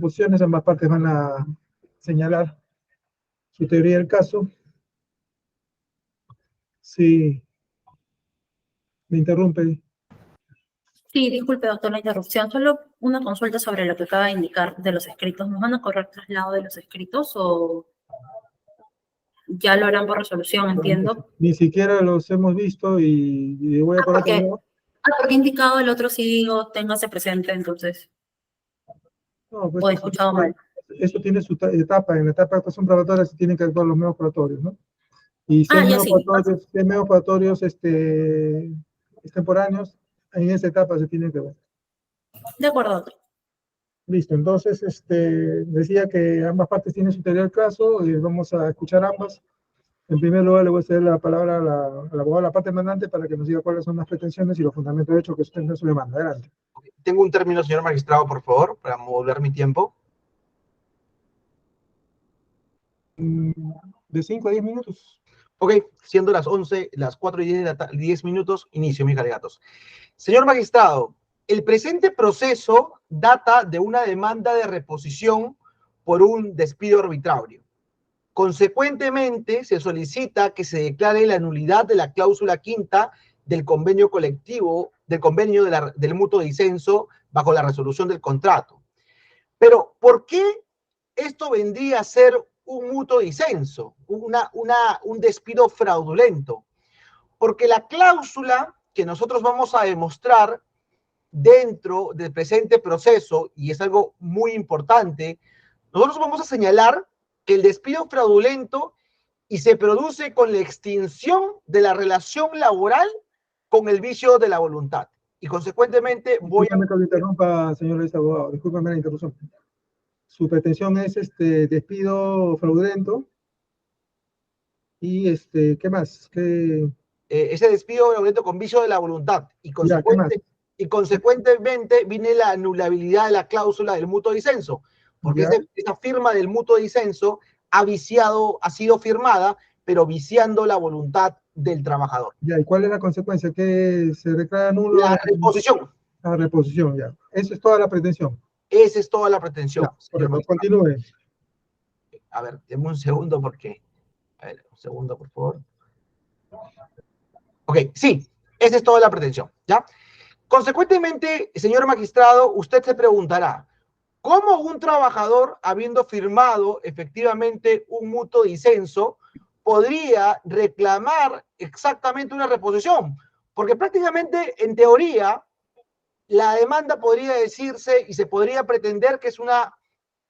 Posiciones, ambas partes van a señalar su teoría del caso. Sí, me interrumpe. Sí, disculpe, doctor, la interrupción. Solo una consulta sobre lo que acaba de indicar de los escritos. ¿Nos van a correr traslado de los escritos o ya lo harán por resolución, entiendo? Ni siquiera los hemos visto y voy a correr traslado. Porque he indicado el otro sí digo, téngase presente, entonces. No, pues O he escuchado mal. eso tiene su etapa. En la etapa de actuación probatoria se tienen que actuar los medios probatorios, ¿no? Y si hay medios probatorios extemporáneos, en esa etapa se tiene que ver. De acuerdo, doctor. Listo, entonces decía que ambas partes tienen su teoría del caso y vamos a escuchar ambas. En primer lugar, le voy a ceder la palabra a la abogada de la parte demandante para que nos diga cuáles son las pretensiones y los fundamentos de hecho que sustenta su demanda. Adelante. Tengo un término, señor magistrado, por favor, para mover mi tiempo. De 5 a 10 minutos. Ok, siendo las 11, las 4 y 10 minutos, inicio mis alegatos. Señor magistrado, el presente proceso data de una demanda de reposición por un despido arbitrario. Consecuentemente, se solicita que se declare la nulidad de la cláusula quinta del convenio colectivo, del convenio del mutuo disenso bajo la resolución del contrato. Pero, ¿por qué esto vendría a ser un mutuo disenso, un despido fraudulento? Porque la cláusula que nosotros vamos a demostrar dentro del presente proceso, y es algo muy importante, nosotros vamos a señalar que el despido fraudulento y se produce con la extinción de la relación laboral con el vicio de la voluntad. Y consecuentemente voy a... Discúlpeme que lo interrumpa, señor abogado, discúlpeme la interrupción. Su pretensión es despido fraudulento y ¿qué más? ese despido fraudulento con vicio de la voluntad y, consecuentemente viene la anulabilidad de la cláusula del mutuo disenso, porque esa firma del mutuo disenso ha sido firmada, pero viciando la voluntad del trabajador. Ya, ¿y cuál es la consecuencia? ¿Que se declara nulo? La reposición. La reposición, ya. Esa es toda la pretensión. Esa es toda la pretensión. Ya, correcto, continúe. A ver, denme un segundo porque... A ver, un segundo, por favor. Ok, sí, esa es toda la pretensión, ¿ya? Consecuentemente, señor magistrado, usted se preguntará, ¿cómo un trabajador, habiendo firmado efectivamente un mutuo disenso, podría reclamar exactamente una reposición? Porque prácticamente, en teoría, la demanda podría decirse y se podría pretender que es una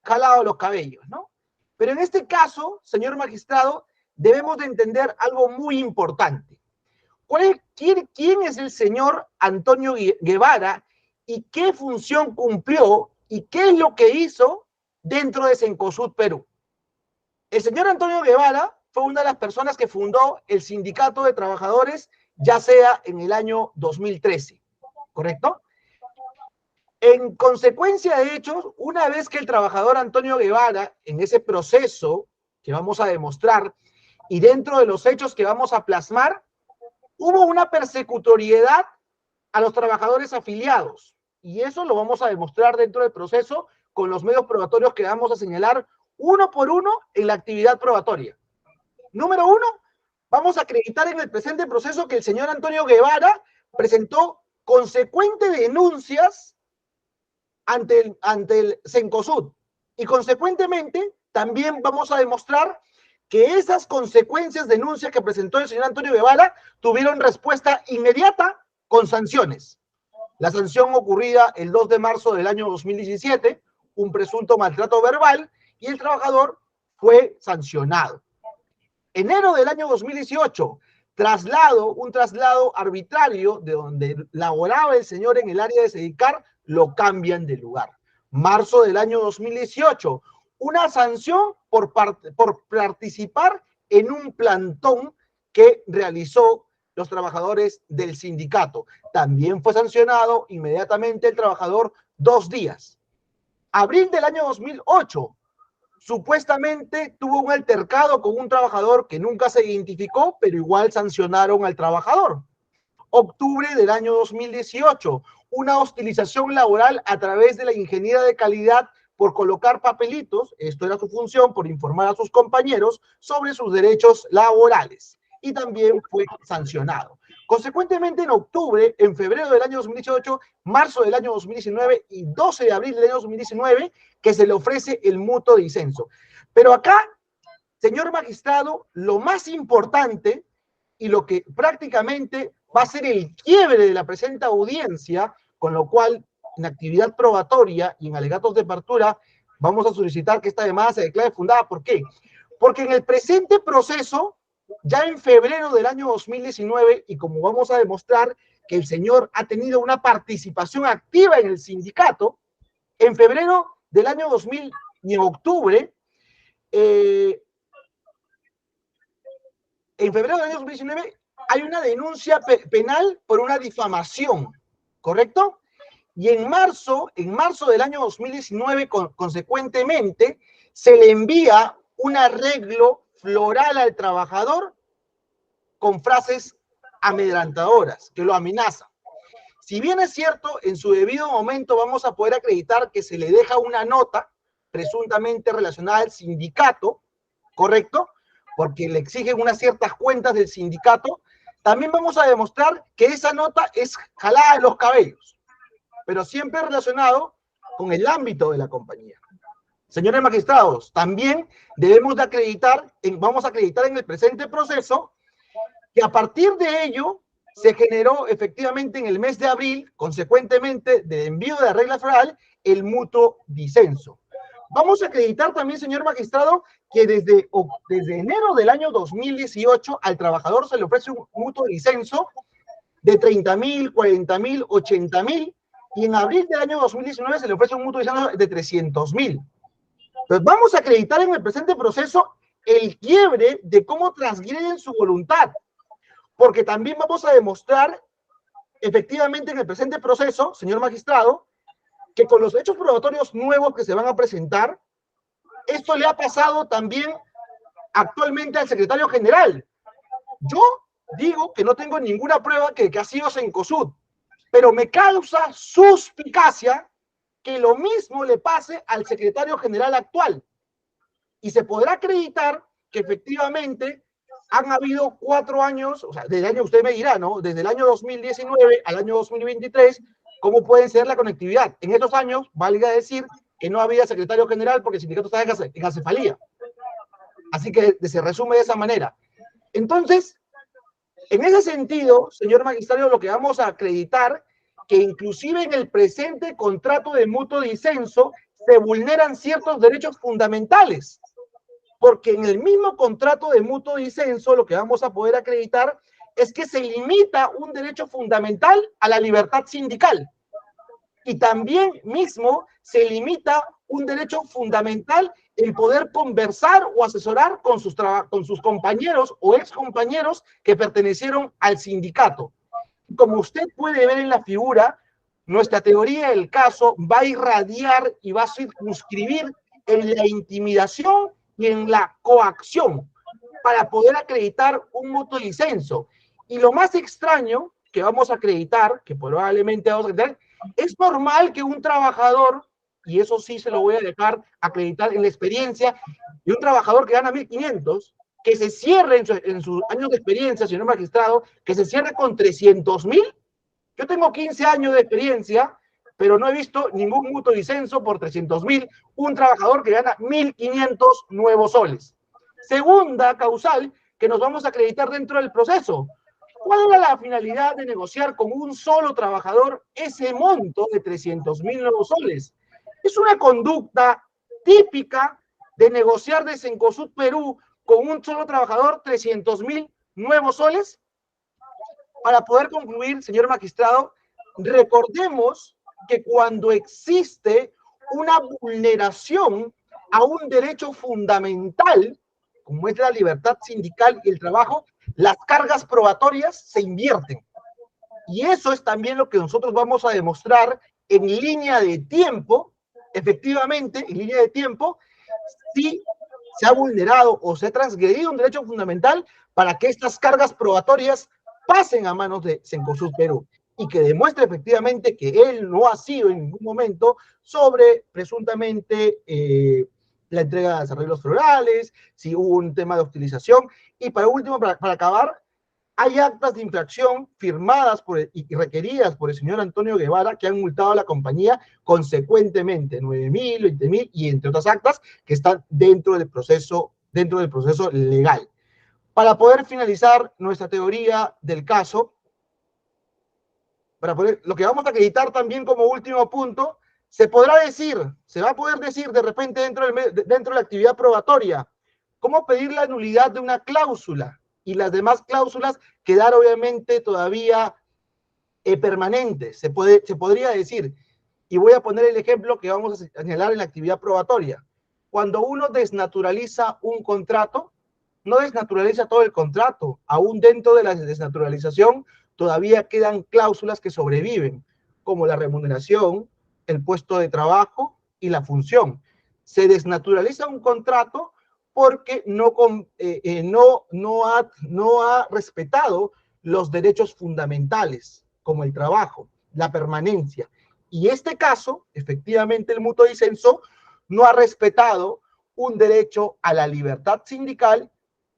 jalada de los cabellos, ¿no? Pero en este caso, señor magistrado, debemos de entender algo muy importante. ¿Quién es el señor Antonio Guevara y qué función cumplió y qué es lo que hizo dentro de Cencosud Perú? El señor Antonio Guevara fue una de las personas que fundó el Sindicato de Trabajadores, ya sea en el año 2013, ¿correcto? En consecuencia de hechos, una vez que el trabajador Antonio Guevara, en ese proceso que vamos a demostrar y dentro de los hechos que vamos a plasmar, hubo una persecutoriedad a los trabajadores afiliados. Y eso lo vamos a demostrar dentro del proceso con los medios probatorios que vamos a señalar uno por uno en la actividad probatoria. Número uno, vamos a acreditar en el presente proceso que el señor Antonio Guevara presentó consecuentes denuncias ante el Cencosud. Y consecuentemente, también vamos a demostrar que esas consecuencias, denuncias que presentó el señor Antonio Guevara tuvieron respuesta inmediata con sanciones. La sanción ocurrida el 2 de marzo del año 2017, un presunto maltrato verbal, y el trabajador fue sancionado. Enero del año 2018, un traslado arbitrario de donde laboraba el señor en el área de Sedicar, lo cambian de lugar. Marzo del año 2018, una sanción por participar en un plantón que realizó los trabajadores del sindicato. También fue sancionado inmediatamente el trabajador 2 días. Abril del año 2008, supuestamente tuvo un altercado con un trabajador que nunca se identificó, pero igual sancionaron al trabajador. Octubre del año 2018, una hostilización laboral a través de la ingeniera de calidad por colocar papelitos, esto era su función, por informar a sus compañeros sobre sus derechos laborales, y también fue sancionado. Consecuentemente, en octubre, en febrero del año 2018, marzo del año 2019 y 12 de abril del año 2019, que se le ofrece el mutuo de disenso. Pero acá, señor magistrado, lo más importante y lo que prácticamente va a ser el quiebre de la presente audiencia, con lo cual en actividad probatoria y en alegatos de apertura vamos a solicitar que esta demanda se declare fundada. ¿Por qué? Porque en el presente proceso, ya en febrero del año 2019, y como vamos a demostrar que el señor ha tenido una participación activa en el sindicato, en febrero del año 2000 y en octubre, en febrero del año 2019 hay una denuncia penal por una difamación, ¿correcto? Y en marzo del año 2019, consecuentemente, se le envía un arreglo floral al trabajador con frases amedrantadoras que lo amenazan. Si bien es cierto, en su debido momento vamos a poder acreditar que se le deja una nota presuntamente relacionada al sindicato, ¿correcto? Porque le exigen unas ciertas cuentas del sindicato, también vamos a demostrar que esa nota es jalada de los cabellos, pero siempre relacionado con el ámbito de la compañía. Señores magistrados, también debemos de acreditar, vamos a acreditar en el presente proceso, que a partir de ello se generó efectivamente en el mes de abril, consecuentemente del envío de la regla floral, el mutuo disenso. Vamos a acreditar también, señor magistrado, que desde enero del año 2018 al trabajador se le ofrece un mutuo disenso de 30.000, 40.000, 80.000, y en abril del año 2019 se le ofrece un mutuo disenso de 300.000. Entonces vamos a acreditar en el presente proceso el quiebre de cómo transgreden su voluntad, porque también vamos a demostrar efectivamente en el presente proceso, señor magistrado, que con los hechos probatorios nuevos que se van a presentar, esto le ha pasado también actualmente al secretario general. Yo digo que no tengo ninguna prueba que ha sido Cencosud, pero me causa suspicacia que lo mismo le pase al secretario general actual. Y se podrá acreditar que efectivamente han habido 4 años, o sea, desde el año, usted me dirá, ¿no? Desde el año 2019 al año 2023, ¿cómo puede ser la conectividad? En estos años, valga decir que no había secretario general porque el sindicato estaba en acefalía. Así que se resume de esa manera. Entonces, en ese sentido, señor magistrado, lo que vamos a acreditar que inclusive en el presente contrato de mutuo disenso se vulneran ciertos derechos fundamentales, porque en el mismo contrato de mutuo disenso lo que vamos a poder acreditar es que se limita un derecho fundamental a la libertad sindical, y también mismo se limita un derecho fundamental el poder conversar o asesorar con sus compañeros o excompañeros que pertenecieron al sindicato. Como usted puede ver en la figura, nuestra teoría del caso va a irradiar y va a circunscribir en la intimidación y en la coacción para poder acreditar un mutuo disenso. Y lo más extraño que vamos a acreditar, que probablemente vamos a acreditar, es normal que un trabajador, y eso sí se lo voy a dejar acreditar en la experiencia, y un trabajador que gana 1.500, que se cierre en sus años de experiencia, señor magistrado, que se cierre con 300.000. Yo tengo 15 años de experiencia, pero no he visto ningún mutuo disenso por 300.000, un trabajador que gana 1.500 nuevos soles. Segunda causal que nos vamos a acreditar dentro del proceso. ¿Cuál era la finalidad de negociar con un solo trabajador ese monto de 300.000 nuevos soles? Es una conducta típica de negociar de Cencosud Perú con un solo trabajador 300.000 nuevos soles. Para poder concluir, señor magistrado, recordemos que cuando existe una vulneración a un derecho fundamental, como es la libertad sindical y el trabajo, las cargas probatorias se invierten. Y eso es también lo que nosotros vamos a demostrar en línea de tiempo, efectivamente, en línea de tiempo, si se ha vulnerado o se ha transgredido un derecho fundamental para que estas cargas probatorias pasen a manos de Cencosud Perú. y que demuestre efectivamente que él no ha sido en ningún momento sobre presuntamente la entrega de los arreglos florales, si hubo un tema de hostilización, y para último, para acabar, hay actas de infracción firmadas y requeridas por el señor Antonio Guevara que han multado a la compañía consecuentemente, 9.000, 20.000 y entre otras actas que están dentro del proceso legal. Para poder finalizar nuestra teoría del caso, lo que vamos a acreditar también como último punto, se va a poder decir de repente dentro de la actividad probatoria, cómo pedir la nulidad de una cláusula y las demás cláusulas quedar obviamente todavía permanentes, se podría decir. Y voy a poner el ejemplo que vamos a señalar en la actividad probatoria. Cuando uno desnaturaliza un contrato, no desnaturaliza todo el contrato, aún dentro de la desnaturalización todavía quedan cláusulas que sobreviven, como la remuneración, el puesto de trabajo y la función. Se desnaturaliza un contrato porque no ha respetado los derechos fundamentales, como el trabajo, la permanencia. Y este caso, efectivamente, el mutuo disenso no ha respetado un derecho a la libertad sindical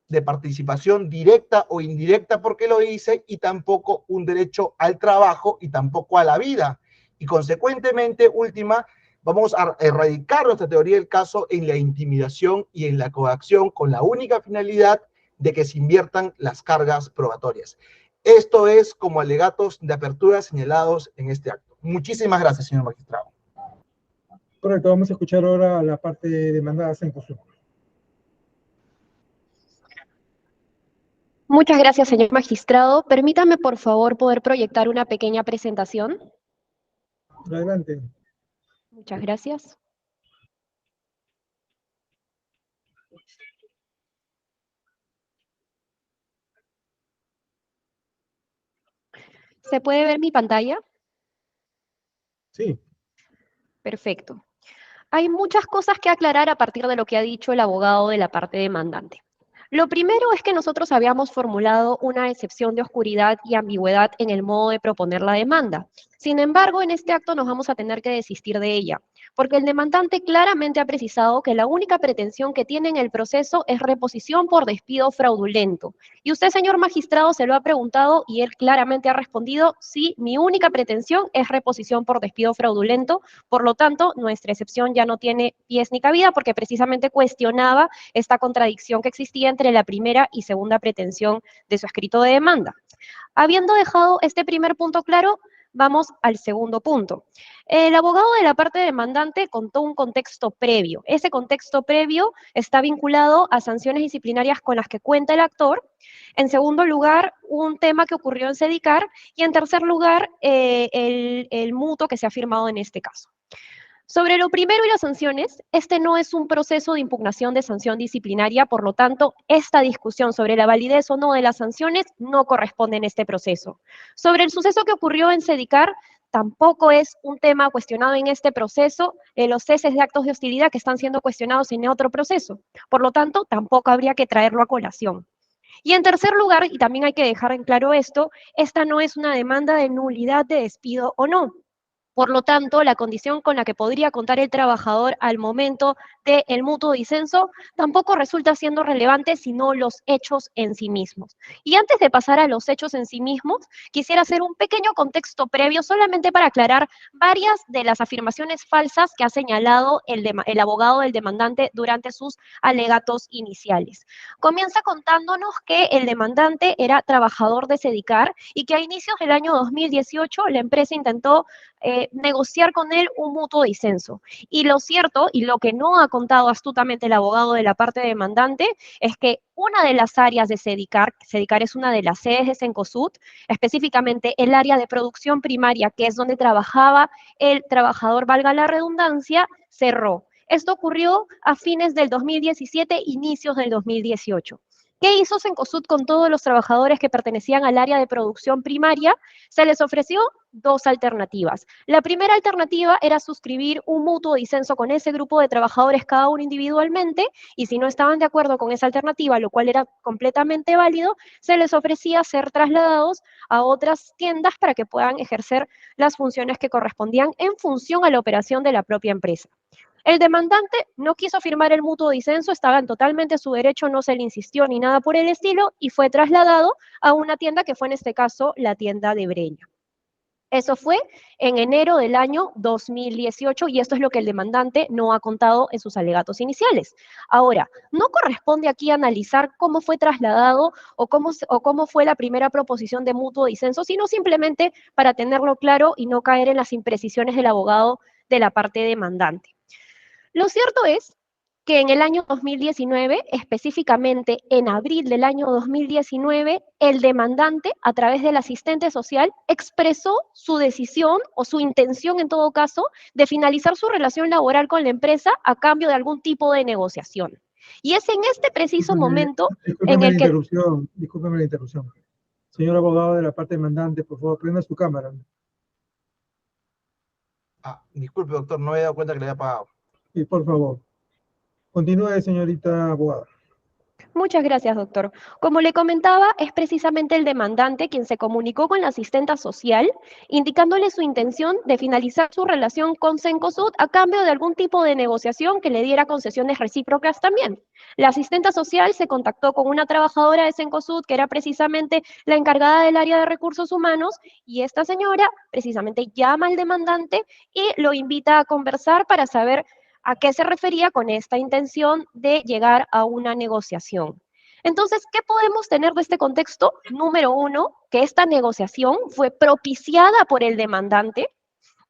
de participación directa o indirecta porque lo dice, y tampoco un derecho al trabajo y tampoco a la vida. Y consecuentemente, última, vamos a erradicar nuestra teoría del caso en la intimidación y en la coacción con la única finalidad de que se inviertan las cargas probatorias. Esto es como alegatos de apertura señalados en este acto. Muchísimas gracias, señor magistrado. Correcto, vamos a escuchar ahora la parte demandada en curso. Muchas gracias, señor magistrado. Permítame, por favor, poder proyectar una pequeña presentación. Adelante. Muchas gracias. ¿Se puede ver mi pantalla? Sí. Perfecto. Hay muchas cosas que aclarar a partir de lo que ha dicho el abogado de la parte demandante. Lo primero es que nosotros habíamos formulado una excepción de oscuridad y ambigüedad en el modo de proponer la demanda. Sin embargo, en este acto nos vamos a tener que desistir de ella, porque el demandante claramente ha precisado que la única pretensión que tiene en el proceso es reposición por despido fraudulento. Y usted, señor magistrado, se lo ha preguntado y él claramente ha respondido, sí, mi única pretensión es reposición por despido fraudulento. Por lo tanto, nuestra excepción ya no tiene pies ni cabida porque precisamente cuestionaba esta contradicción que existía entre la primera y segunda pretensión de su escrito de demanda. Habiendo dejado este primer punto claro, vamos al segundo punto. El abogado de la parte demandante contó un contexto previo. Ese contexto previo está vinculado a sanciones disciplinarias con las que cuenta el actor. En segundo lugar, un tema que ocurrió en Sedicar. Y en tercer lugar, el mutuo que se ha firmado en este caso. Sobre lo primero y las sanciones, este no es un proceso de impugnación de sanción disciplinaria, por lo tanto, esta discusión sobre la validez o no de las sanciones no corresponde en este proceso. Sobre el suceso que ocurrió en Sedicar, tampoco es un tema cuestionado en este proceso, los ceses de actos de hostilidad que están siendo cuestionados en otro proceso. Por lo tanto, tampoco habría que traerlo a colación. Y en tercer lugar, y también hay que dejar en claro esto, esta no es una demanda de nulidad de despido o no. Por lo tanto, la condición con la que podría contar el trabajador al momento del mutuo disenso tampoco resulta siendo relevante, sino los hechos en sí mismos. Y antes de pasar a los hechos en sí mismos, quisiera hacer un pequeño contexto previo solamente para aclarar varias de las afirmaciones falsas que ha señalado el abogado del demandante durante sus alegatos iniciales. Comienza contándonos que el demandante era trabajador de Sedicar y que a inicios del año 2018 la empresa intentó negociar con él un mutuo disenso. Y lo cierto, y lo que no ha contado astutamente el abogado de la parte demandante, es que una de las áreas de Sedicar es una de las sedes de Cencosud, específicamente el área de producción primaria, que es donde trabajaba el trabajador, valga la redundancia, cerró. Esto ocurrió a fines del 2017, inicios del 2018. ¿Qué hizo Cencosud con todos los trabajadores que pertenecían al área de producción primaria? Se les ofreció dos alternativas. La primera alternativa era suscribir un mutuo disenso con ese grupo de trabajadores, cada uno individualmente, y si no estaban de acuerdo con esa alternativa, lo cual era completamente válido, se les ofrecía ser trasladados a otras tiendas para que puedan ejercer las funciones que correspondían en función a la operación de la propia empresa. El demandante no quiso firmar el mutuo disenso, estaba en totalmente su derecho, no se le insistió ni nada por el estilo, y fue trasladado a una tienda que fue en este caso la tienda de Breña. Eso fue en enero del año 2018 y esto es lo que el demandante no ha contado en sus alegatos iniciales. Ahora, no corresponde aquí analizar cómo fue trasladado o cómo fue la primera proposición de mutuo disenso, sino simplemente para tenerlo claro y no caer en las imprecisiones del abogado de la parte demandante. Lo cierto es que en el año 2019, específicamente en abril del año 2019, el demandante, a través del asistente social, expresó su decisión o su intención, en todo caso, de finalizar su relación laboral con la empresa a cambio de algún tipo de negociación. Y es en este preciso momento en el que... Discúlpeme la interrupción. Señor abogado de la parte demandante, por favor, prenda su cámara. Disculpe, doctor, no me he dado cuenta que le había apagado. Y por favor, continúe, señorita abogada. Muchas gracias, doctor. Como le comentaba, es precisamente el demandante quien se comunicó con la asistenta social, indicándole su intención de finalizar su relación con Cencosud a cambio de algún tipo de negociación que le diera concesiones recíprocas también. La asistenta social se contactó con una trabajadora de Cencosud, que era precisamente la encargada del área de recursos humanos, y esta señora precisamente llama al demandante y lo invita a conversar para saber a qué se refería con esta intención de llegar a una negociación. Entonces, ¿qué podemos tener de este contexto? Número uno, que esta negociación fue propiciada por el demandante.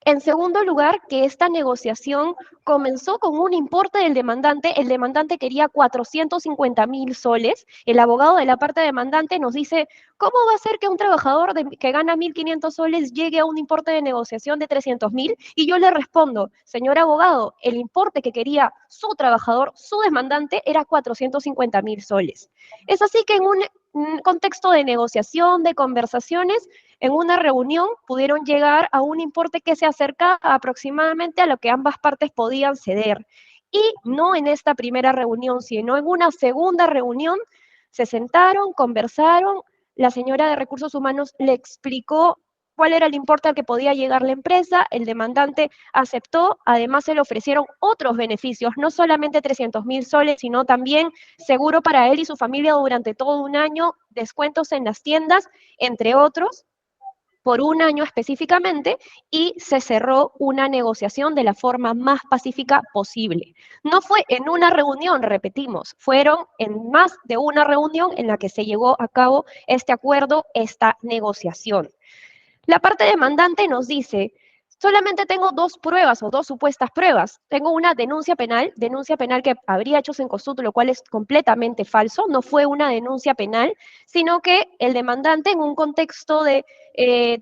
En segundo lugar, que esta negociación comenzó con un importe del demandante. El demandante quería 450.000 soles. El abogado de la parte demandante nos dice, ¿cómo va a ser que un trabajador que gana 1.500 soles llegue a un importe de negociación de 300.000? Y yo le respondo, señor abogado, el importe que quería su trabajador, su demandante, era 450.000 soles. Es así que en un contexto de negociación, de conversaciones, en una reunión pudieron llegar a un importe que se acerca aproximadamente a lo que ambas partes podían ceder. Y no en esta primera reunión, sino en una segunda reunión, se sentaron, conversaron, la señora de Recursos Humanos le explicó cuál era el importe al que podía llegar la empresa, el demandante aceptó, además se le ofrecieron otros beneficios, no solamente 300.000 soles, sino también seguro para él y su familia durante todo un año, descuentos en las tiendas, entre otros, por un año específicamente, y se cerró una negociación de la forma más pacífica posible. No fue en una reunión, repetimos, fueron en más de una reunión en la que se llevó a cabo este acuerdo, esta negociación. La parte demandante nos dice, solamente tengo dos pruebas o dos supuestas pruebas. Tengo una denuncia penal que habría hecho Cencosud, lo cual es completamente falso, no fue una denuncia penal, sino que el demandante en un contexto de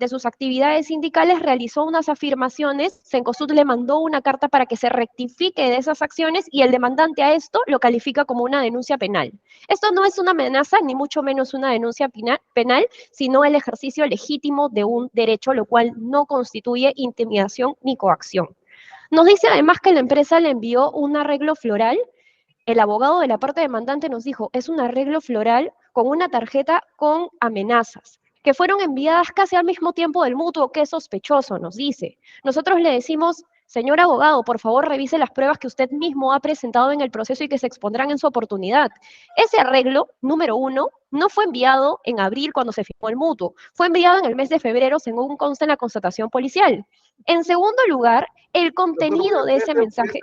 sus actividades sindicales realizó unas afirmaciones, Cencosud le mandó una carta para que se rectifique de esas acciones y el demandante a esto lo califica como una denuncia penal. Esto no es una amenaza, ni mucho menos una denuncia penal, sino el ejercicio legítimo de un derecho, lo cual no constituye intimidación ni coacción. Nos dice además que la empresa le envió un arreglo floral. El abogado de la parte demandante nos dijo, es un arreglo floral con una tarjeta con amenazas, que fueron enviadas casi al mismo tiempo del mutuo, que es sospechoso, nos dice. Nosotros le decimos, señor abogado, por favor revise las pruebas que usted mismo ha presentado en el proceso y que se expondrán en su oportunidad. Ese arreglo, número uno, no fue enviado en abril cuando se firmó el mutuo, fue enviado en el mes de febrero según consta en la constatación policial. En segundo lugar, el contenido de ese mensaje...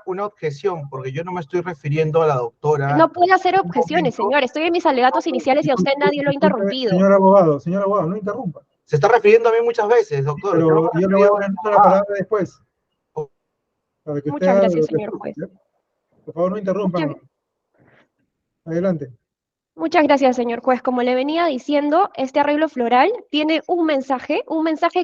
Una objeción, porque yo no me estoy refiriendo a la doctora. No puede hacer objeciones, señor. Estoy en mis alegatos iniciales y a usted nadie lo ha interrumpido. Señor abogado, no interrumpa. Se está refiriendo a mí muchas veces, doctor. Pero yo le voy a poner la palabra después. Para que Muchas gracias, señor juez. Por favor, no interrumpa. Adelante. Muchas gracias, señor juez. Como le venía diciendo, este arreglo floral tiene un mensaje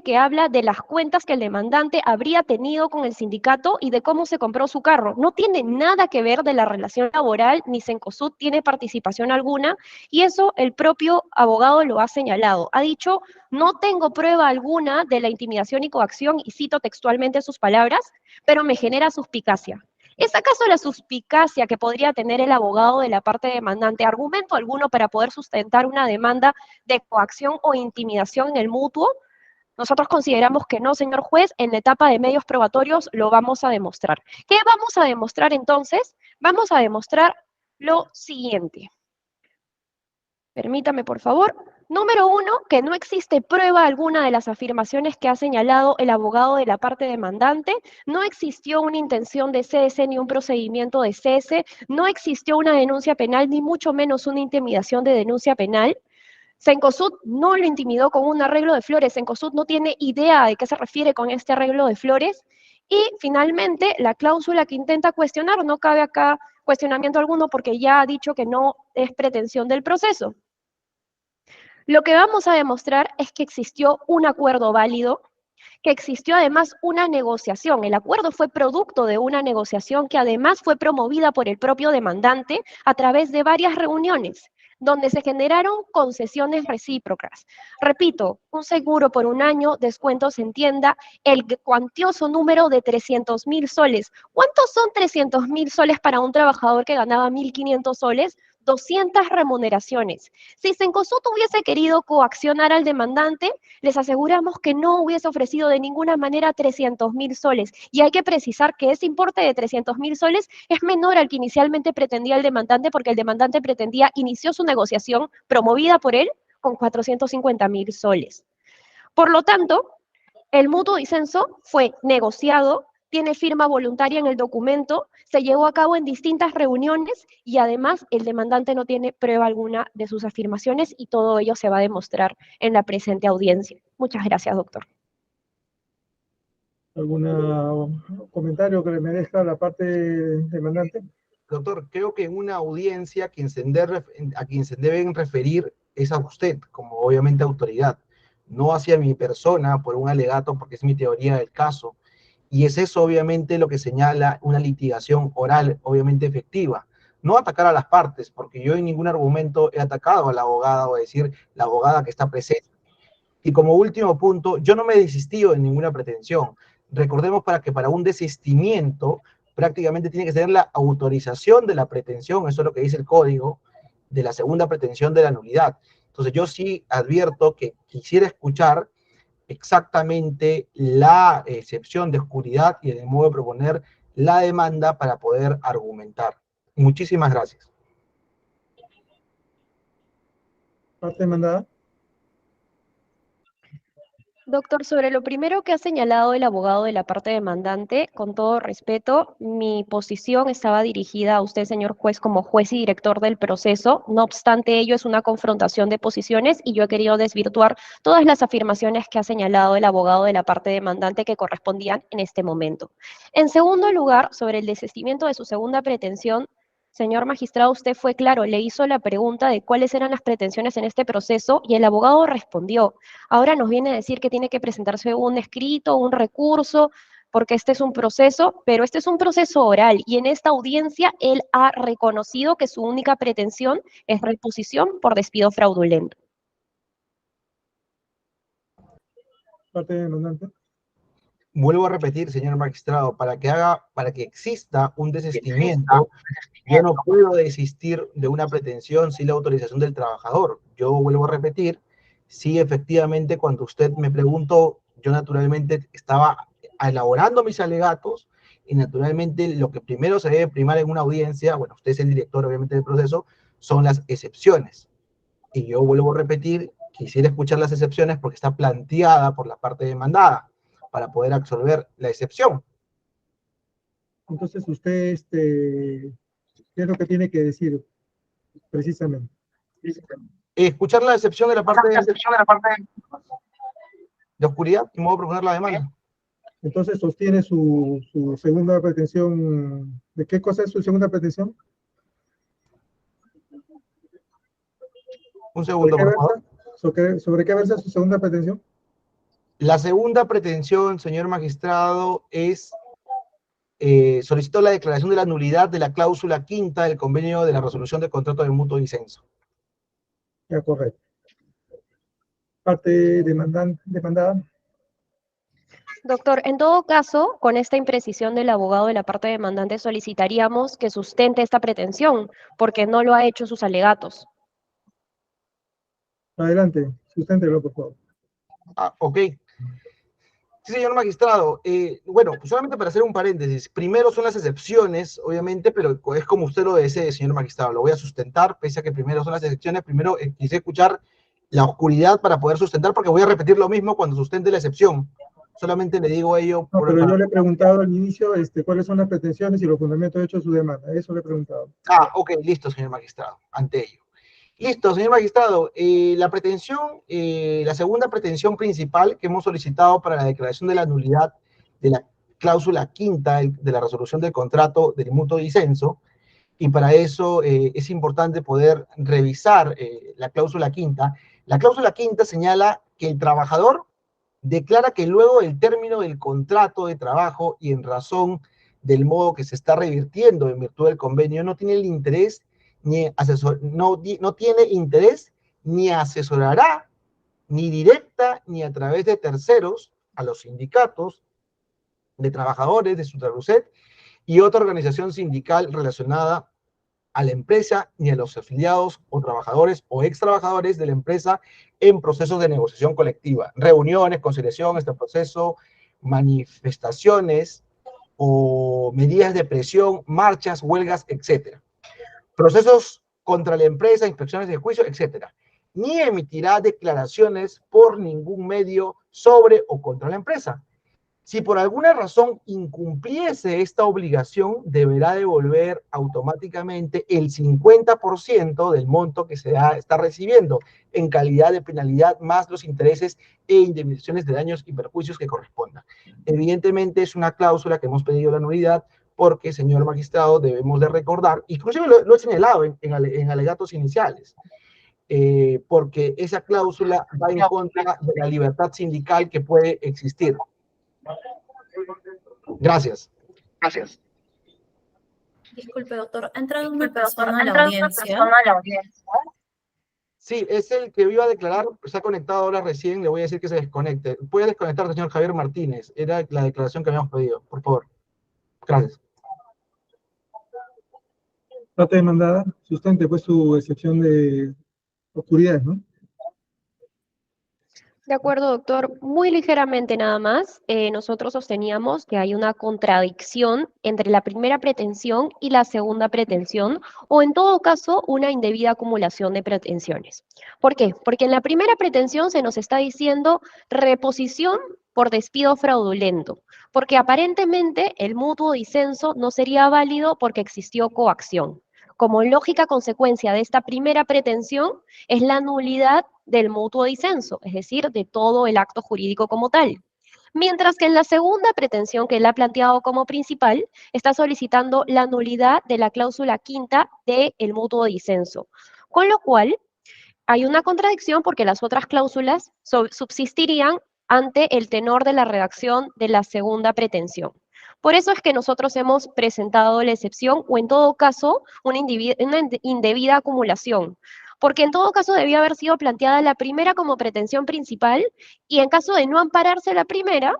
que habla de las cuentas que el demandante habría tenido con el sindicato y de cómo se compró su carro. No tiene nada que ver de la relación laboral, ni Cencosud tiene participación alguna, y eso el propio abogado lo ha señalado. Ha dicho, no tengo prueba alguna de la intimidación y coacción, y cito textualmente sus palabras, pero me genera suspicacia. ¿Es acaso la suspicacia que podría tener el abogado de la parte demandante argumento alguno para poder sustentar una demanda de coacción o intimidación en el mutuo? Nosotros consideramos que no, señor juez, en la etapa de medios probatorios lo vamos a demostrar. ¿Qué vamos a demostrar entonces? Vamos a demostrar lo siguiente. Permítame, por favor. Número 1, que no existe prueba alguna de las afirmaciones que ha señalado el abogado de la parte demandante, no existió una intención de cese ni un procedimiento de cese, no existió una denuncia penal, ni mucho menos una intimidación de denuncia penal. Cencosud no lo intimidó con un arreglo de flores, Cencosud no tiene idea de qué se refiere con este arreglo de flores, y finalmente la cláusula que intenta cuestionar, no cabe acá cuestionamiento alguno porque ya ha dicho que no es pretensión del proceso. Lo que vamos a demostrar es que existió un acuerdo válido, que existió además una negociación. El acuerdo fue producto de una negociación que además fue promovida por el propio demandante a través de varias reuniones, donde se generaron concesiones recíprocas. Repito, un seguro por un año, descuentos en tienda, el cuantioso número de 300.000 soles. ¿Cuántos son 300.000 soles para un trabajador que ganaba 1.500 soles? 200 remuneraciones. Si Cencosud hubiese querido coaccionar al demandante, les aseguramos que no hubiese ofrecido de ninguna manera 300.000 soles. Y hay que precisar que ese importe de 300.000 soles es menor al que inicialmente pretendía el demandante, porque el demandante inició su negociación promovida por él con 450.000 soles. Por lo tanto, el mutuo disenso fue negociado, tiene firma voluntaria en el documento, se llevó a cabo en distintas reuniones y además el demandante no tiene prueba alguna de sus afirmaciones y todo ello se va a demostrar en la presente audiencia. Muchas gracias, doctor. ¿Algún comentario que le merezca la parte demandante? Doctor, creo que en una audiencia a quien se deben referir es a usted, como obviamente autoridad, no hacia mi persona por un alegato, porque es mi teoría del caso. Y es eso obviamente lo que señala una litigación oral, obviamente efectiva. No atacar a las partes, porque yo en ningún argumento he atacado a la abogada o decir la abogada que está presente. Y como último punto, yo no me he desistido de ninguna pretensión. Recordemos para un desistimiento prácticamente tiene que tener la autorización de la pretensión, eso es lo que dice el código, de la segunda pretensión de la nulidad. Entonces yo sí advierto que quisiera escuchar exactamente la excepción de oscuridad y el modo de proponer la demanda para poder argumentar. Muchísimas gracias. Parte demandada. Doctor, sobre lo primero que ha señalado el abogado de la parte demandante, con todo respeto, mi posición estaba dirigida a usted, señor juez, como juez y director del proceso. No obstante ello, es una confrontación de posiciones y yo he querido desvirtuar todas las afirmaciones que ha señalado el abogado de la parte demandante que correspondían en este momento. En segundo lugar, sobre el desistimiento de su segunda pretensión, señor magistrado, usted fue claro, le hizo la pregunta de cuáles eran las pretensiones en este proceso y el abogado respondió. Ahora nos viene a decir que tiene que presentarse un escrito, un recurso, porque este es un proceso, pero este es un proceso oral y en esta audiencia él ha reconocido que su única pretensión es reposición por despido fraudulento. Parte demandante. Vuelvo a repetir, señor magistrado, para que exista un desistimiento, yo no puedo desistir de una pretensión sin la autorización del trabajador. Yo vuelvo a repetir, sí, efectivamente, cuando usted me preguntó, yo naturalmente estaba elaborando mis alegatos y naturalmente lo que primero se debe primar en una audiencia, bueno, usted es el director obviamente del proceso, son las excepciones. Y yo vuelvo a repetir, quisiera escuchar las excepciones porque está planteada por la parte demandada para poder absorber la excepción. Entonces usted, ¿qué es lo que tiene que decir precisamente? Escuchar la excepción de la parte de oscuridad y modo de proponer la demanda. Entonces sostiene su segunda pretensión. ¿De qué cosa es su segunda pretensión? Un segundo, por favor. ¿Sobre qué versa su segunda pretensión? La segunda pretensión, señor magistrado, es solicitó la declaración de la nulidad de la cláusula quinta del convenio de la resolución de contrato de mutuo disenso. Ya, correcto. Parte demandada. Doctor, en todo caso, con esta imprecisión del abogado de la parte demandante solicitaríamos que sustente esta pretensión, porque no lo ha hecho sus alegatos. Adelante, susténtelo, por favor. Ok. Sí, señor magistrado. Bueno, pues solamente para hacer un paréntesis. Primero son las excepciones, obviamente, pero es como usted lo desee, señor magistrado. Lo voy a sustentar, pese a que primero son las excepciones. Primero quise escuchar la oscuridad para poder sustentar, porque voy a repetir lo mismo cuando sustente la excepción. Solamente le digo ello. No, pero yo le he preguntado al inicio cuáles son las pretensiones y los fundamentos hechos de su demanda. Eso le he preguntado. Ok, listo, señor magistrado. Ante ello. Listo, señor magistrado. La pretensión, la segunda pretensión principal que hemos solicitado para la declaración de la nulidad de la cláusula quinta de la resolución del contrato del mutuo disenso, y para eso es importante poder revisar la cláusula quinta. La cláusula quinta señala que el trabajador declara que luego del término del contrato de trabajo y en razón del modo que se está revirtiendo en virtud del convenio, no tiene el interés no tiene interés ni asesorará ni directa ni a través de terceros a los sindicatos de trabajadores de Sutraruset y otra organización sindical relacionada a la empresa ni a los afiliados o trabajadores o ex trabajadores de la empresa en procesos de negociación colectiva, reuniones, conciliación, este proceso, manifestaciones o medidas de presión, marchas, huelgas, etcétera. Procesos contra la empresa, inspecciones de juicio, etcétera. Ni emitirá declaraciones por ningún medio sobre o contra la empresa. Si por alguna razón incumpliese esta obligación, deberá devolver automáticamente el 50% del monto que se está recibiendo en calidad de penalidad, más los intereses e indemnizaciones de daños y perjuicios que correspondan. Evidentemente es una cláusula que hemos pedido la nulidad porque, señor magistrado, debemos de recordar, inclusive lo he señalado en alegatos iniciales, porque esa cláusula va en contra de la libertad sindical que puede existir. Gracias. Disculpe, doctor, ¿ha entrado una persona a la audiencia? Sí, es el que iba a declarar, se ha conectado ahora recién, le voy a decir que se desconecte. Puede desconectar, señor Javier Martínez, era la declaración que habíamos pedido, por favor. Gracias. Parte demandada, sustente pues su excepción de oscuridad, ¿no? De acuerdo, doctor. Muy ligeramente nada más, nosotros sosteníamos que hay una contradicción entre la primera pretensión y la segunda pretensión, o en todo caso, una indebida acumulación de pretensiones. ¿Por qué? Porque en la primera pretensión se nos está diciendo reposición por despido fraudulento, porque aparentemente el mutuo disenso no sería válido porque existió coacción. Como lógica consecuencia de esta primera pretensión es la nulidad del mutuo disenso, es decir, de todo el acto jurídico como tal. Mientras que en la segunda pretensión que él ha planteado como principal, está solicitando la nulidad de la cláusula quinta del mutuo disenso. Con lo cual, hay una contradicción porque las otras cláusulas subsistirían ante el tenor de la redacción de la segunda pretensión. Por eso es que nosotros hemos presentado la excepción o en todo caso una indebida acumulación, porque en todo caso debía haber sido planteada la primera como pretensión principal y en caso de no ampararse la primera,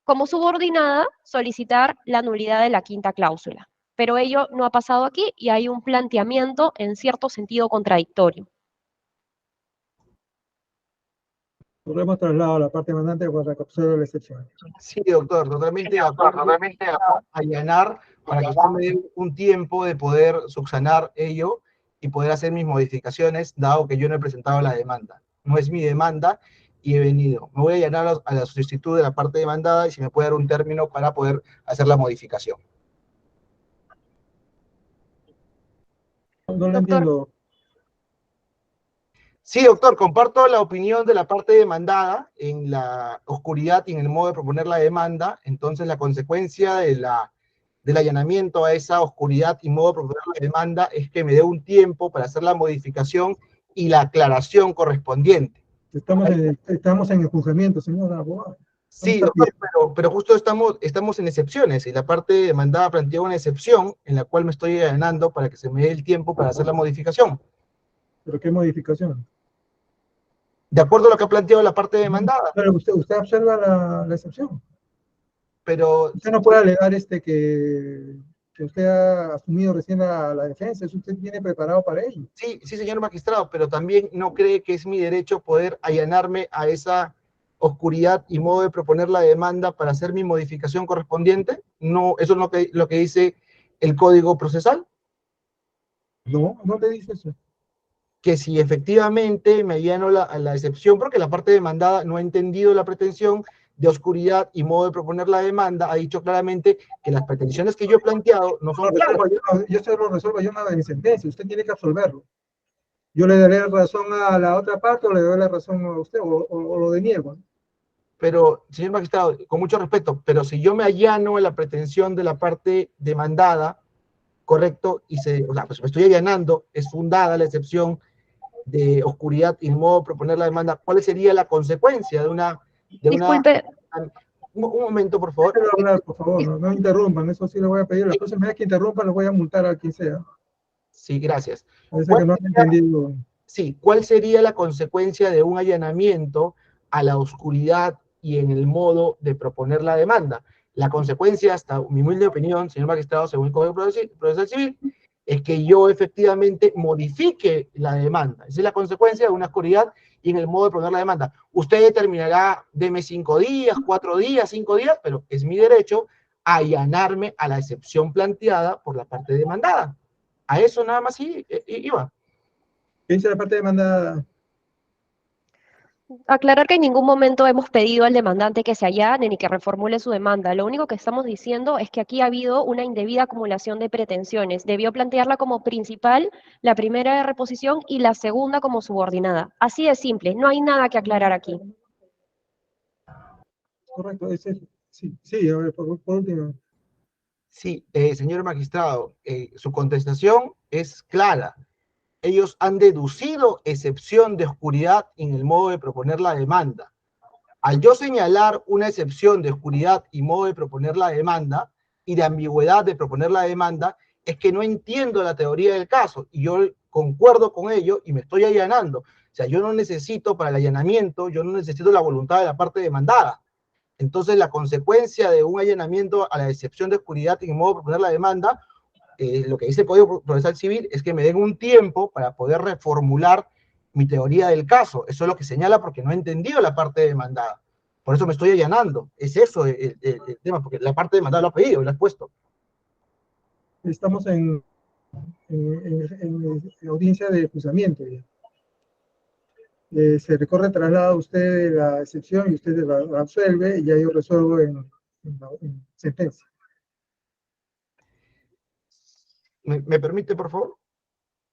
como subordinada, solicitar la nulidad de la quinta cláusula. Pero ello no ha pasado aquí y hay un planteamiento en cierto sentido contradictorio. Hemos trasladado a la parte demandante para que observe la excepción. Sí, doctor, totalmente de acuerdo. Allanar para que usted me dé un tiempo de poder subsanar ello y poder hacer mis modificaciones, dado que yo no he presentado la demanda. No es mi demanda y he venido. Me voy a allanar a la solicitud de la parte demandada y si me puede dar un término para poder hacer la modificación. No lo entiendo. Sí, doctor, comparto la opinión de la parte demandada en la oscuridad y en el modo de proponer la demanda. Entonces, la consecuencia del allanamiento a esa oscuridad y modo de proponer la demanda es que me dé un tiempo para hacer la modificación y la aclaración correspondiente. Estamos en el juzgamiento, señor abogado. Sí, doctor, pero justo estamos en excepciones y la parte demandada plantea una excepción en la cual me estoy allanando para que se me dé el tiempo para hacer la modificación. ¿Pero qué modificación? De acuerdo a lo que ha planteado la parte demandada. Pero usted observa la excepción. Pero Usted no puede alegar que usted ha asumido recién la defensa, eso usted viene preparado para ello. sí, señor magistrado, pero también no cree que es mi derecho poder allanarme a esa oscuridad y modo de proponer la demanda para hacer mi modificación correspondiente. No, eso es lo que dice el Código Procesal. No, no te dice eso. Que si efectivamente me allano a la excepción, porque la parte demandada no ha entendido la pretensión de oscuridad y modo de proponer la demanda, ha dicho claramente que las pretensiones que yo he planteado no son claras. Yo se lo resuelvo yo nada en sentencia, usted tiene que absolverlo. Yo le daré razón a la otra parte o le doy la razón a usted o lo deniego. Pero, señor magistrado, con mucho respeto, pero si yo me allano a la pretensión de la parte demandada, correcto, pues me estoy allanando, es fundada la excepción de oscuridad y modo de proponer la demanda, ¿cuál sería la consecuencia de una... Disculpe. Un momento, por favor. Déjelo hablar, por favor, no interrumpan, eso sí le voy a pedir. La próxima vez que interrumpan, les voy a multar a quien sea. Sí, gracias. Parece que no han entendido. Sí, ¿cuál sería la consecuencia de un allanamiento a la oscuridad y en el modo de proponer la demanda? La consecuencia, hasta mi humilde opinión, señor magistrado, según el Código Procesal Civil, es que yo efectivamente modifique la demanda. Esa es la consecuencia de una oscuridad y en el modo de proponer la demanda. Usted determinará, deme 5 días, 4 días, 5 días, pero es mi derecho a allanarme a la excepción planteada por la parte demandada. A eso nada más iba. ¿Qué dice la parte demandada? Aclarar que en ningún momento hemos pedido al demandante que se allane ni que reformule su demanda. Lo único que estamos diciendo es que aquí ha habido una indebida acumulación de pretensiones. Debió plantearla como principal, la primera de reposición y la segunda como subordinada. Así de simple, no hay nada que aclarar aquí. Correcto, es eso. Sí, a ver, por último. Sí, señor magistrado, su contestación es clara. Ellos han deducido excepción de oscuridad en el modo de proponer la demanda. Al yo señalar una excepción de oscuridad y modo de proponer la demanda y de ambigüedad de proponer la demanda, es que no entiendo la teoría del caso y yo concuerdo con ello y me estoy allanando. O sea, yo no necesito para el allanamiento, yo no necesito la voluntad de la parte demandada. Entonces, la consecuencia de un allanamiento a la excepción de oscuridad en el modo de proponer la demanda, lo que dice el Código Procesal Civil es que me den un tiempo para poder reformular mi teoría del caso. Eso es lo que señala porque no he entendido la parte demandada. Por eso me estoy allanando. Es eso el tema, porque la parte demandada lo ha pedido, lo ha expuesto. Estamos en audiencia de juzgamiento. Se recorre traslado a usted la excepción y usted la absuelve y ya yo resuelvo en sentencia. ¿Me permite, por favor?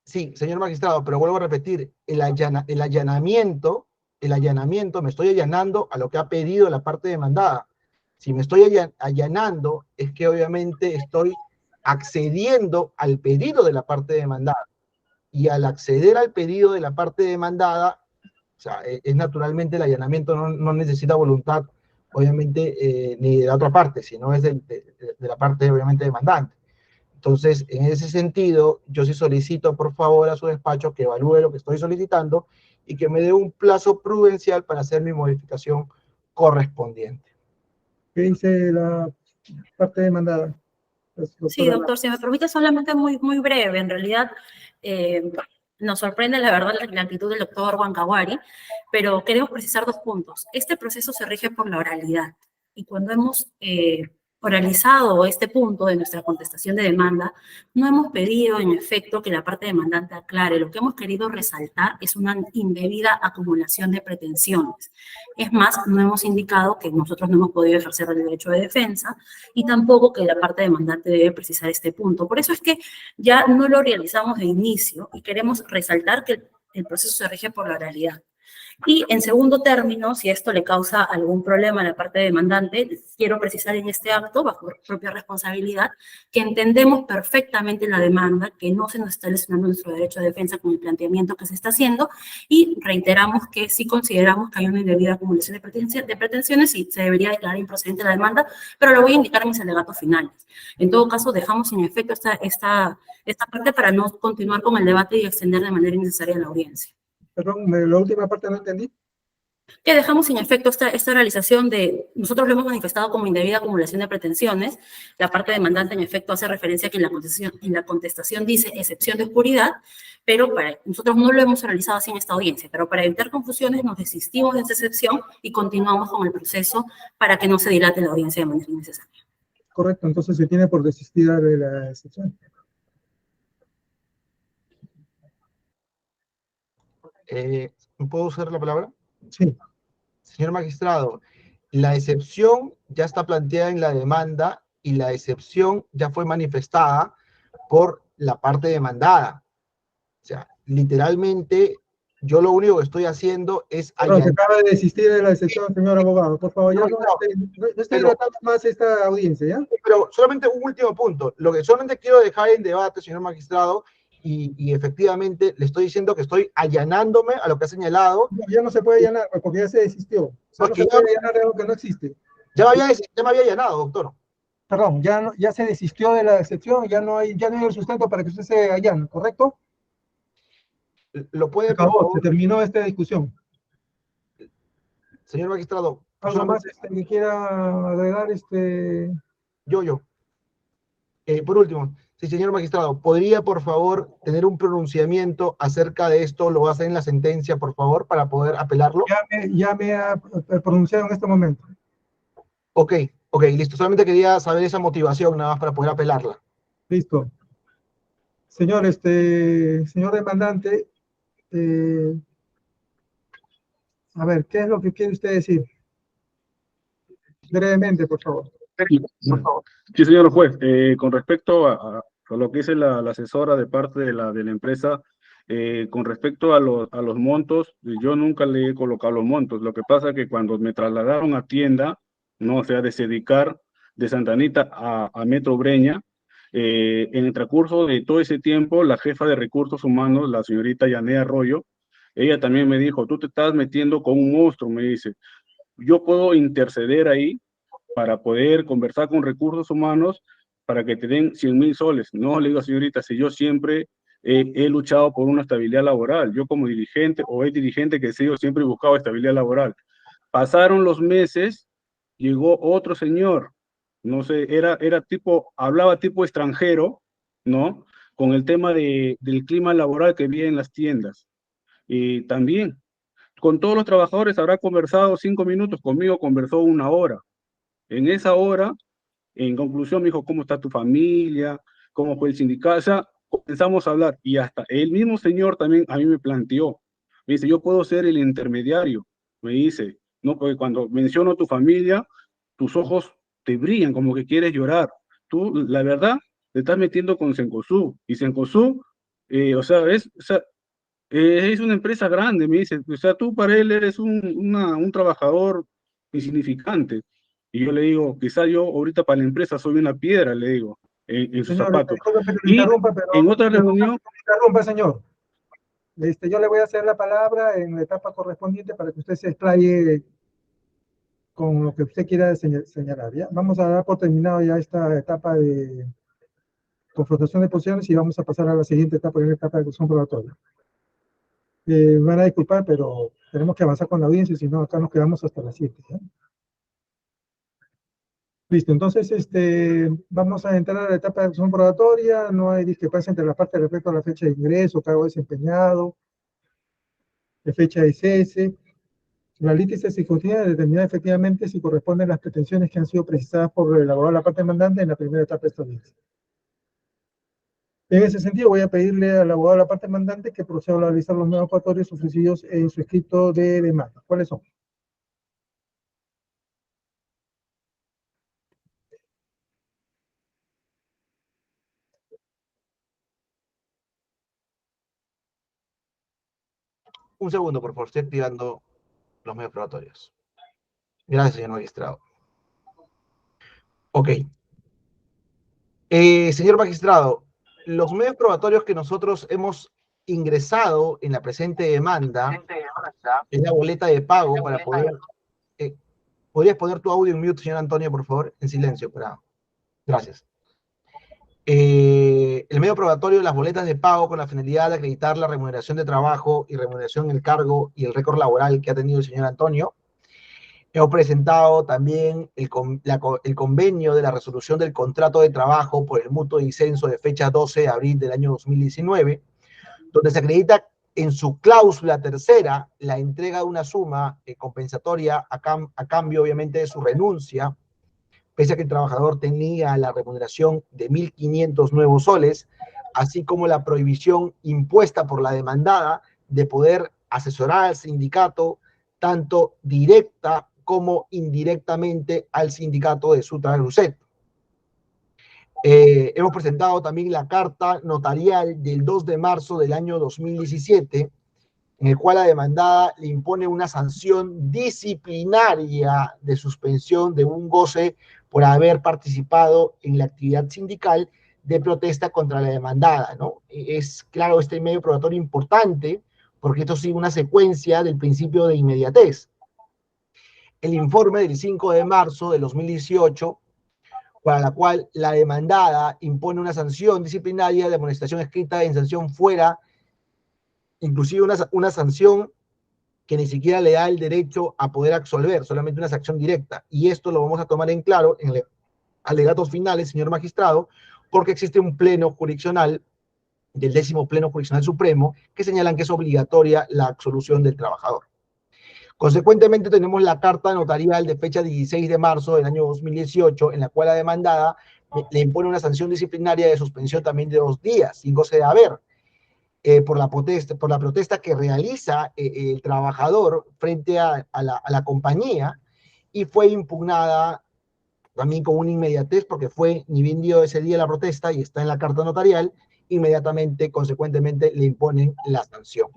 Sí, señor magistrado, pero vuelvo a repetir, el allanamiento, me estoy allanando a lo que ha pedido la parte demandada. Si me estoy allanando, es que obviamente estoy accediendo al pedido de la parte demandada. Y al acceder al pedido de la parte demandada, o sea, es naturalmente el allanamiento no necesita voluntad, obviamente, ni de la otra parte, sino es de la parte, obviamente, demandante. Entonces, en ese sentido, yo sí solicito, por favor, a su despacho que evalúe lo que estoy solicitando y que me dé un plazo prudencial para hacer mi modificación correspondiente. ¿Qué dice la parte demandada? Sí, doctor, si me permite solamente muy breve. En realidad, nos sorprende la verdad la actitud del doctor Huancahuari, pero queremos precisar 2 puntos. Este proceso se rige por la oralidad y cuando hemos oralizado este punto de nuestra contestación de demanda, no hemos pedido en efecto que la parte demandante aclare. Lo que hemos querido resaltar es una indebida acumulación de pretensiones. Es más, no hemos indicado que nosotros no hemos podido ejercer el derecho de defensa y tampoco que la parte demandante debe precisar este punto. Por eso es que ya no lo realizamos de inicio y queremos resaltar que el proceso se rige por la oralidad. Y en segundo término, si esto le causa algún problema a la parte demandante, quiero precisar en este acto, bajo propia responsabilidad, que entendemos perfectamente la demanda, que no se nos está lesionando nuestro derecho de defensa con el planteamiento que se está haciendo, y reiteramos que sí consideramos que hay una indebida acumulación de pretensiones y se debería declarar improcedente la demanda, pero lo voy a indicar en mis alegatos finales. En todo caso, dejamos sin efecto esta parte para no continuar con el debate y extender de manera innecesaria la audiencia. Perdón, la última parte no entendí. Que dejamos sin efecto esta realización de, nosotros lo hemos manifestado como indebida acumulación de pretensiones, la parte demandante en efecto hace referencia a que en la contestación dice excepción de oscuridad, pero nosotros no lo hemos realizado así en esta audiencia, pero para evitar confusiones nos desistimos de esta excepción y continuamos con el proceso para que no se dilate la audiencia de manera innecesaria. Correcto, entonces se tiene por desistida de la excepción. ¿Puedo usar la palabra? Sí. Señor magistrado, la excepción ya está planteada en la demanda y la excepción ya fue manifestada por la parte demandada. O sea, literalmente, yo lo único que estoy haciendo es Perdón, se acaba de desistir de la excepción, señor abogado. Por favor, ya no estoy dilatando más esta audiencia, ¿ya? Pero solamente un último punto. Lo que solamente quiero dejar en debate, señor magistrado, y efectivamente le estoy diciendo que estoy allanándome a lo que ha señalado. No, ya no se puede allanar, porque ya se desistió. Solo se puede allanar algo que no existe. Ya me había allanado, doctor. Perdón, ya se desistió de la excepción, ya no hay el sustento para que usted se allane, ¿correcto? Lo puede, Se acabó, por favor. se terminó esta discusión. Señor magistrado. ¿Algo más que quiera agregar? Yo. Por último, sí, señor magistrado, ¿podría, por favor, tener un pronunciamiento acerca de esto? ¿Lo va a hacer en la sentencia, por favor, para poder apelarlo? Ya me ha pronunciado en este momento. Ok, listo. Solamente quería saber esa motivación, nada más, para poder apelarla. Listo. Señor, señor demandante, a ver, ¿qué es lo que quiere usted decir? Brevemente, por favor. Sí, señor juez, con respecto a lo que dice la asesora de parte de la empresa, con respecto a los montos, yo nunca le he colocado los montos. Lo que pasa es que cuando me trasladaron a tienda, no, o sea, de Sedicar, de Santa Anita a Metro Breña, en el transcurso de todo ese tiempo, la jefa de recursos humanos, la señorita Yanea Arroyo, ella también me dijo, tú te estás metiendo con un monstruo, me dice, yo puedo interceder ahí para poder conversar con recursos humanos para que te den 100,000 soles. No, le digo, señorita, si yo siempre he luchado por una estabilidad laboral, yo como dirigente o es dirigente que sé, yo siempre he buscado estabilidad laboral. Pasaron los meses, llegó otro señor, no sé, era tipo, hablaba tipo extranjero, ¿no? Con el tema del clima laboral que había en las tiendas. Y también, con todos los trabajadores habrá conversado 5 minutos, conmigo conversó 1 hora. En esa hora, en conclusión, me dijo, ¿cómo está tu familia? ¿Cómo fue el sindicato? O sea, comenzamos a hablar y hasta el mismo señor también a mí me planteó. Me dice, yo puedo ser el intermediario. Me dice, no, porque cuando menciono tu familia, tus ojos te brillan como que quieres llorar. Tú, la verdad, te estás metiendo con Cencosud. Y Cencosud, es una empresa grande, me dice. O sea, tú para él eres un trabajador insignificante. Y yo le digo, quizá yo ahorita para la empresa soy una piedra, le digo, en su Señor, zapato. disculpe que lo Y interrumpa, pero en otra reunión, interrumpa, señor. Yo le voy a hacer la palabra en la etapa correspondiente para que usted se explaye con lo que usted quiera señalar, ¿ya? Vamos a dar por terminado ya esta etapa de confrontación de posiciones y vamos a pasar a la siguiente etapa, que es la etapa de acusación probatoria. Me van a disculpar, pero tenemos que avanzar con la audiencia, si no, acá nos quedamos hasta las 7, ¿ya? Listo, entonces vamos a entrar a la etapa de acusación probatoria. No hay discrepancia entre las partes respecto a la fecha de ingreso, cargo desempeñado, de fecha de cese. La litis ejecutiva determina efectivamente si corresponden las pretensiones que han sido precisadas por el abogado de la parte demandante en la primera etapa de esta audiencia. En ese sentido, voy a pedirle al abogado de la parte demandante que proceda a realizar los nuevos acusatorios ofrecidos en su escrito de demanda. ¿Cuáles son? Un segundo, por favor, estoy activando los medios probatorios. Gracias, señor magistrado. Ok. Señor magistrado, los medios probatorios que nosotros hemos ingresado en la presente demanda es la boleta de pago para poder... ¿podrías poner tu audio en mute, señor Antonio, por favor? En silencio, gracias. El medio probatorio de las boletas de pago con la finalidad de acreditar la remuneración de trabajo y remuneración en el cargo y el récord laboral que ha tenido el señor Antonio. Hemos presentado también el convenio de la resolución del contrato de trabajo por el mutuo disenso de fecha 12 de abril del año 2019, donde se acredita en su cláusula tercera la entrega de una suma compensatoria a cambio, obviamente, de su renuncia, pese a que el trabajador tenía la remuneración de 1.500 nuevos soles, así como la prohibición impuesta por la demandada de poder asesorar al sindicato, tanto directa como indirectamente al sindicato de Sutra-Gruset. Hemos presentado también la carta notarial del 2 de marzo del año 2017, en el cual la demandada le impone una sanción disciplinaria de suspensión de un goce por haber participado en la actividad sindical de protesta contra la demandada, ¿no? Es claro, este medio probatorio importante, porque esto sigue una secuencia del principio de inmediatez. El informe del 5 de marzo de 2018, para la cual la demandada impone una sanción disciplinaria de amonestación escrita en sanción fuera, inclusive una sanción que ni siquiera le da el derecho a poder absolver, solamente una sanción directa. Y esto lo vamos a tomar en claro en alegatos finales, señor magistrado, porque existe un pleno jurisdiccional del 10º Pleno Jurisdiccional Supremo que señalan que es obligatoria la absolución del trabajador. Consecuentemente, tenemos la carta notarial de fecha 16 de marzo del año 2018, en la cual la demandada le impone una sanción disciplinaria de suspensión también de 2 días, sin goce de haber, por la protesta que realiza el trabajador frente a la compañía, y fue impugnada también con una inmediatez, porque fue ni bien dio ese día la protesta y está en la carta notarial, inmediatamente, consecuentemente, le imponen la sanción.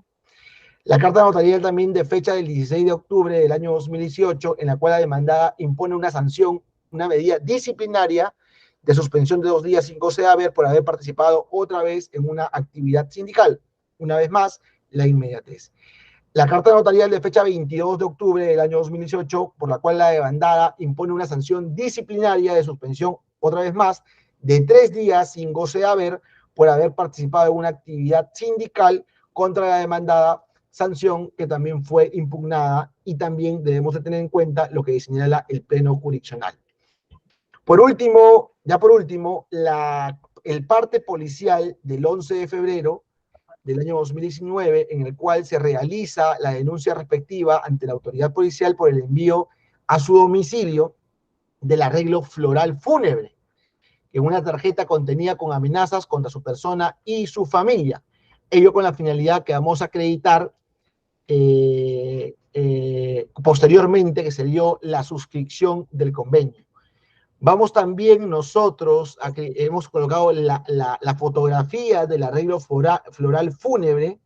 La carta notarial también de fecha del 16 de octubre del año 2018, en la cual la demandada impone una sanción, una medida disciplinaria de suspensión de 2 días sin goce de haber por haber participado otra vez en una actividad sindical. Una vez más, la inmediatez. La carta notarial de fecha 22 de octubre del año 2018, por la cual la demandada impone una sanción disciplinaria de suspensión, otra vez más, de 3 días sin goce de haber por haber participado en una actividad sindical contra la demandada, sanción que también fue impugnada, y también debemos de tener en cuenta lo que señala el pleno jurisdiccional. Por último, el parte policial del 11 de febrero del año 2019, en el cual se realiza la denuncia respectiva ante la autoridad policial por el envío a su domicilio del arreglo floral fúnebre, en una tarjeta contenida con amenazas contra su persona y su familia, ello con la finalidad que vamos a acreditar posteriormente, que se dio la suscripción del convenio. Vamos también nosotros a que hemos colocado la fotografía del arreglo floral fúnebre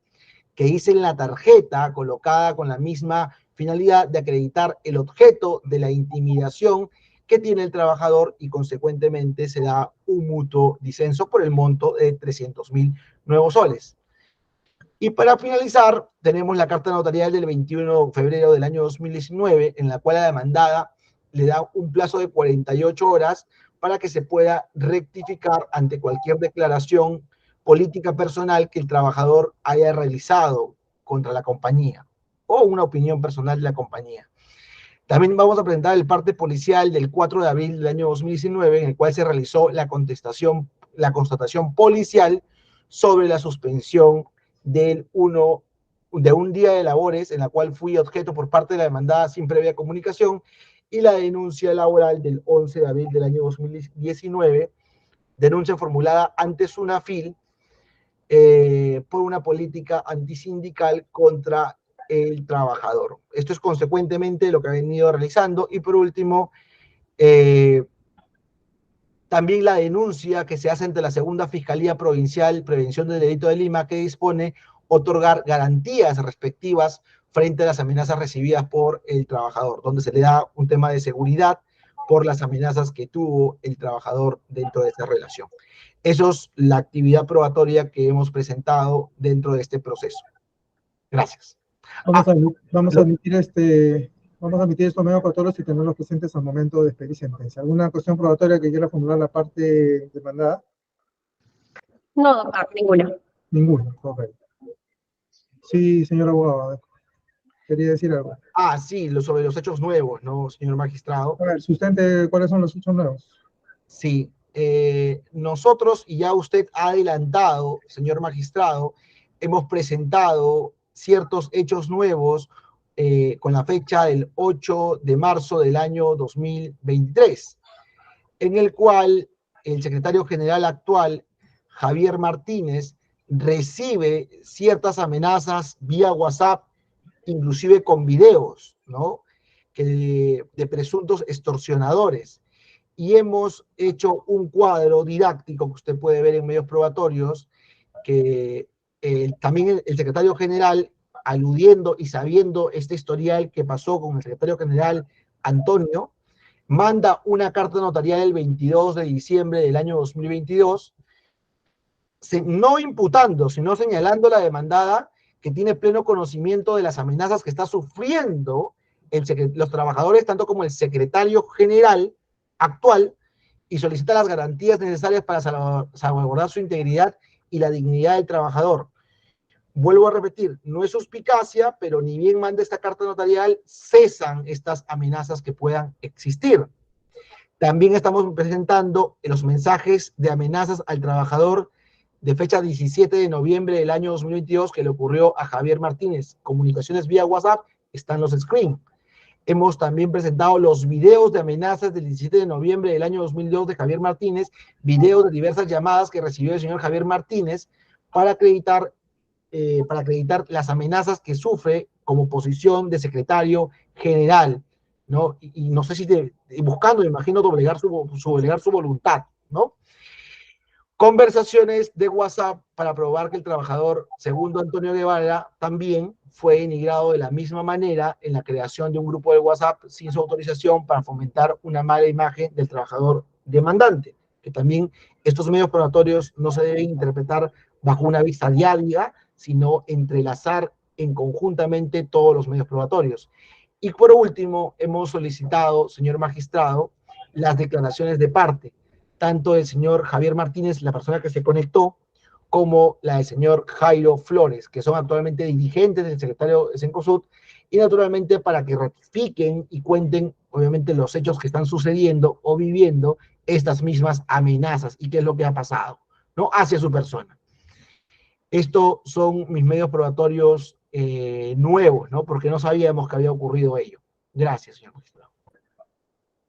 que hice en la tarjeta, colocada con la misma finalidad de acreditar el objeto de la intimidación que tiene el trabajador, y consecuentemente se da un mutuo disenso por el monto de 300.000 nuevos soles. Y para finalizar, tenemos la carta notarial del 21 de febrero del año 2019, en la cual la demandada le da un plazo de 48 horas para que se pueda rectificar ante cualquier declaración política personal que el trabajador haya realizado contra la compañía o una opinión personal de la compañía. También vamos a presentar el parte policial del 4 de abril del año 2019, en el cual se realizó la constatación policial sobre la suspensión de un día de labores, en la cual fui objeto por parte de la demandada sin previa comunicación, y la denuncia laboral del 11 de abril del año 2019, denuncia formulada ante Sunafil por una política antisindical contra el trabajador. Esto es consecuentemente lo que ha venido realizando. Y por último, también la denuncia que se hace ante la Segunda Fiscalía Provincial Prevención del Delito de Lima, que dispone otorgar garantías respectivas frente a las amenazas recibidas por el trabajador, donde se le da un tema de seguridad por las amenazas que tuvo el trabajador dentro de esta relación. Eso es la actividad probatoria que hemos presentado dentro de este proceso. Gracias. Vamos a admitir estos medios probatorios y tenerlos presentes al momento de expedir sentencia. ¿Alguna cuestión probatoria que quiera formular la parte demandada? No, doctor, ninguna. Ninguna, correcto. Sí, señor abogado, quería decir algo. Sí, sobre los hechos nuevos, ¿no, señor magistrado? A ver, sustente cuáles son los hechos nuevos. Sí, nosotros, y ya usted ha adelantado, señor magistrado, hemos presentado ciertos hechos nuevos con la fecha del 8 de marzo del año 2023, en el cual el secretario general actual, Javier Martínez, recibe ciertas amenazas vía WhatsApp, inclusive con videos, ¿no? De presuntos extorsionadores. Y hemos hecho un cuadro didáctico que usted puede ver en medios probatorios, que también el secretario general, aludiendo y sabiendo este historial que pasó con el secretario general Antonio, manda una carta notarial el 22 de diciembre del año 2022, no imputando, sino señalando a la demandada que tiene pleno conocimiento de las amenazas que está sufriendo los trabajadores, tanto como el secretario general actual, y solicita las garantías necesarias para salvaguardar su integridad y la dignidad del trabajador. Vuelvo a repetir, no es suspicacia, pero ni bien manda esta carta notarial, cesan estas amenazas que puedan existir. También estamos presentando los mensajes de amenazas al trabajador de fecha 17 de noviembre del año 2022 que le ocurrió a Javier Martínez. Comunicaciones vía WhatsApp, están los screens. Hemos también presentado los videos de amenazas del 17 de noviembre del año 2002 de Javier Martínez, videos de diversas llamadas que recibió el señor Javier Martínez para acreditar las amenazas que sufre como posición de secretario general, ¿no? Y no sé si buscando, me imagino, doblegar su voluntad, ¿no? Conversaciones de WhatsApp para probar que el trabajador, segundo Antonio Guevara, también fue denigrado de la misma manera en la creación de un grupo de WhatsApp sin su autorización para fomentar una mala imagen del trabajador demandante, que también estos medios probatorios no se deben interpretar bajo una vista diaria, sino entrelazar en conjuntamente todos los medios probatorios. Y por último, hemos solicitado, señor magistrado, las declaraciones de parte, tanto del señor Javier Martínez, la persona que se conectó, como la del señor Jairo Flores, que son actualmente dirigentes del secretario Cencosud, y naturalmente para que ratifiquen y cuenten, obviamente, los hechos que están sucediendo o viviendo estas mismas amenazas y qué es lo que ha pasado, ¿no? Hacia su persona. Estos son mis medios probatorios nuevos, ¿no? Porque no sabíamos que había ocurrido ello. Gracias, señor magistrado.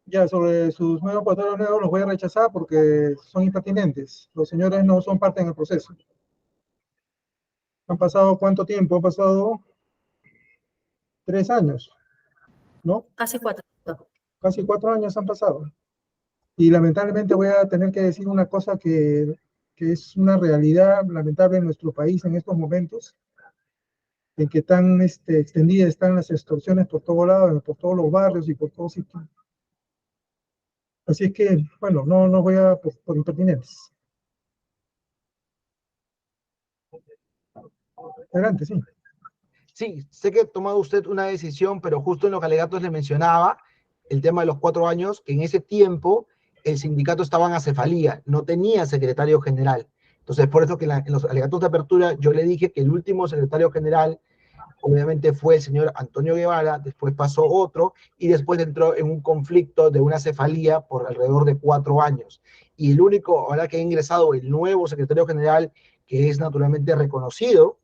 Ya, sobre sus medios probatorios nuevos los voy a rechazar porque son impertinentes. Los señores no son parte en el proceso. ¿Han pasado cuánto tiempo? Han pasado 3 años, ¿no? Casi 4. Casi 4 años han pasado. Y lamentablemente voy a tener que decir una cosa que es una realidad lamentable en nuestro país en estos momentos, en que tan extendidas están las extorsiones por todos lados, por todos los barrios y por todos sitios. Así es que, bueno, no voy a, por impertinentes. Adelante, sí. Sí, sé que ha tomado usted una decisión, pero justo en los alegatos le mencionaba el tema de los 4 años, que en ese tiempo el sindicato estaba en acefalía, no tenía secretario general. Entonces, por eso que en los alegatos de apertura yo le dije que el último secretario general obviamente fue el señor Antonio Guevara, después pasó otro y después entró en un conflicto de una cefalía por alrededor de 4 años. Y el único, ahora que ha ingresado el nuevo secretario general, que es naturalmente reconocido,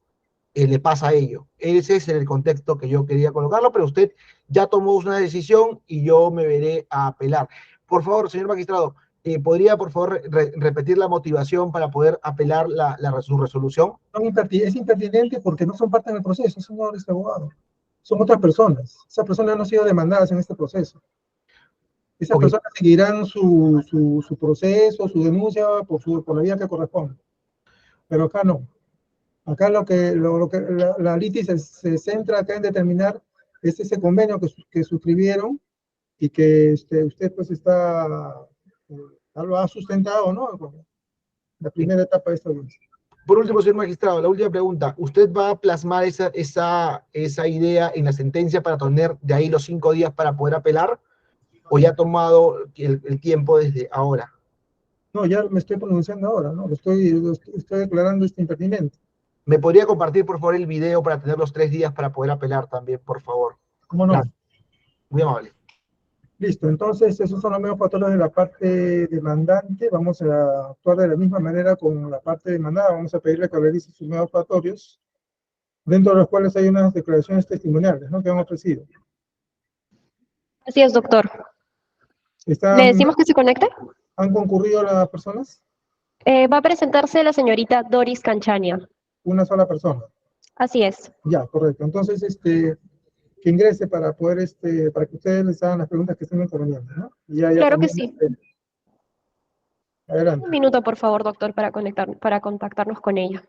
le pasa a ello. Ese es el contexto que yo quería colocarlo, pero usted ya tomó una decisión y yo me veré a apelar. Por favor, señor magistrado, ¿podría, por favor, repetir la motivación para poder apelar su resolución? Es impertinente porque no son parte del proceso, señor abogado. Son otras personas. Esas personas no han sido demandadas en este proceso. Esas personas seguirán su proceso, su denuncia por la vía que corresponde. Pero acá no. Acá la litis se centra acá en determinar ese convenio que suscribieron y que usted pues lo ha sustentado, ¿no? Con la primera etapa de esta audiencia. Por último, señor magistrado, la última pregunta. ¿Usted va a plasmar esa idea en la sentencia para tener de ahí los 5 días para poder apelar? ¿O ya ha tomado el tiempo desde ahora? No, ya me estoy pronunciando ahora, ¿no? Estoy declarando este impertinente. ¿Me podría compartir, por favor, el video para tener los 3 días para poder apelar también, por favor? ¿Cómo no? Gracias. Muy amable. Listo, entonces esos son los mismos factores de la parte demandante. Vamos a actuar de la misma manera con la parte demandada. Vamos a pedirle que realice sus medios fatorios, dentro de los cuales hay unas declaraciones testimoniales, ¿no? Que han ofrecido. Así es, doctor. ¿Le decimos que se conecte? ¿Han concurrido las personas? Va a presentarse la señorita Doris Canchania. Una sola persona. Así es. Ya, correcto. Entonces, que ingrese para poder, para que ustedes les hagan las preguntas que estén inconvenientes, ¿no? Claro que sí. Adelante. Un minuto, por favor, doctor, para contactarnos con ella.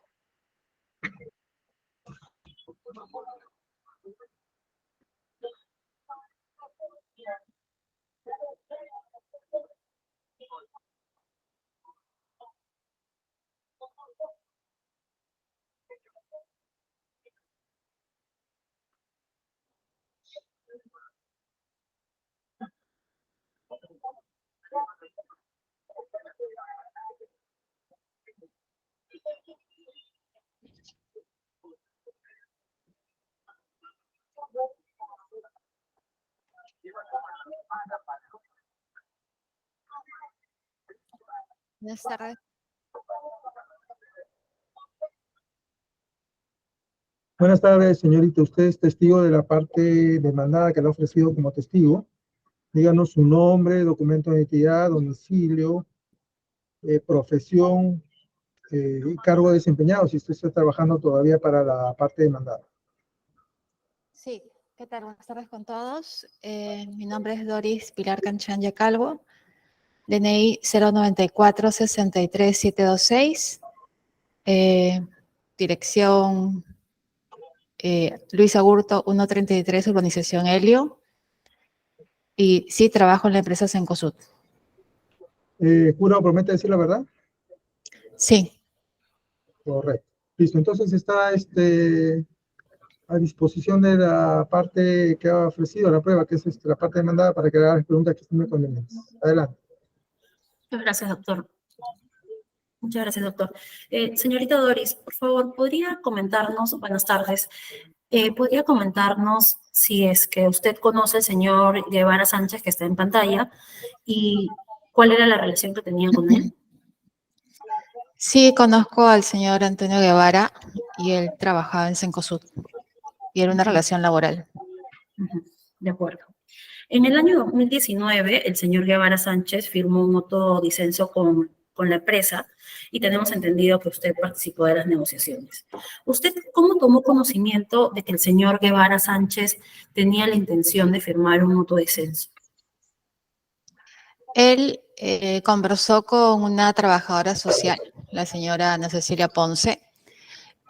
Buenas tardes. Buenas tardes, señorita. Usted es testigo de la parte demandada que le ha ofrecido como testigo. Díganos su nombre, documento de identidad, domicilio, profesión y cargo desempeñado, si usted está trabajando todavía para la parte demandada. Sí, ¿qué tal? Buenas tardes con todos. Mi nombre es Doris Pilar Canchanya Calvo, DNI 094-63726, dirección Luis Agurto 133, urbanización Helio, y sí trabajo en la empresa Cencosud. ¿Jura o promete decir la verdad? Sí. Correcto. Listo, entonces está a disposición de la parte que ha ofrecido la prueba, que es la parte demandada, para que le haga las preguntas que estén muy convenientes. Adelante. Muchas gracias, doctor. Muchas gracias, doctor. Señorita Doris, por favor, ¿podría comentarnos, buenas tardes, podría comentarnos si es que usted conoce al señor Guevara Sánchez, que está en pantalla, y cuál era la relación que tenía con él? Sí, conozco al señor Antonio Guevara y él trabajaba en Cencosud y era una relación laboral. De acuerdo. En el año 2019, el señor Guevara Sánchez firmó un autodisenso con la empresa y tenemos entendido que usted participó de las negociaciones. ¿Usted cómo tomó conocimiento de que el señor Guevara Sánchez tenía la intención de firmar un autodisenso? Él conversó con una trabajadora social, la señora Ana Cecilia Ponce,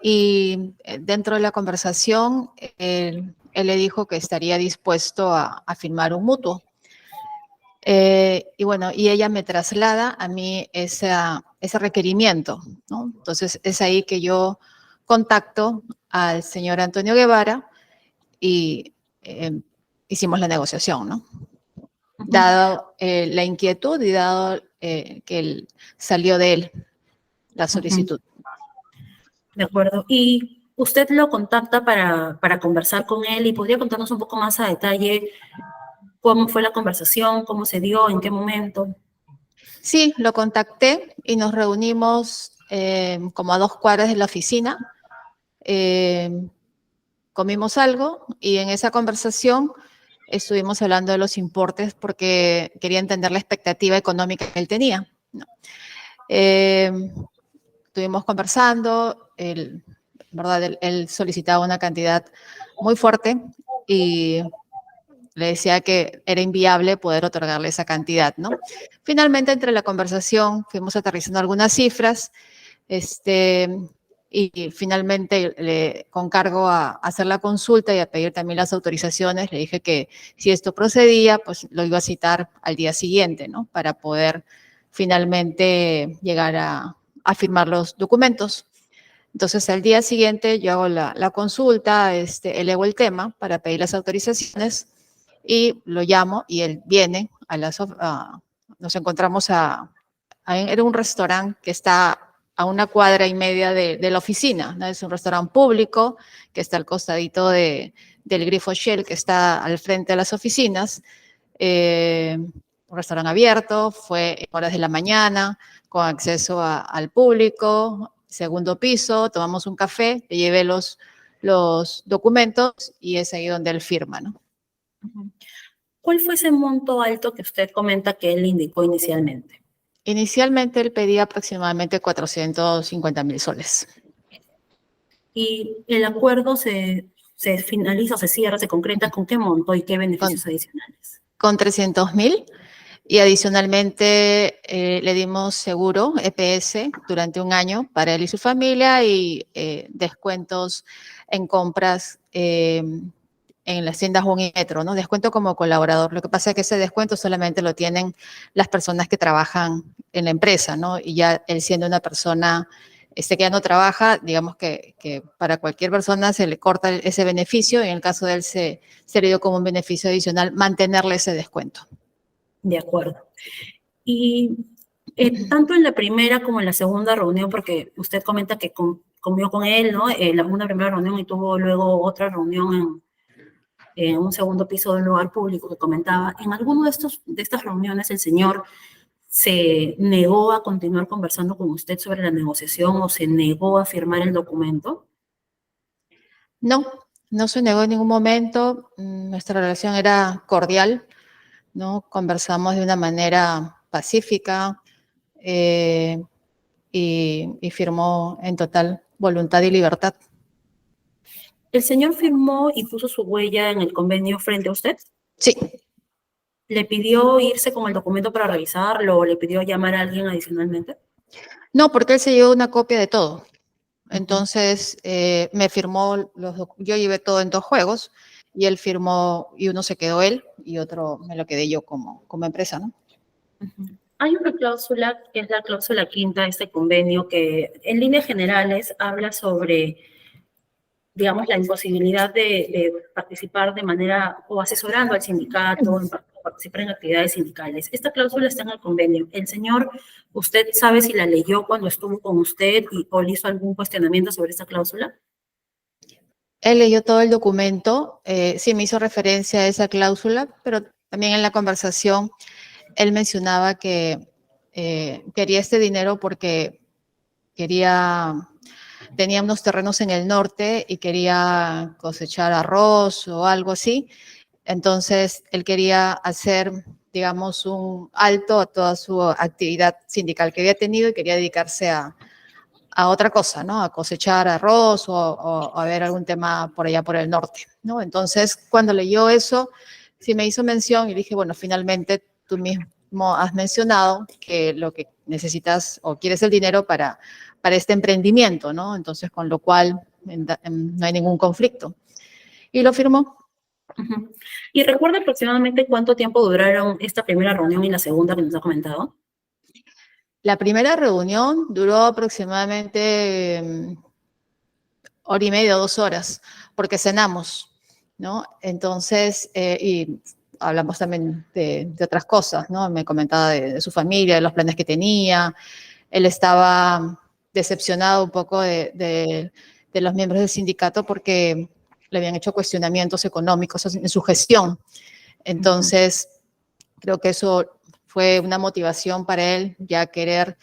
y dentro de la conversación él le dijo que estaría dispuesto a firmar un mutuo. Y bueno, y ella me traslada a mí ese requerimiento, ¿no? Entonces es ahí que yo contacto al señor Antonio Guevara y hicimos la negociación, ¿no? Dado la inquietud y dado que él salió de él la solicitud. De acuerdo. ¿Y usted lo contacta para conversar con él y podría contarnos un poco más a detalle cómo fue la conversación, cómo se dio, en qué momento? Sí, lo contacté y nos reunimos como a 2 cuadras de la oficina. Comimos algo y en esa conversación estuvimos hablando de los importes porque quería entender la expectativa económica que él tenía, ¿no? Estuvimos conversando, ¿verdad? Él solicitaba una cantidad muy fuerte y le decía que era inviable poder otorgarle esa cantidad, ¿no? Finalmente, entre la conversación, fuimos aterrizando algunas cifras, y finalmente con cargo a hacer la consulta y a pedir también las autorizaciones, le dije que si esto procedía, pues lo iba a citar al día siguiente, ¿no? Para poder finalmente llegar a firmar los documentos. Entonces, al día siguiente yo hago la consulta, elevo el tema para pedir las autorizaciones y lo llamo y él viene nos encontramos era un restaurante que está a 1,5 cuadras de la oficina, ¿no? Es un restaurante público que está al costadito del Grifo Shell, que está al frente de las oficinas. Un restaurante abierto, fue en horas de la mañana, con acceso al público, segundo piso, tomamos un café, le llevé los documentos y es ahí donde él firma, ¿no? ¿Cuál fue ese monto alto que usted comenta que él indicó inicialmente? Inicialmente él pedía aproximadamente 450.000 soles. ¿Y el acuerdo se finaliza, se cierra, se concreta con qué monto y qué beneficios adicionales? Con 300.000 y adicionalmente le dimos seguro EPS durante 1 año para él y su familia y descuentos en compras en las tiendas Unimetro, ¿no? Descuento como colaborador. Lo que pasa es que ese descuento solamente lo tienen las personas que trabajan en la empresa, ¿no? Y ya él siendo una persona que ya no trabaja, digamos que para cualquier persona se le corta ese beneficio y en el caso de él se le dio como un beneficio adicional mantenerle ese descuento. De acuerdo. Y tanto en la primera como en la segunda reunión, porque usted comenta que comió con él, ¿no? Una primera reunión y tuvo luego otra reunión en un segundo piso de un lugar público que comentaba, en alguno de estas reuniones el señor se negó a continuar conversando con usted sobre la negociación o se negó a firmar el documento. No, no se negó en ningún momento. Nuestra relación era cordial, ¿no? Conversamos de una manera pacífica y firmó en total voluntad y libertad. ¿El señor firmó y puso su huella en el convenio frente a usted? Sí. ¿Le pidió irse con el documento para revisarlo o le pidió llamar a alguien adicionalmente? No, porque él se llevó una copia de todo. Entonces, me firmó, yo llevé todo en 2 juegos y él firmó, y uno se quedó él y otro me lo quedé yo como empresa, ¿no? Hay una cláusula, que es la cláusula 5 de este convenio, que en líneas generales habla sobre, digamos, la imposibilidad de participar de manera o asesorando al sindicato, o participar en actividades sindicales. Esta cláusula está en el convenio. El señor, ¿usted sabe si la leyó cuando estuvo con usted o le hizo algún cuestionamiento sobre esta cláusula? Él leyó todo el documento, sí me hizo referencia a esa cláusula, pero también en la conversación él mencionaba que quería este dinero porque tenía unos terrenos en el norte y quería cosechar arroz o algo así. Entonces, él quería hacer, digamos, un alto a toda su actividad sindical que había tenido y quería dedicarse a otra cosa, ¿no? A cosechar arroz o a ver algún tema por allá por el norte, ¿no? Entonces, cuando leyó eso, sí me hizo mención y dije, bueno, finalmente tú mismo has mencionado que lo que necesitas o quieres el dinero para este emprendimiento, ¿no? Entonces, con lo cual no hay ningún conflicto. Y lo firmó. ¿Y recuerda aproximadamente cuánto tiempo duraron esta primera reunión y la segunda que nos ha comentado? La primera reunión duró aproximadamente 1h30 o 2 horas, porque cenamos, ¿no? Entonces, y hablamos también de otras cosas, ¿no? Me comentaba de su familia, de los planes que tenía. Él estaba decepcionado un poco de los miembros del sindicato porque le habían hecho cuestionamientos económicos en su gestión. Entonces, creo que eso fue una motivación para él ya querer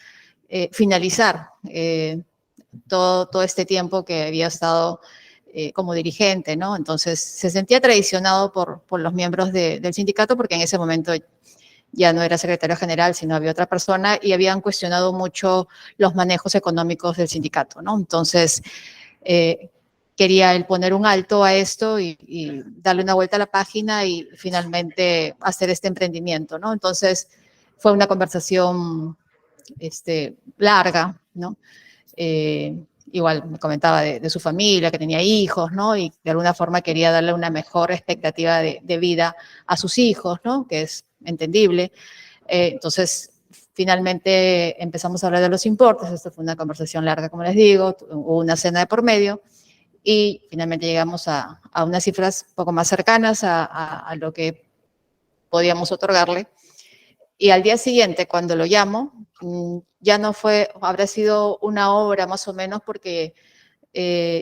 finalizar todo este tiempo que había estado como dirigente, ¿no? Entonces, se sentía traicionado por los miembros del sindicato porque en ese momento ya no era secretario general, sino había otra persona y habían cuestionado mucho los manejos económicos del sindicato, ¿no? Entonces, quería él poner un alto a esto y darle una vuelta a la página y finalmente hacer este emprendimiento, ¿no? Entonces, fue una conversación larga, ¿no? igual me comentaba de su familia, que tenía hijos, ¿no? Y de alguna forma quería darle una mejor expectativa de vida a sus hijos, ¿no? Que es entendible. Entonces, finalmente empezamos a hablar de los importes. Esto fue una conversación larga, como les digo, hubo una cena de por medio y finalmente llegamos a unas cifras un poco más cercanas a lo que podíamos otorgarle. Y al día siguiente, cuando lo llamo, ya no fue, habrá sido una hora más o menos, porque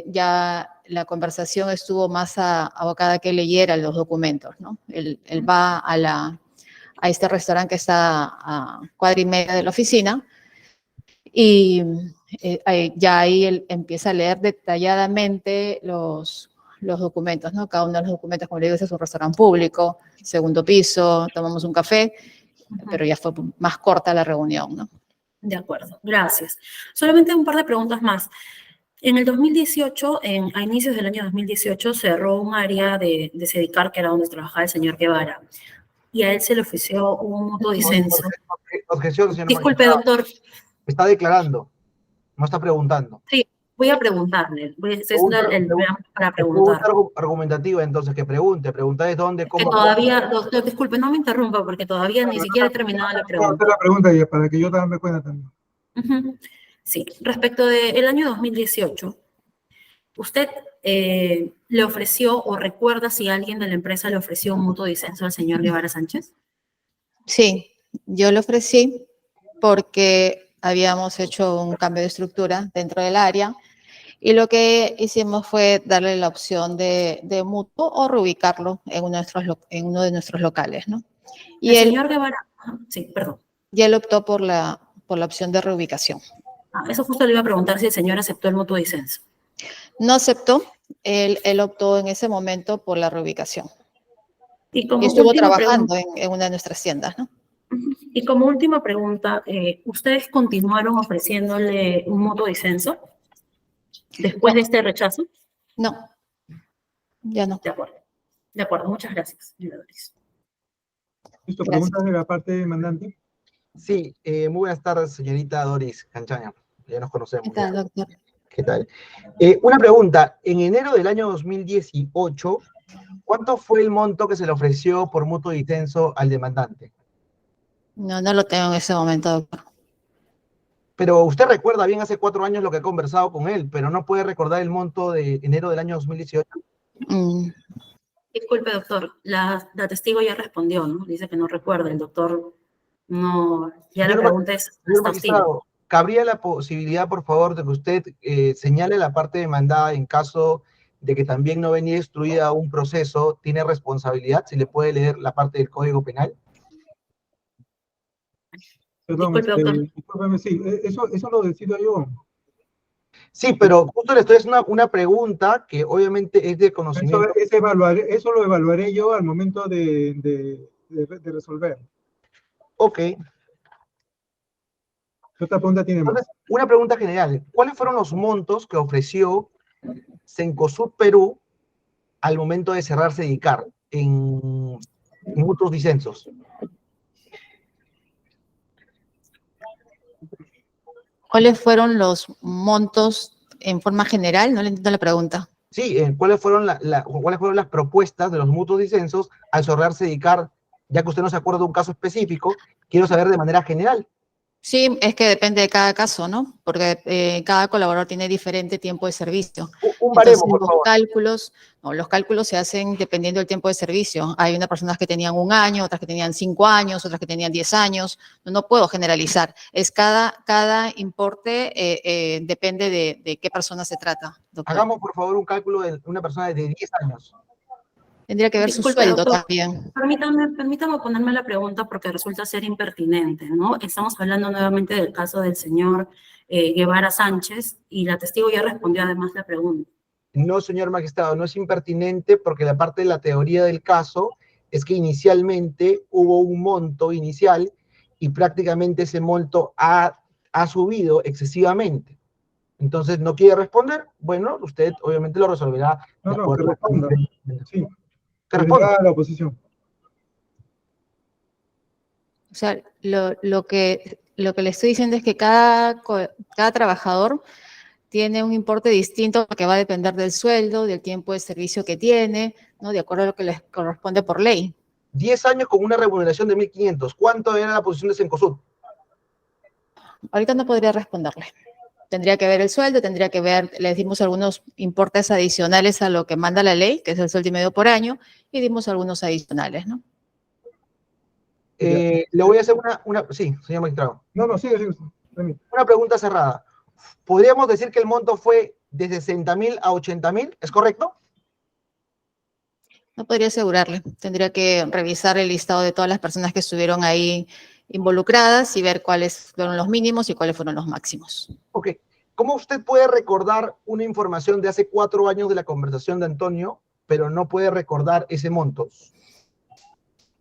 ya la conversación estuvo más abocada a que leyera los documentos, ¿no? Él va a este restaurante que está a cuadra y media de la oficina y ya ahí él empieza a leer detalladamente los documentos, ¿no? Cada uno de los documentos, como le digo, es un restaurante público, segundo piso, tomamos un café, pero ya fue más corta la reunión, ¿no? De acuerdo, gracias. Solamente un par de preguntas más. En el 2018, a inicios del año 2018, cerró un área de Sedicar, que era donde trabajaba el señor Guevara, y a él se le ofreció un mutuo disenso. Objeción, señor Disculpe, magistrado. doctor. Está declarando, no está preguntando. Sí, voy a preguntarle. Estoy haciendo el programa para Pregunta preguntar. argumentativa, entonces, que pregunte. Pregunta de dónde, Que cómo. todavía, doctor, disculpe, no me interrumpa, porque todavía ni siquiera he terminado la Quiero hacer pregunta. la pregunta ya, para que yo también me cuente también. Ujú. Sí, respecto del año 2018, ¿usted le ofreció o recuerda si alguien de la empresa le ofreció un mutuo disenso al señor Guevara Sánchez? Sí, yo le ofrecí porque habíamos hecho un cambio de estructura dentro del área y lo que hicimos fue darle la opción de mutuo o reubicarlo en uno de nuestros locales, ¿no? Y El él, señor Guevara, sí, perdón. y él optó por la opción de reubicación. Eso justo le iba a preguntar si el señor aceptó el mutuo disenso. No aceptó, él optó en ese momento por la reubicación. Y Y como estuvo última trabajando pregunta, en una de nuestras tiendas, ¿no? y como última pregunta, ¿ustedes continuaron ofreciéndole un mutuo disenso después de este rechazo? No, ya no. De acuerdo, muchas gracias, señora Doris. ¿Listo? Gracias. ¿Preguntas de la parte demandante? Sí, muy buenas tardes, señorita Doris Canchaña. Ya nos conocemos. ¿Qué tal, doctor? ¿Qué tal? Una pregunta. En enero del año 2018, ¿cuánto fue el monto que se le ofreció por mutuo disenso al demandante? No, no lo tengo en ese momento, doctor. Pero usted recuerda bien hace 4 años lo que ha conversado con él, pero no puede recordar el monto de enero del año 2018. Disculpe, doctor, la testigo ya respondió, ¿no? Dice que no recuerda, el doctor no, ya la pregunta es Señor hasta hostil. magistrado, ¿cabría la posibilidad, por favor, de que usted señale la parte demandada en caso de que también no venía instruida un proceso, tiene responsabilidad? Si le puede leer la parte del Código Penal. Perdón, Disculpe, doctor. discúlpeme, sí, eso lo decido yo. Sí, pero justo le estoy haciendo una pregunta que obviamente es de conocimiento. Eso lo evaluaré yo al momento de resolver. Ok. Otra pregunta tiene más. Entonces, una pregunta general. ¿Cuáles fueron los montos que ofreció Cencosud Perú al momento de cerrar Sedicar en mutuos disensos? ¿Cuáles fueron los montos en forma general? No le entiendo la pregunta. Sí, ¿cuáles fueron las propuestas de los mutuos disensos al cerrar Sedicar? Ya que usted no se acuerda de un caso específico, quiero saber de manera general. Sí, es que depende de cada caso, ¿no? Porque cada colaborador tiene diferente tiempo de servicio. Un baremo, Entonces, por favor. los cálculos se hacen dependiendo del tiempo de servicio. Hay unas personas que tenían 1 año, otras que tenían 5 años, otras que tenían 10 años. No puedo generalizar. Es cada importe depende de qué persona se trata, doctor. Hagamos, por favor, un cálculo de una persona de 10 años. Tendría que ver Disculpe, su sueldo doctor, también. Permítame ponerme la pregunta porque resulta ser impertinente, ¿no? Estamos hablando nuevamente del caso del señor Guevara Sánchez y la testigo ya respondió además la pregunta. No, señor magistrado, no es impertinente porque la parte de la teoría del caso es que inicialmente hubo un monto inicial y prácticamente ese monto ha subido excesivamente. Entonces, ¿no quiere responder? Bueno, usted obviamente lo resolverá. No, que responda. Sí. Que responda. A la oposición. O sea, lo que le estoy diciendo es que cada trabajador tiene un importe distinto que va a depender del sueldo, del tiempo de servicio que tiene, ¿no? De acuerdo a lo que les corresponde por ley. 10 años con una remuneración de 1.500. ¿Cuánto era la posición de Cencosud? Ahorita no podría responderle. Tendría que ver el sueldo, tendría que ver, le dimos algunos importes adicionales a lo que manda la ley, que es el sueldo y medio por año, y dimos algunos adicionales, ¿no? Le voy a hacer sí, señor magistrado. No, sigue. Permítame. Una pregunta cerrada. ¿Podríamos decir que el monto fue de 60.000 a 80.000? ¿Es correcto? No podría asegurarle. Tendría que revisar el listado de todas las personas que estuvieron ahí involucradas y ver cuáles fueron los mínimos y cuáles fueron los máximos. Ok. ¿Cómo usted puede recordar una información de hace 4 años de la conversación de Antonio, pero no puede recordar ese monto?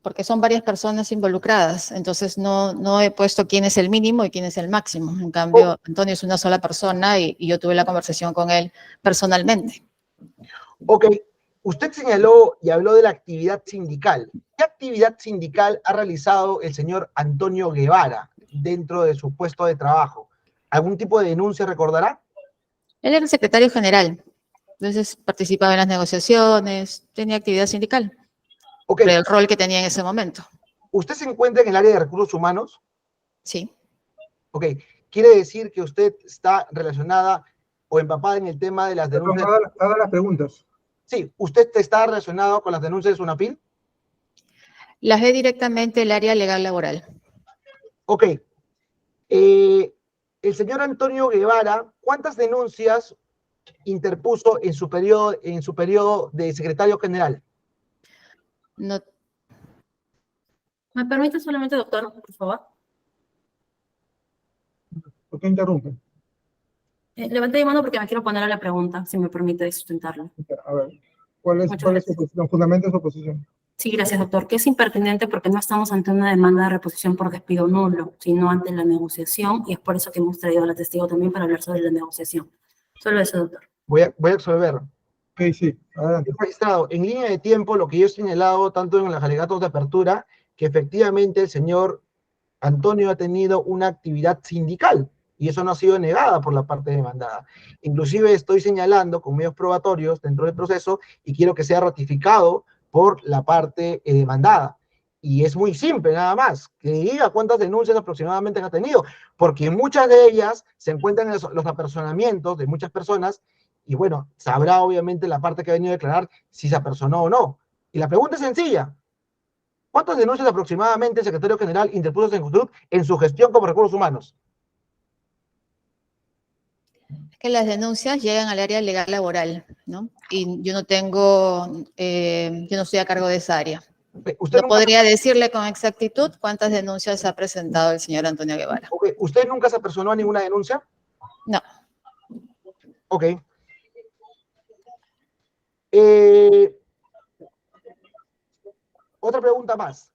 Porque son varias personas involucradas, entonces no he puesto quién es el mínimo y quién es el máximo. En cambio, Antonio es una sola persona y yo tuve la conversación con él personalmente. Ok. Usted señaló y habló de la actividad sindical. ¿Qué actividad sindical ha realizado el señor Antonio Guevara dentro de su puesto de trabajo? ¿Algún tipo de denuncia recordará? Él era el secretario general, entonces participaba en las negociaciones, tenía actividad sindical, Ok. por el rol que tenía en ese momento. ¿Usted se encuentra en el área de recursos humanos? Sí, Ok. ¿Quiere decir que usted está relacionada o empapada en el tema de las denuncias? Haga las preguntas. Sí, ¿usted está relacionado con las denuncias de Sunapil? las ve directamente el área legal laboral. Ok. El señor Antonio Guevara, ¿cuántas denuncias interpuso en su periodo de secretario general? No, ¿Me permite solamente, doctor, por favor? ¿Por qué interrumpe? Levanté mi mano porque me quiero poner a la pregunta, si me permite sustentarla. A ver, ¿cuál es su posición? Fundamento de su posición. Sí, gracias, doctor. Que es impertinente porque no estamos ante una demanda de reposición por despido nulo, sino ante la negociación, y es por eso que hemos traído a la testigo también para hablar sobre la negociación. Solo eso, doctor. Voy a absolver. Ok, sí, adelante. Magistrado, en línea de tiempo, lo que yo he señalado tanto en los alegatos de apertura, que efectivamente el señor Antonio ha tenido una actividad sindical, y eso no ha sido negada por la parte demandada. Inclusive estoy señalando con medios probatorios dentro del proceso, y quiero que sea ratificado por la parte demandada. Y es muy simple, nada más, que diga cuántas denuncias aproximadamente ha tenido, porque muchas de ellas se encuentran en los apersonamientos de muchas personas, y bueno, sabrá obviamente la parte que ha venido a declarar si se apersonó o no. Y la pregunta es sencilla. ¿Cuántas denuncias aproximadamente el secretario general interpuso Cencosud en su gestión como recursos humanos? es que las denuncias llegan al área legal laboral, ¿no? Y yo no tengo, yo no estoy a cargo de esa área. ¿Usted No podría decirle con exactitud cuántas denuncias ha presentado el señor Antonio Guevara. ¿Usted nunca se apersonó a ninguna denuncia? No. Ok. Otra pregunta más.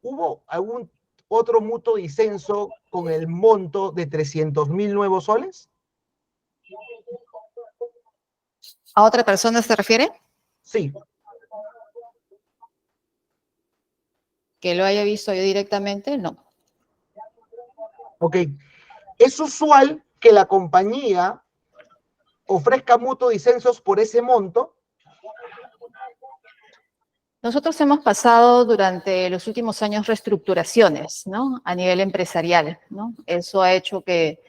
¿Hubo algún otro mutuo disenso con el monto de 300.000 nuevos soles? ¿A otra persona se refiere? Sí. Que lo haya visto yo directamente, no. Ok. ¿Es usual que la compañía ofrezca mutuos disensos por ese monto? Nosotros hemos pasado durante los últimos años reestructuraciones, ¿no? A nivel empresarial, ¿no? Eso ha hecho que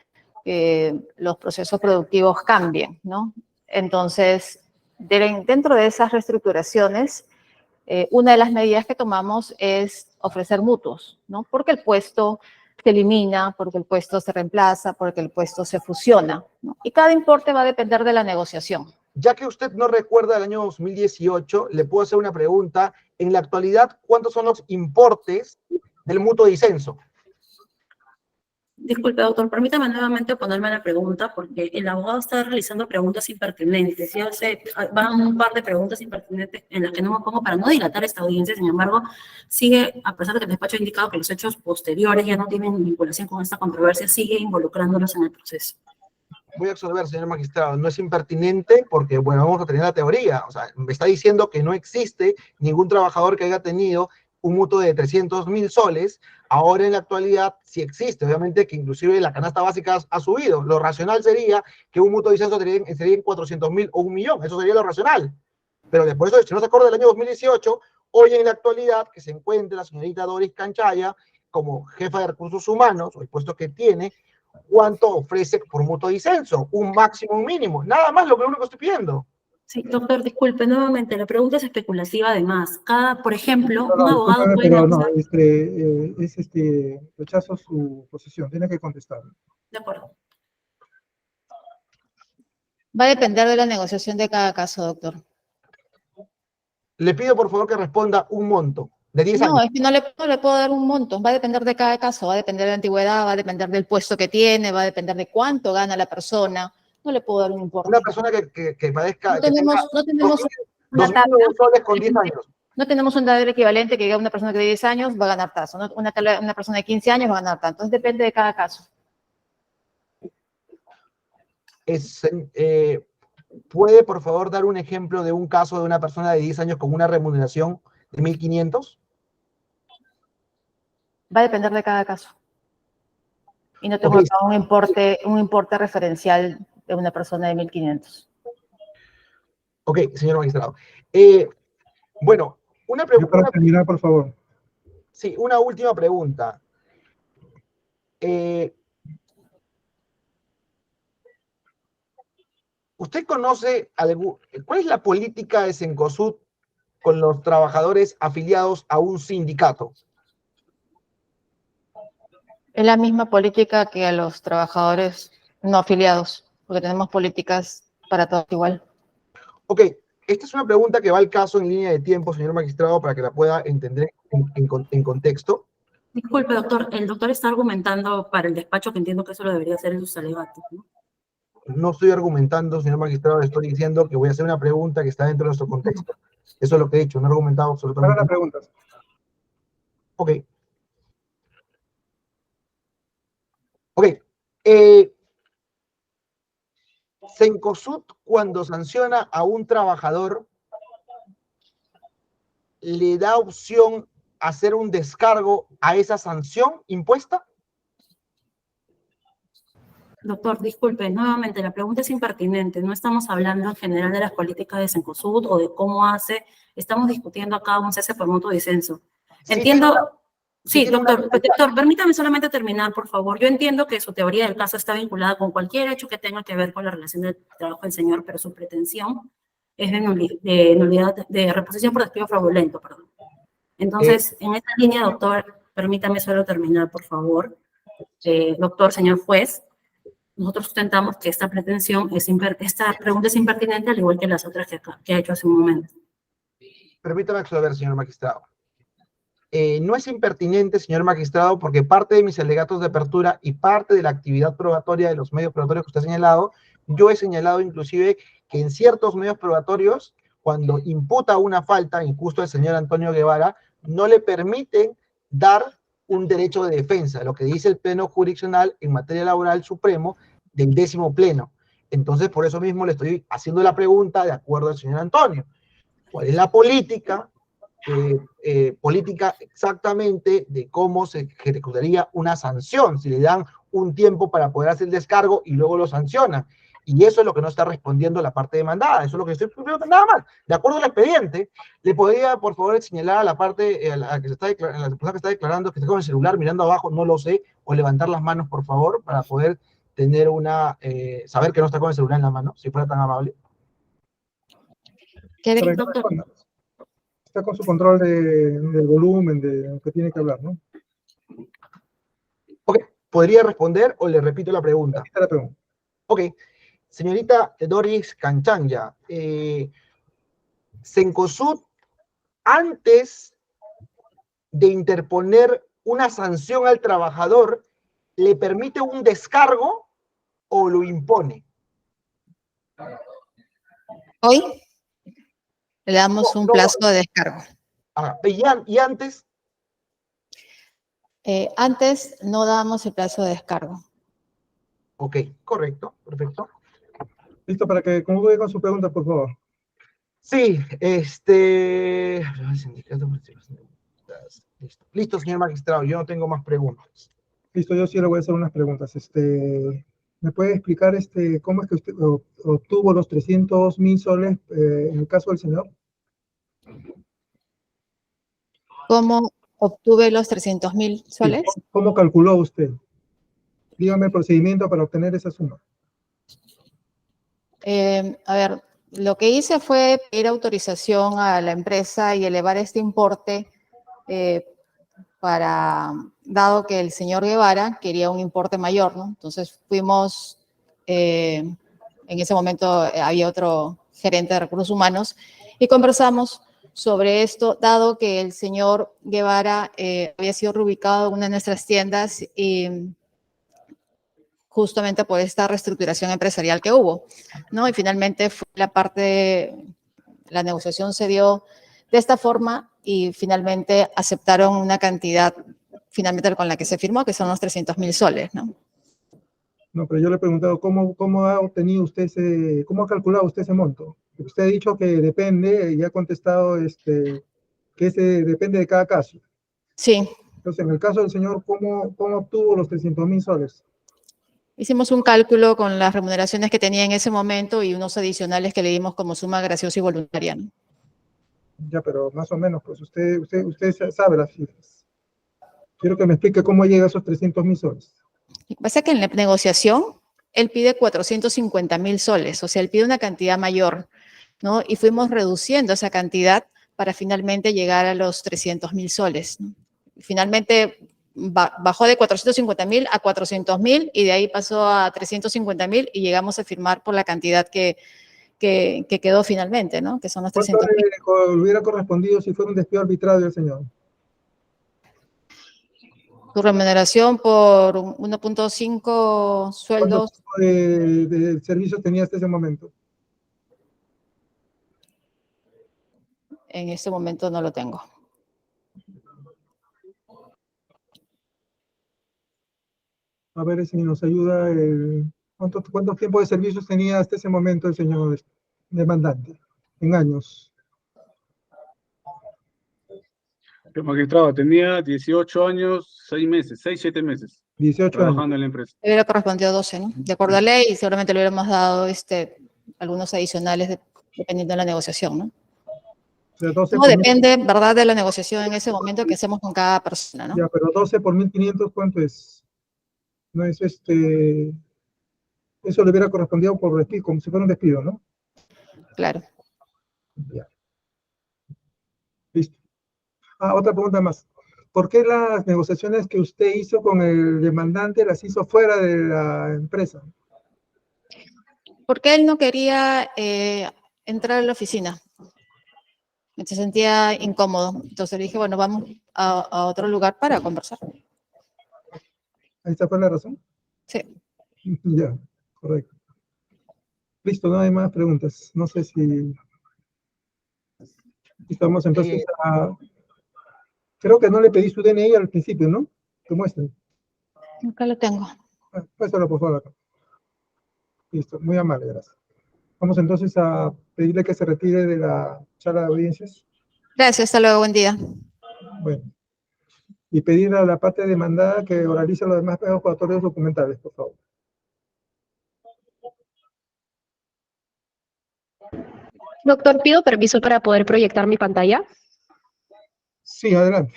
los procesos productivos cambien, ¿no? Entonces, dentro de esas reestructuraciones, una de las medidas que tomamos es ofrecer mutuos, ¿no? Porque el puesto se elimina, porque el puesto se reemplaza, porque el puesto se fusiona, ¿no? Y cada importe va a depender de la negociación. Ya que usted no recuerda el año 2018, le puedo hacer una pregunta. En la actualidad, ¿cuántos son los importes del mutuo disenso? Disculpe, doctor, permítame nuevamente ponerme a la pregunta porque el abogado está realizando preguntas impertinentes. Yo sé, van un par de preguntas impertinentes en las que no me pongo para no dilatar esta audiencia. Sin embargo, sigue, a pesar de que el despacho ha indicado que los hechos posteriores ya no tienen vinculación con esta controversia, sigue involucrándolos en el proceso. Voy a absolver, señor magistrado, no es impertinente porque, bueno, vamos a tener la teoría. O sea, me está diciendo que no existe ningún trabajador que haya tenido un mutuo de 300.000 soles, ahora en la actualidad sí existe. Obviamente que inclusive la canasta básica ha subido. Lo racional sería que un mutuo de disenso sería en 400.000 o 1.000.000. Eso sería lo racional. Pero después, si no se acuerda del año 2018, hoy en la actualidad que se encuentra la señorita Doris Canchaya como jefa de recursos humanos, o el puesto que tiene, ¿cuánto ofrece por mutuo disenso? Un máximo, un mínimo. Nada más lo único que estoy pidiendo. Sí, doctor, disculpe, nuevamente, la pregunta es especulativa además. Por ejemplo, un abogado Discúlpeme, puede pero no, analizar... rechazo su posición, tiene que contestar. De acuerdo. Va a depender de la negociación de cada caso, doctor. Le pido por favor que responda un monto de 10 años. No, es que no le puedo dar un monto, va a depender de cada caso, va a depender de la antigüedad, va a depender del puesto que tiene, va a depender de cuánto gana la persona. No le puedo dar un importe. Una persona que padezca, No tenemos 2.000 soles con 10 años. No tenemos un salario equivalente que diga una persona que de 10 años va a ganar tanto, una persona de 15 años va a ganar tanto. Entonces depende de cada caso. ¿Puede, por favor, dar un ejemplo de un caso de una persona de 10 años con una remuneración de 1.500? Va a depender de cada caso. Y no tengo acá un importe referencial de una persona de 1.500. Ok, señor magistrado. Bueno, una Para pregunta. terminar, por favor. Sí, una última pregunta. ¿Usted conoce cuál es la política de Cencosud con los trabajadores afiliados a un sindicato? Es la misma política que a los trabajadores no afiliados, porque tenemos políticas para todos igual. Ok, esta es una pregunta que va al caso en línea de tiempo, señor magistrado, para que la pueda entender en contexto. Disculpe, doctor, el doctor está argumentando para el despacho que entiendo que eso lo debería hacer en sus alegatos, ¿no? No estoy argumentando, señor magistrado, estoy diciendo que voy a hacer una pregunta que está dentro de nuestro contexto. Eso es lo que he dicho, no he argumentado absolutamente Para las nada. preguntas. Ok. Ok. Cencosud, cuando sanciona a un trabajador, le da opción a hacer un descargo a esa sanción impuesta. Doctor, disculpe, nuevamente la pregunta es impertinente. No estamos hablando en general de las políticas de Cencosud o de cómo hace. Estamos discutiendo acá un cese por mutuo disenso. Entiendo. Sí, doctor, permítame solamente terminar, por favor. Yo entiendo que su teoría del caso está vinculada con cualquier hecho que tenga que ver con la relación del trabajo del señor, pero su pretensión es de nulidad, de reposición por despido fraudulento, perdón. Entonces, en esta línea, doctor, permítame solo terminar, por favor. Doctor, señor juez, nosotros sustentamos que esta pregunta es impertinente, al igual que las otras que ha hecho hace un momento. Permítame absolver, señor magistrado. No es impertinente, señor magistrado, porque parte de mis alegatos de apertura y parte de la actividad probatoria de los medios probatorios que usted ha señalado, yo he señalado inclusive que en ciertos medios probatorios, cuando imputa una falta, injusto al señor Antonio Guevara, no le permiten dar un derecho de defensa, lo que dice el Pleno Jurisdiccional en materia laboral supremo del 10º pleno. Entonces, por eso mismo le estoy haciendo la pregunta de acuerdo al señor Antonio. ¿Cuál es la política exactamente de cómo se ejecutaría una sanción, si le dan un tiempo para poder hacer el descargo y luego lo sancionan? Y eso es lo que no está respondiendo la parte demandada, eso es lo que estoy preguntando nada más. De acuerdo al expediente, ¿le podría, por favor, señalar a la parte, a la persona que está declarando que está con el celular mirando abajo, no lo sé, o levantar las manos, por favor, para poder tener saber que no está con el celular en la mano, si fuera tan amable? Está con su control del volumen, de lo que tiene que hablar, ¿no? Ok, ¿podría responder o le repito la pregunta? Repita la pregunta. Ok, señorita Doris Canchanya, Cencosud, antes de interponer una sanción al trabajador, ¿le permite un descargo o lo impone? Hoy le damos un plazo de descargo. ¿Y antes? Antes no dábamos el plazo de descargo. Ok, correcto, perfecto. Listo para que concluya con su pregunta, por favor. Sí, horas. Listo. Listo, señor magistrado, yo no tengo más preguntas. Listo, yo sí le voy a hacer unas preguntas. ¿Me puede explicar cómo es que usted obtuvo los 300.000 soles en el caso del señor? ¿Cómo obtuve los 300.000 Sí, soles? ¿cómo calculó usted? Dígame el procedimiento para obtener esa suma. A ver, lo que hice fue pedir autorización a la empresa y elevar este importe dado que el señor Guevara quería un importe mayor, ¿no? Entonces fuimos, en ese momento había otro gerente de recursos humanos y conversamos sobre esto, dado que el señor Guevara había sido reubicado en una de nuestras tiendas y justamente por esta reestructuración empresarial que hubo, ¿no? Y finalmente fue la negociación se dio de esta forma y finalmente aceptaron una cantidad finalmente con la que se firmó, que son los 300.000 soles, ¿no? No, pero yo le he preguntado cómo ha obtenido usted cómo ha calculado usted ese monto. Usted ha dicho que depende y ha contestado que depende de cada caso. Sí, Entonces, en el caso del señor, ¿cómo obtuvo los 300.000 soles? hicimos un cálculo con las remuneraciones que tenía en ese momento y unos adicionales que le dimos como suma graciosa y voluntaria, ¿no? Ya, pero más o menos, pues usted sabe las cifras. Quiero que me explique cómo llega a esos 300.000 soles. Lo que pasa es que en la negociación él pide 450.000 soles, o sea, él pide una cantidad mayor, ¿no? Y fuimos reduciendo esa cantidad para finalmente llegar a los 300.000 soles, ¿no? Finalmente bajó de 450.000 a 400.000 y de ahí pasó a 350.000 y llegamos a firmar por la cantidad que quedó finalmente, ¿no? Que son los ¿Cuánto 300.000. le hubiera correspondido si fuera un despido arbitrario del señor? Tu remuneración por 1.5 sueldos. ¿Cuánto de servicio tenía hasta ese momento? En este momento no lo tengo. A ver si nos ayuda. ¿Cuánto tiempo de servicios tenía hasta ese momento el señor demandante? En años. El magistrado tenía 18 años, 6 meses, 6, 7 meses 18 trabajando años. en la empresa. Le hubiera correspondido 12, ¿no? De acuerdo a ley, y seguramente le hubiéramos dado algunos adicionales dependiendo de la negociación, ¿no? O sea, 12 Todo por depende, ¿verdad?, de la negociación en ese momento que hacemos con cada persona, ¿no? ya, pero 12 por 1.500, ¿cuánto es? No es eso le hubiera correspondido por despido, como si fuera un despido, ¿no? Claro. Ya. Listo. Otra pregunta más. ¿Por qué las negociaciones que usted hizo con el demandante las hizo fuera de la empresa? Porque él no quería entrar a la oficina. Se sentía incómodo. Entonces le dije, bueno, vamos a otro lugar para conversar. ¿Esta fue la razón? Sí. Ya, correcto. Listo, no hay más preguntas. No sé si estamos entonces creo que no le pedí su DNI al principio, ¿no? Que muestren. Acá lo tengo. Pásalo, por favor, acá. Listo, muy amable, gracias. Vamos entonces a pedirle que se retire de la sala de audiencias. Gracias, hasta luego, buen día. Bueno. Y pedir a la parte demandada que oralice los demás pagos probatorios documentales, por favor. Doctor, pido permiso para poder proyectar mi pantalla. Sí, adelante.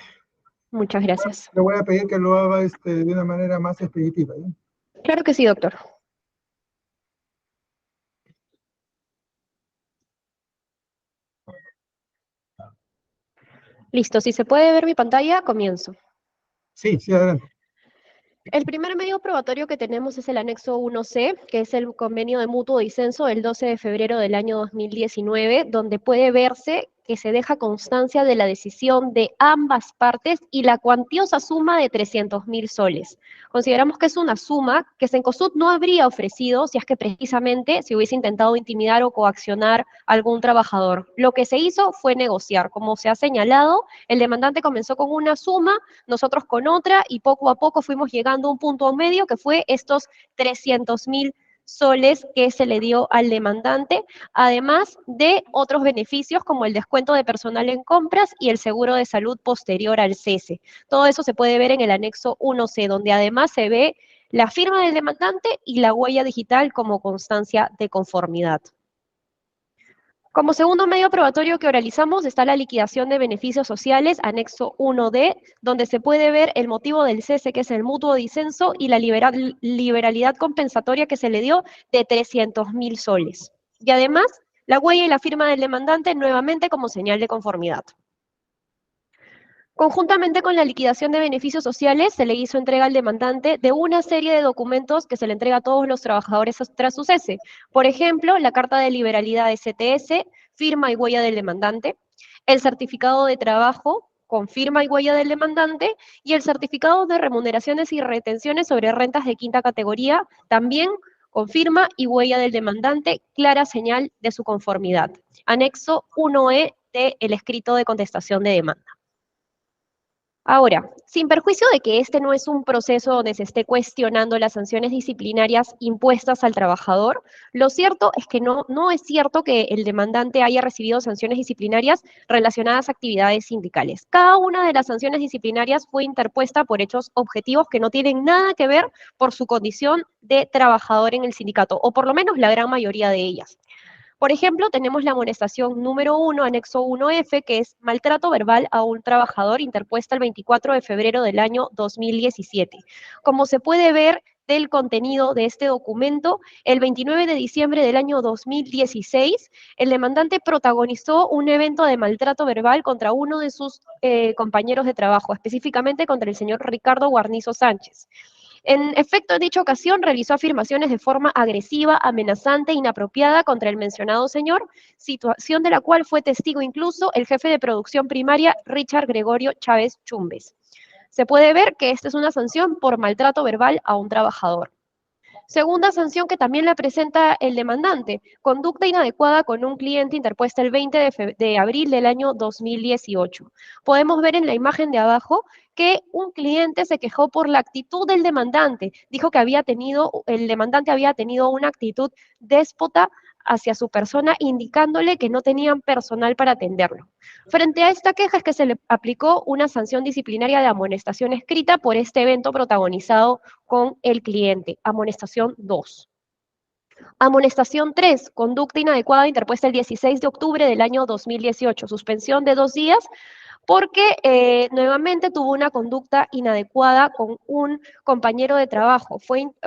Muchas gracias. Le voy a pedir que lo haga de una manera más expeditiva, ¿eh? Claro que sí, doctor. Listo, si se puede ver mi pantalla, comienzo. Sí, adelante. El primer medio probatorio que tenemos es el anexo 1C, que es el convenio de mutuo disenso del 12 de febrero del año 2019, donde puede verse que se deja constancia de la decisión de ambas partes y la cuantiosa suma de 300.000 soles. Consideramos que es una suma que Cencosud no habría ofrecido si es que precisamente se hubiese intentado intimidar o coaccionar a algún trabajador. Lo que se hizo fue negociar. Como se ha señalado, el demandante comenzó con una suma, nosotros con otra, y poco a poco fuimos llegando a un punto medio que fue estos 300.000 soles que se le dio al demandante, además de otros beneficios como el descuento de personal en compras y el seguro de salud posterior al cese. Todo eso se puede ver en el anexo 1C, donde además se ve la firma del demandante y la huella digital como constancia de conformidad. Como segundo medio probatorio que oralizamos está la liquidación de beneficios sociales, anexo 1D, donde se puede ver el motivo del cese, que es el mutuo disenso, y la liberalidad compensatoria que se le dio de 300.000 soles. Y además, la huella y la firma del demandante nuevamente como señal de conformidad. Conjuntamente con la liquidación de beneficios sociales, se le hizo entrega al demandante de una serie de documentos que se le entrega a todos los trabajadores tras su cese. Por ejemplo, la carta de liberalidad de CTS, firma y huella del demandante, el certificado de trabajo con firma y huella del demandante, y el certificado de remuneraciones y retenciones sobre rentas de quinta categoría, también con firma y huella del demandante, clara señal de su conformidad. Anexo 1E del escrito de contestación de demanda. Ahora, sin perjuicio de que este no es un proceso donde se esté cuestionando las sanciones disciplinarias impuestas al trabajador, lo cierto es que no es cierto que el demandante haya recibido sanciones disciplinarias relacionadas a actividades sindicales. Cada una de las sanciones disciplinarias fue interpuesta por hechos objetivos que no tienen nada que ver por su condición de trabajador en el sindicato, o por lo menos la gran mayoría de ellas. Por ejemplo, tenemos la amonestación número 1, anexo 1F, que es maltrato verbal a un trabajador, interpuesta el 24 de febrero del año 2017. Como se puede ver del contenido de este documento, el 29 de diciembre del año 2016, el demandante protagonizó un evento de maltrato verbal contra uno de sus compañeros de trabajo, específicamente contra el señor Ricardo Guarnizo Sánchez. En efecto, en dicha ocasión realizó afirmaciones de forma agresiva, amenazante, inapropiada contra el mencionado señor, situación de la cual fue testigo incluso el jefe de producción primaria, Richard Gregorio Chávez Chumbes. Se puede ver que esta es una sanción por maltrato verbal a un trabajador. Segunda sanción que también la presenta el demandante, conducta inadecuada con un cliente interpuesta el 20 de abril del año 2018. Podemos ver en la imagen de abajo que un cliente se quejó por la actitud del demandante. Dijo que el demandante había tenido una actitud déspota hacia su persona, indicándole que no tenían personal para atenderlo. Frente a esta queja es que se le aplicó una sanción disciplinaria de amonestación escrita por este evento protagonizado con el cliente, amonestación 2. Amonestación 3, conducta inadecuada interpuesta el 16 de octubre del año 2018, suspensión de 2 días, porque nuevamente tuvo una conducta inadecuada con un compañero de trabajo,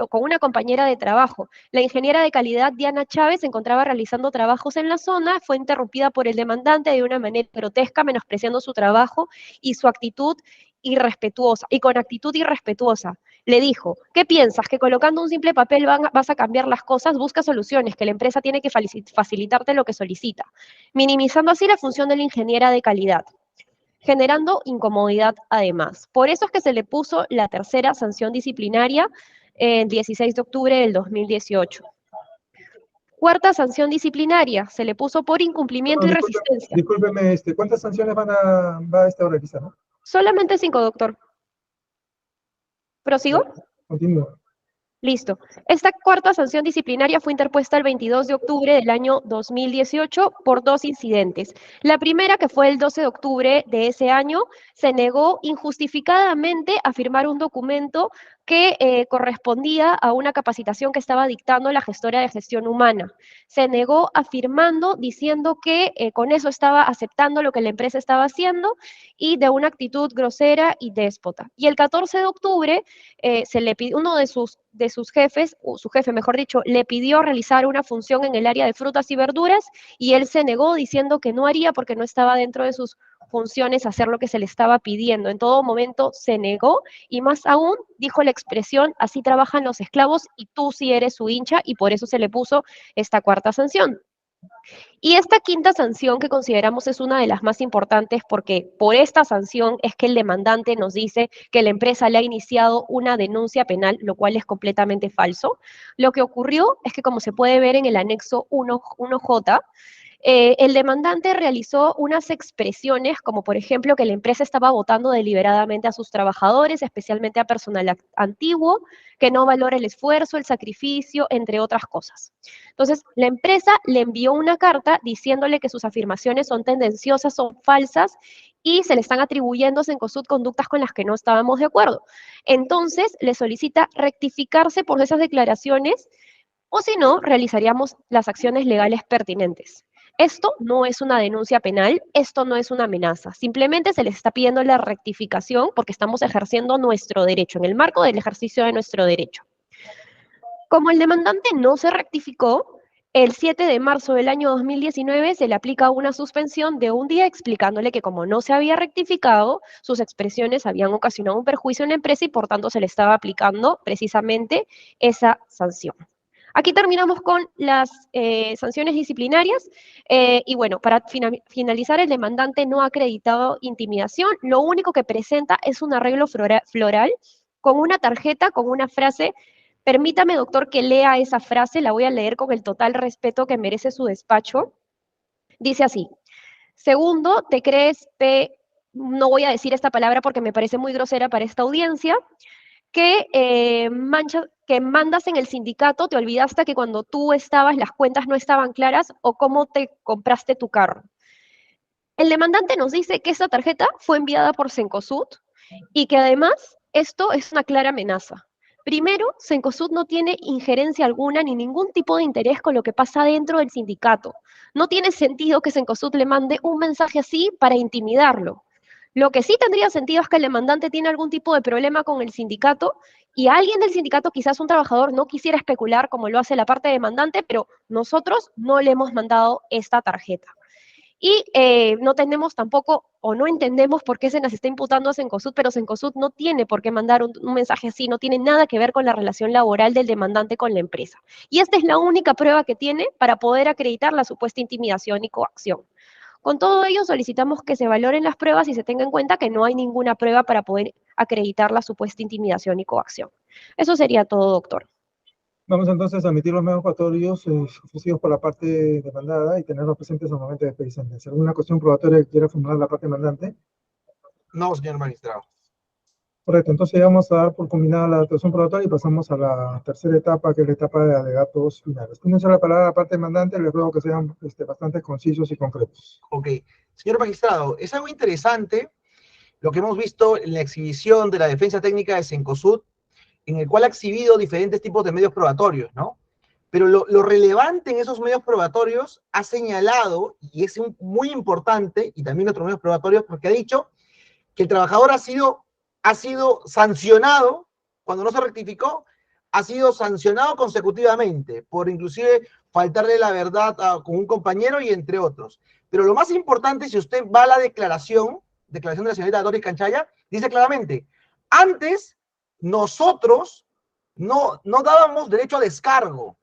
con una compañera de trabajo. La ingeniera de calidad Diana Chávez se encontraba realizando trabajos en la zona, fue interrumpida por el demandante de una manera grotesca, menospreciando su trabajo y su actitud irrespetuosa, y con actitud irrespetuosa. Le dijo, ¿qué piensas? ¿Que colocando un simple papel vas a cambiar las cosas? Busca soluciones, que la empresa tiene que facilitarte lo que solicita, minimizando así la función de la ingeniera de calidad, generando incomodidad además. Por eso es que se le puso la tercera sanción disciplinaria el 16 de octubre del 2018. Cuarta sanción disciplinaria, se le puso por incumplimiento y resistencia. Discúlpeme, ¿cuántas sanciones va a realizar? ¿No? Solamente 5, doctor. ¿Prosigo? Continúa. Listo. Esta cuarta sanción disciplinaria fue interpuesta el 22 de octubre del año 2018 por 2 incidentes. La primera, que fue el 12 de octubre de ese año, se negó injustificadamente a firmar un documento que correspondía a una capacitación que estaba dictando la gestora de gestión humana. Se negó afirmando, diciendo que con eso estaba aceptando lo que la empresa estaba haciendo y de una actitud grosera y déspota. Y el 14 de octubre se le pidió, uno de sus jefes, o su jefe mejor dicho, le pidió realizar una función en el área de frutas y verduras y él se negó diciendo que no haría porque no estaba dentro de sus funciones hacer lo que se le estaba pidiendo. En todo momento se negó y más aún dijo la expresión, así trabajan los esclavos y tú sí eres su hincha, y por eso se le puso esta cuarta sanción. Y esta quinta sanción que consideramos es una de las más importantes porque por esta sanción es que el demandante nos dice que la empresa le ha iniciado una denuncia penal, lo cual es completamente falso. Lo que ocurrió es que, como se puede ver en el anexo 1J, El demandante realizó unas expresiones como, por ejemplo, que la empresa estaba votando deliberadamente a sus trabajadores, especialmente a personal antiguo, que no valora el esfuerzo, el sacrificio, entre otras cosas. Entonces, la empresa le envió una carta diciéndole que sus afirmaciones son tendenciosas, son falsas, y se le están atribuyendo a Cencosud conductas con las que no estábamos de acuerdo. Entonces, le solicita rectificarse por esas declaraciones, o si no, realizaríamos las acciones legales pertinentes. Esto no es una denuncia penal, esto no es una amenaza, simplemente se les está pidiendo la rectificación porque estamos ejerciendo nuestro derecho, en el marco del ejercicio de nuestro derecho. Como el demandante no se rectificó, el 7 de marzo del año 2019 se le aplica una suspensión de un día explicándole que como no se había rectificado, sus expresiones habían ocasionado un perjuicio en la empresa y por tanto se le estaba aplicando precisamente esa sanción. Aquí terminamos con las sanciones disciplinarias y bueno, para finalizar, el demandante no ha acreditado intimidación, lo único que presenta es un arreglo floral con una tarjeta, con una frase. Permítame, doctor, que lea esa frase, la voy a leer con el total respeto que merece su despacho. Dice así: segundo, te crees no voy a decir esta palabra porque me parece muy grosera para esta audiencia, que mandas en el sindicato, te olvidaste que cuando tú estabas las cuentas no estaban claras o cómo te compraste tu carro. El demandante nos dice que esa tarjeta fue enviada por Cencosud y que además esto es una clara amenaza. Primero, Cencosud no tiene injerencia alguna ni ningún tipo de interés con lo que pasa dentro del sindicato. No tiene sentido que Cencosud le mande un mensaje así para intimidarlo. Lo que sí tendría sentido es que el demandante tiene algún tipo de problema con el sindicato y alguien del sindicato, quizás un trabajador, no quisiera especular como lo hace la parte demandante, pero nosotros no le hemos mandado esta tarjeta. Y no tenemos tampoco, o no entendemos por qué se nos está imputando a Cencosud, pero Cencosud no tiene por qué mandar un mensaje así, no tiene nada que ver con la relación laboral del demandante con la empresa. Y esta es la única prueba que tiene para poder acreditar la supuesta intimidación y coacción. Con todo ello, solicitamos que se valoren las pruebas y se tenga en cuenta que no hay ninguna prueba para poder acreditar la supuesta intimidación y coacción. Eso sería todo, doctor. Vamos entonces a emitir los medios probatorios ofrecidos por la parte demandada y tenerlos presentes al momento de despedir sentencia. ¿Alguna cuestión probatoria que quiera formular la parte demandante? No, señor magistrado. Correcto, entonces ya vamos a dar por culminada la actuación probatoria y pasamos a la tercera etapa, que es la etapa de alegatos finales. Tiene la palabra la parte demandante, les ruego que sean bastante concisos y concretos. Ok. Señor magistrado, es algo interesante lo que hemos visto en la exhibición de la defensa técnica de Cencosud, en el cual ha exhibido diferentes tipos de medios probatorios, ¿no? Pero lo relevante en esos medios probatorios ha señalado, y es muy importante, y también otros medios probatorios, porque ha dicho que el trabajador ha sido sancionado, cuando no se rectificó, ha sido sancionado consecutivamente, por inclusive faltarle la verdad con un compañero y entre otros. Pero lo más importante, si usted va a la declaración de la señorita Doris Canchaya, dice claramente, antes nosotros no dábamos derecho a descargo.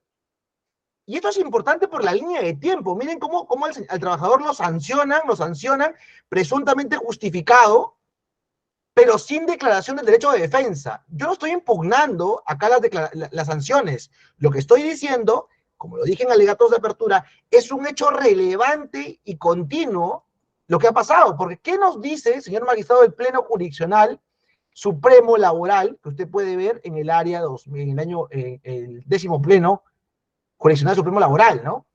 Y esto es importante por la línea de tiempo. Miren cómo al trabajador lo sancionan presuntamente justificado, pero sin declaración del derecho de defensa. Yo no estoy impugnando acá las sanciones. Lo que estoy diciendo, como lo dije en alegatos de apertura, es un hecho relevante y continuo lo que ha pasado. Porque ¿qué nos dice, señor magistrado del Pleno Jurisdiccional Supremo Laboral, que usted puede ver en el área el 10º Pleno Jurisdiccional Supremo Laboral, ¿no?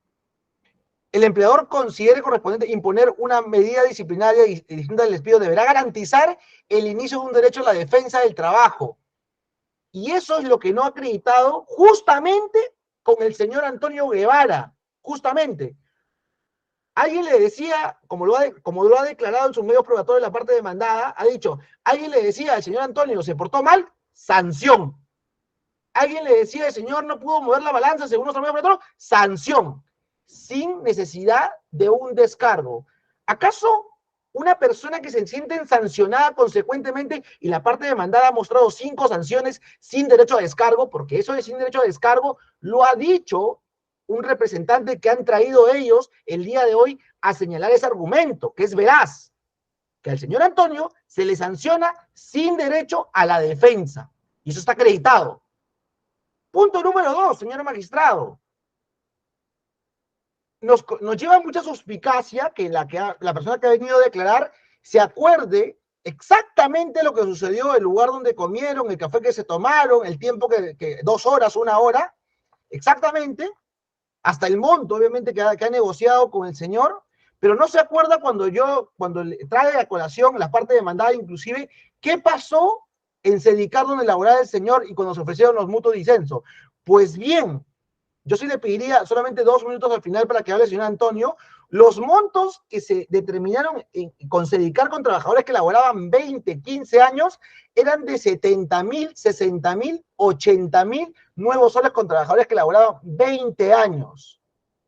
El empleador considere correspondiente imponer una medida disciplinaria distinta del despido, deberá garantizar el inicio de un derecho a la defensa del trabajo. Y eso es lo que no ha acreditado justamente con el señor Antonio Guevara, justamente. Alguien le decía, como lo ha declarado en sus medios probatorios la parte demandada, ha dicho, alguien le decía al señor Antonio, se portó mal, sanción. Alguien le decía, el señor no pudo mover la balanza según nuestro medio probatorio, sanción, sin necesidad de un descargo. ¿Acaso una persona que se siente sancionada consecuentemente y la parte demandada ha mostrado 5 sanciones sin derecho a descargo, porque eso de sin derecho a descargo lo ha dicho un representante que han traído ellos el día de hoy a señalar ese argumento, que es veraz, que al señor Antonio se le sanciona sin derecho a la defensa, y eso está acreditado. Punto número 2, señor magistrado. nos lleva mucha suspicacia que la persona que ha venido a declarar se acuerde exactamente lo que sucedió, el lugar donde comieron, el café que se tomaron, el tiempo 2 horas, 1 hora, exactamente, hasta el monto, obviamente, que ha negociado con el señor, pero no se acuerda cuando le trae a colación la parte demandada, inclusive, qué pasó en Sedicar donde laboraba el señor y cuando se ofrecieron los mutuos disenso. Pues bien, yo sí le pediría solamente 2 minutos al final para que hable el señor Antonio. Los montos que se determinaron con Sedicar con trabajadores que laboraban 20, 15 años eran de 70.000, 60.000, 80.000 nuevos soles con trabajadores que laboraban 20 años.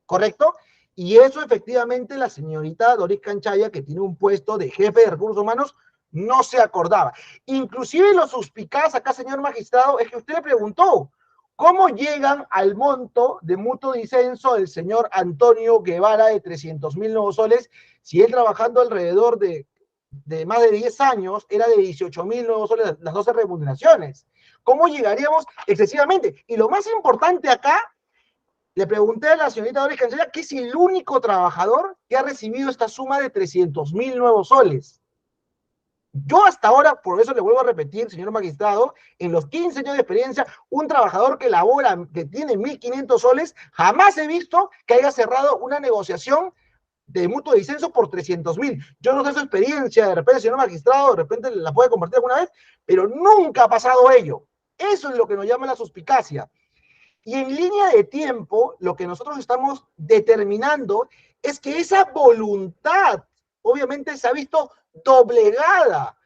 ¿Correcto? Y eso efectivamente la señorita Doris Canchaya, que tiene un puesto de jefe de recursos humanos, no se acordaba. Inclusive lo suspicaz acá, señor magistrado, es que usted le preguntó, ¿cómo llegan al monto de mutuo disenso del señor Antonio Guevara de 300.000 nuevos soles, si él trabajando alrededor de más de 10 años era de 18.000 nuevos soles las 12 remuneraciones? ¿Cómo llegaríamos excesivamente? Y lo más importante acá, le pregunté a la señorita Doris Canchaya que es el único trabajador que ha recibido esta suma de 300.000 nuevos soles. Yo hasta ahora, por eso le vuelvo a repetir, señor magistrado, en los 15 años de experiencia, un trabajador que labora, que tiene 1.500 soles, jamás he visto que haya cerrado una negociación de mutuo disenso por 300.000. Yo no sé su experiencia, de repente, señor magistrado, de repente la puede compartir alguna vez, pero nunca ha pasado ello. Eso es lo que nos llama la suspicacia. Y en línea de tiempo, lo que nosotros estamos determinando es que esa voluntad, obviamente, se ha visto doblegada,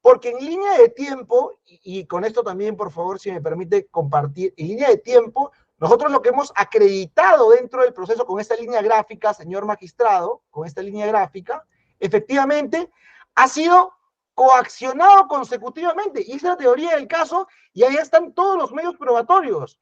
porque en línea de tiempo, y con esto también, por favor, si me permite compartir, en línea de tiempo, nosotros lo que hemos acreditado dentro del proceso con esta línea gráfica, señor magistrado, con esta línea gráfica, efectivamente, ha sido coaccionado consecutivamente, y esa es la teoría del caso, y ahí están todos los medios probatorios.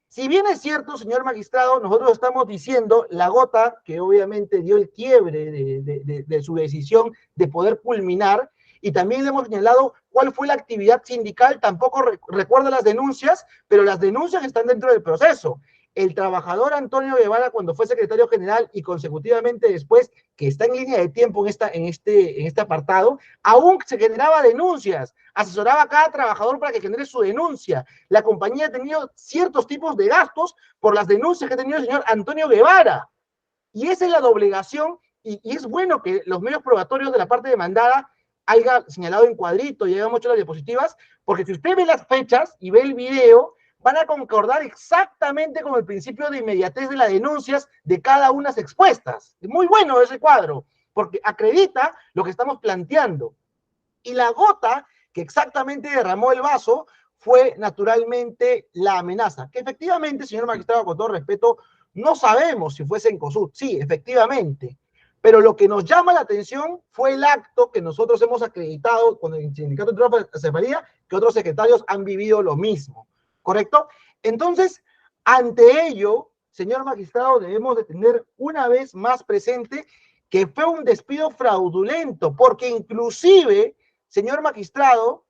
Si bien es cierto, señor magistrado, nosotros estamos diciendo la gota que obviamente dio el quiebre de su decisión de poder culminar, y también le hemos señalado cuál fue la actividad sindical, tampoco recuerdo las denuncias, pero las denuncias están dentro del proceso. El trabajador Antonio Guevara, cuando fue secretario general y consecutivamente después, que está en línea de tiempo en este apartado, aún se generaba denuncias, asesoraba a cada trabajador para que genere su denuncia. La compañía ha tenido ciertos tipos de gastos por las denuncias que ha tenido el señor Antonio Guevara. Y esa es la doblegación, y es bueno que los medios probatorios de la parte demandada haya señalado en cuadrito y haya hecho las diapositivas, porque si usted ve las fechas y ve el video, van a concordar exactamente con el principio de inmediatez de las denuncias de cada una de las expuestas. Es muy bueno ese cuadro, porque acredita lo que estamos planteando. Y la gota que exactamente derramó el vaso fue naturalmente la amenaza, que efectivamente, señor magistrado, con todo respeto, no sabemos si fuese en COSUD. Sí, efectivamente. Pero lo que nos llama la atención fue el acto que nosotros hemos acreditado con el Sindicato de Cefalía, que otros secretarios han vivido lo mismo. ¿Correcto? Entonces, ante ello, señor magistrado, debemos de tener una vez más presente que fue un despido fraudulento, porque inclusive, señor magistrado,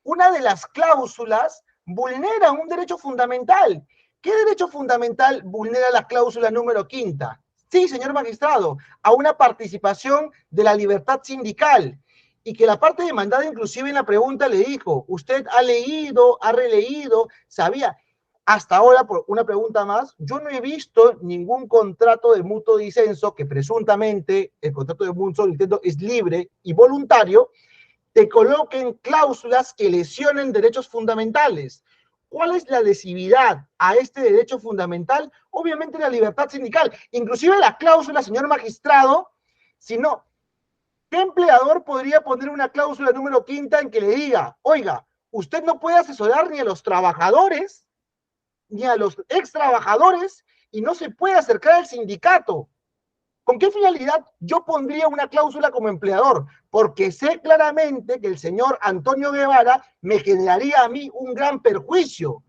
una de las cláusulas vulnera un derecho fundamental. ¿Qué derecho fundamental vulnera la cláusula número 5? Sí, señor magistrado, a una participación de la libertad sindical. Y que la parte demandada inclusive en la pregunta le dijo, usted ha leído, ha releído, sabía. Hasta ahora, por una pregunta más, yo no he visto ningún contrato de mutuo disenso que presuntamente el contrato de mutuo disenso es libre y voluntario, te coloquen cláusulas que lesionen derechos fundamentales. ¿Cuál es la lesividad a este derecho fundamental? Obviamente la libertad sindical. Inclusive la cláusula, señor magistrado, si no, ¿qué empleador podría poner una cláusula número 5 en que le diga, oiga, usted no puede asesorar ni a los trabajadores, ni a los ex trabajadores, y no se puede acercar al sindicato? ¿Con qué finalidad yo pondría una cláusula como empleador? Porque sé claramente que el señor Antonio Guevara me generaría a mí un gran perjuicio.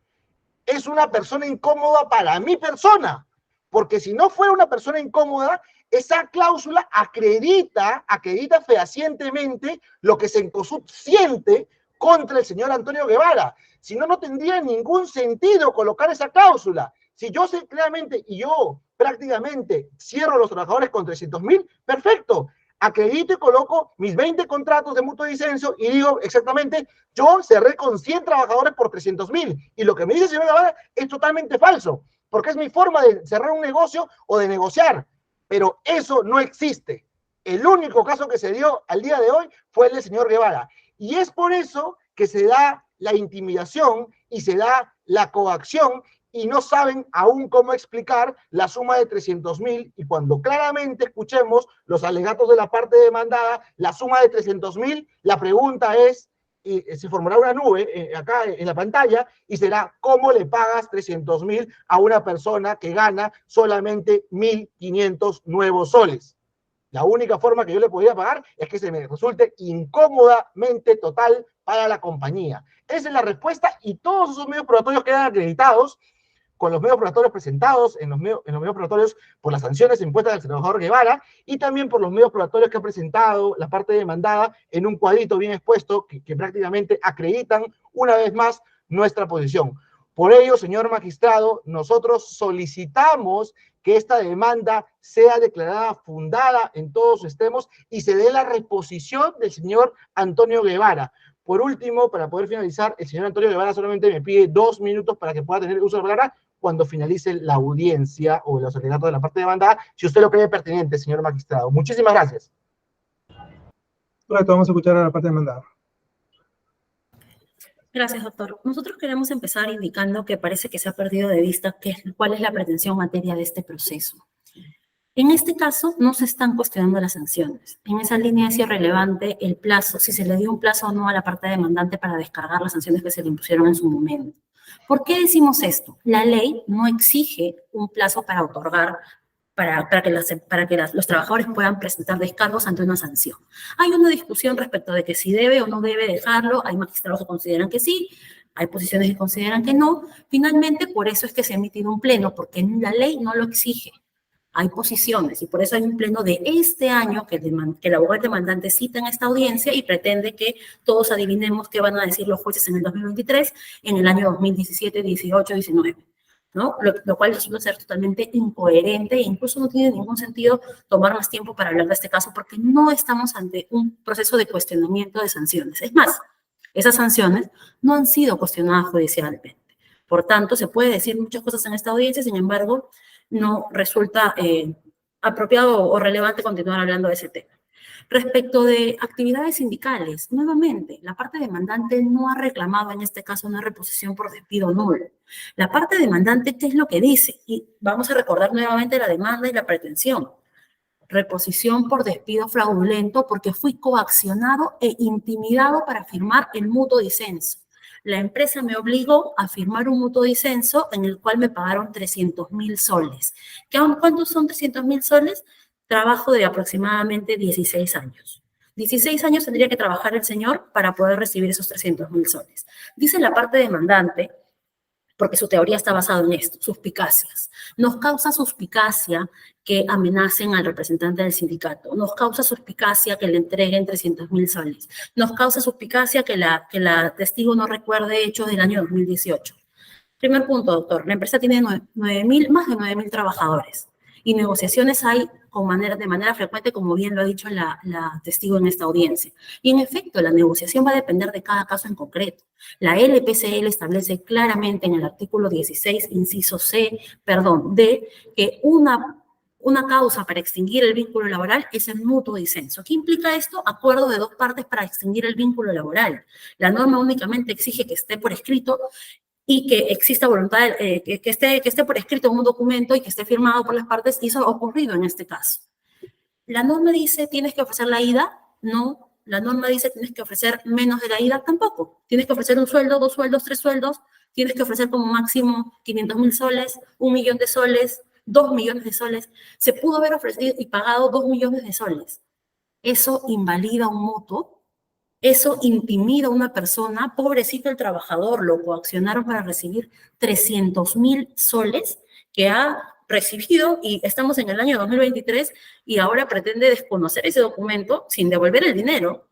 Es una persona incómoda para mi persona, porque si no fuera una persona incómoda, esa cláusula acredita fehacientemente lo que Cencosud siente contra el señor Antonio Guevara. Si no, no tendría ningún sentido colocar esa cláusula. Si yo sé claramente, y yo prácticamente cierro a los trabajadores con 300.000, perfecto. Acredito y coloco mis 20 contratos de mutuo disenso y digo exactamente, yo cerré con 100 trabajadores por 300.000. Y lo que me dice el señor Guevara es totalmente falso, porque es mi forma de cerrar un negocio o de negociar. Pero eso no existe. El único caso que se dio al día de hoy fue el del señor Guevara. Y es por eso que se da la intimidación y se da la coacción y no saben aún cómo explicar la suma de 300.000, y cuando claramente escuchemos los alegatos de la parte demandada, la suma de 300.000, la pregunta es, y se formará una nube acá en la pantalla, y será, ¿cómo le pagas 300.000 a una persona que gana solamente 1.500 nuevos soles? La única forma que yo le podría pagar es que se me resulte incómodamente total para la compañía. Esa es la respuesta, y todos esos medios probatorios quedan acreditados con los medios probatorios presentados en los medios probatorios por las sanciones impuestas al trabajador Guevara, y también por los medios probatorios que ha presentado la parte demandada en un cuadrito bien expuesto que prácticamente acreditan una vez más nuestra posición. Por ello, señor magistrado, nosotros solicitamos que esta demanda sea declarada fundada en todos sus extremos y se dé la reposición del señor Antonio Guevara. Por último, para poder finalizar, el señor Antonio Guevara solamente me pide 2 minutos para que pueda tener uso de la palabra cuando finalice la audiencia o los alegatos de la parte demandada, si usted lo cree pertinente, señor magistrado. Muchísimas gracias. Correcto, vamos a escuchar a la parte demandada. Gracias, doctor. Nosotros queremos empezar indicando que parece que se ha perdido de vista cuál es la pretensión materia de este proceso. En este caso, no se están cuestionando las sanciones. En esa línea es irrelevante el plazo, si se le dio un plazo o no a la parte demandante para descargar las sanciones que se le impusieron en su momento. ¿Por qué decimos esto? La ley no exige un plazo para otorgar, para que los trabajadores puedan presentar descargos ante una sanción. Hay una discusión respecto de que si debe o no debe dejarlo, hay magistrados que consideran que sí, hay posiciones que consideran que no. Finalmente, por eso es que se ha emitido un pleno, porque la ley no lo exige. Hay posiciones, y por eso hay un pleno de este año que el abogado demandante cita en esta audiencia y pretende que todos adivinemos qué van a decir los jueces en el 2023, en el año 2017, 18, 19, ¿no? Lo cual resulta ser totalmente incoherente e incluso no tiene ningún sentido tomar más tiempo para hablar de este caso, porque no estamos ante un proceso de cuestionamiento de sanciones. Es más, esas sanciones no han sido cuestionadas judicialmente. Por tanto, se puede decir muchas cosas en esta audiencia, sin embargo, no resulta apropiado o relevante continuar hablando de ese tema. Respecto de actividades sindicales, nuevamente, la parte demandante no ha reclamado en este caso una reposición por despido nulo. La parte demandante, ¿qué es lo que dice? Y vamos a recordar nuevamente la demanda y la pretensión. Reposición por despido fraudulento porque fui coaccionado e intimidado para firmar el mutuo disenso. La empresa me obligó a firmar un mutuo disenso en el cual me pagaron 300.000 soles. ¿Cuántos son 300.000 soles? Trabajo de aproximadamente 16 años. 16 años tendría que trabajar el señor para poder recibir esos 300.000 soles. Dice la parte demandante, porque su teoría está basada en esto, suspicacias. Nos causa suspicacia que amenacen al representante del sindicato. Nos causa suspicacia que le entreguen 300.000 soles. Nos causa suspicacia que la testigo no recuerde hechos del año 2018. Primer punto, doctor. La empresa tiene más de 9.000 trabajadores. Y negociaciones hay de manera frecuente, como bien lo ha dicho la testigo en esta audiencia. Y en efecto, la negociación va a depender de cada caso en concreto. La LPCL establece claramente en el artículo 16, inciso D, que una causa para extinguir el vínculo laboral es el mutuo disenso. ¿Qué implica esto? Acuerdo de dos partes para extinguir el vínculo laboral. La norma únicamente exige que esté por escrito y que exista voluntad, que esté por escrito en un documento y que esté firmado por las partes, y eso ha ocurrido en este caso. La norma dice, ¿tienes que ofrecer la ida? No. La norma dice, ¿tienes que ofrecer menos de la ida? Tampoco. Tienes que ofrecer un sueldo, 2 sueldos, 3 sueldos, tienes que ofrecer como máximo 500.000 soles, 1 millón de soles, 2 millones de soles. Se pudo haber ofrecido y pagado 2 millones de soles. Eso invalida un mutuo. Eso intimida a una persona, pobrecito el trabajador, lo coaccionaron para recibir 300.000 soles que ha recibido, y estamos en el año 2023 y ahora pretende desconocer ese documento sin devolver el dinero,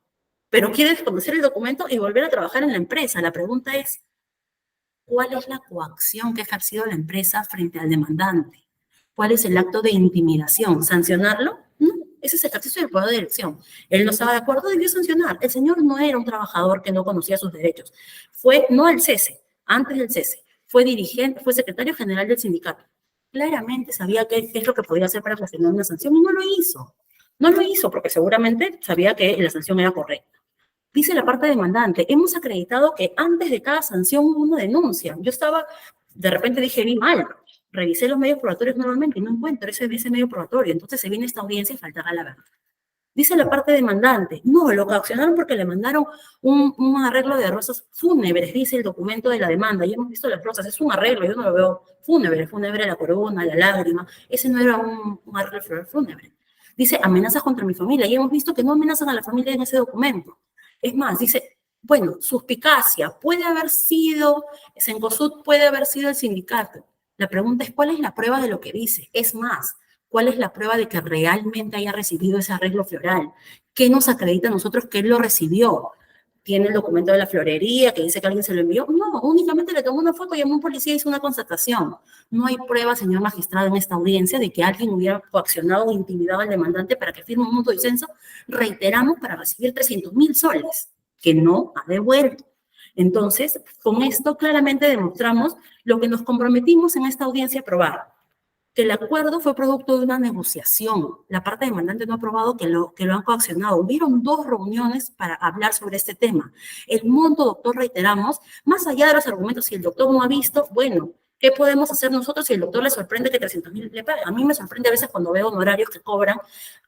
pero quiere desconocer el documento y volver a trabajar en la empresa. La pregunta es, ¿cuál es la coacción que ha ejercido la empresa frente al demandante? ¿Cuál es el acto de intimidación? ¿Sancionarlo? No, ese es el ejercicio del poder de dirección. Él no estaba de acuerdo, debió sancionar. El señor no era un trabajador que no conocía sus derechos. Fue, no al cese, antes del cese, fue dirigente, fue secretario general del sindicato. Claramente sabía qué es lo que podía hacer para cuestionar una sanción y no lo hizo. No lo hizo porque seguramente sabía que la sanción era correcta. Dice la parte demandante, hemos acreditado que antes de cada sanción hubo una denuncia. Yo estaba, de repente dije, vi mal, revisé los medios probatorios nuevamente y no encuentro ese medio probatorio. Entonces se viene esta audiencia y faltará la verdad. Dice la parte demandante, no, lo coaccionaron porque le mandaron un arreglo de rosas fúnebres, dice el documento de la demanda. Ya hemos visto las rosas, es un arreglo, yo no lo veo fúnebre, la corona, la lágrima. Ese no era un arreglo floral fúnebre. Dice, amenazas contra mi familia, y hemos visto que no amenazan a la familia en ese documento. Es más, dice, bueno, suspicacia, puede haber sido, Cencosud puede haber sido el sindicato. La pregunta es, ¿cuál es la prueba de lo que dice? Es más, ¿cuál es la prueba de que realmente haya recibido ese arreglo floral? ¿Qué nos acredita a nosotros que él lo recibió? ¿Tiene el documento de la florería que dice que alguien se lo envió? No, únicamente le tomó una foto, llamó a un policía y hizo una constatación. No hay prueba, señor magistrado, en esta audiencia de que alguien hubiera coaccionado o intimidado al demandante para que firme un mutuo disenso, reiteramos, para recibir 300.000 soles, que no ha devuelto. Entonces, con esto claramente demostramos lo que nos comprometimos en esta audiencia a probar, que el acuerdo fue producto de una negociación. La parte demandante no ha probado que lo han coaccionado. Hubieron 2 reuniones para hablar sobre este tema. El monto, doctor, reiteramos, más allá de los argumentos, si el doctor no ha visto, bueno, ¿qué podemos hacer nosotros si el doctor le sorprende que 300.000 le pague? A mí me sorprende a veces cuando veo honorarios que cobran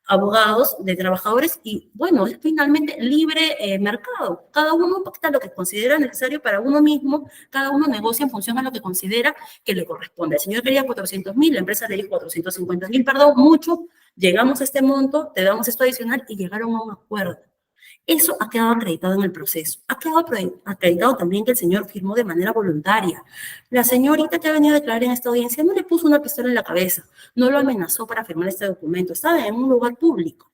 abogados de trabajadores y, bueno, es finalmente libre mercado. Cada uno pacta lo que considera necesario para uno mismo, cada uno negocia en función a lo que considera que le corresponde. El señor quería 400.000, la empresa le dijo 450.000, perdón, mucho, llegamos a este monto, te damos esto adicional y llegaron a un acuerdo. Eso ha quedado acreditado en el proceso. Ha quedado acreditado también que el señor firmó de manera voluntaria. La señorita que ha venido a declarar en esta audiencia no le puso una pistola en la cabeza, no lo amenazó para firmar este documento, estaba en un lugar público.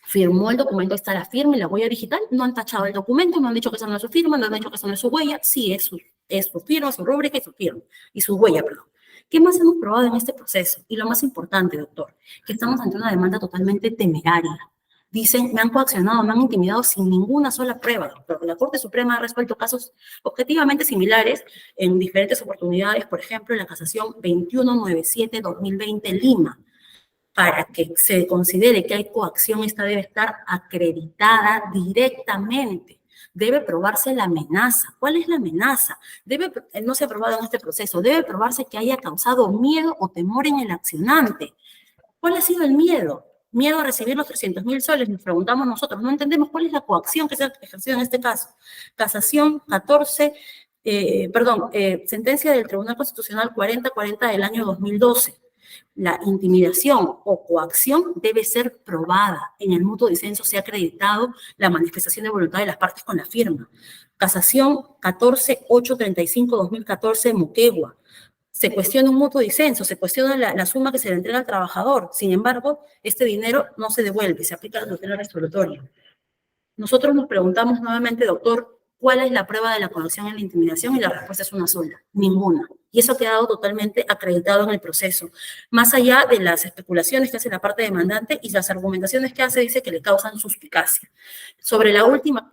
Firmó el documento, está la firma y la huella digital, no han tachado el documento, no han dicho que esa no es su firma, no han dicho que esa no es su huella, sí es su firma, su rúbrica y su firma, y su huella, perdón. ¿Qué más hemos probado en este proceso? Y lo más importante, doctor, que estamos ante una demanda totalmente temeraria. Dicen, me han coaccionado, me han intimidado sin ninguna sola prueba, doctor. La Corte Suprema ha resuelto casos objetivamente similares en diferentes oportunidades, por ejemplo, en la casación 2197-2020 Lima. Para que se considere que hay coacción, esta debe estar acreditada directamente. Debe probarse la amenaza. ¿Cuál es la amenaza? No se ha probado en este proceso. Debe probarse que haya causado miedo o temor en el accionante. ¿Cuál ha sido el miedo? Miedo a recibir los 300.000 soles, nos preguntamos nosotros, no entendemos cuál es la coacción que se ha ejercido en este caso. Casación 14, sentencia del Tribunal Constitucional 4040 del año 2012. La intimidación o coacción debe ser probada. En el mutuo disenso se ha acreditado la manifestación de voluntad de las partes con la firma. Casación 14835-2014 Moquegua. Se cuestiona un mutuo disenso, se cuestiona la suma que se le entrega al trabajador. Sin embargo, este dinero no se devuelve, se aplica la tutela resolutoria. Nosotros nos preguntamos nuevamente, doctor, ¿cuál es la prueba de la coacción en la intimidación? Y la respuesta es una sola, ninguna. Y eso ha quedado totalmente acreditado en el proceso. Más allá de las especulaciones que hace la parte demandante y las argumentaciones que hace, dice que le causan suspicacia. Sobre el último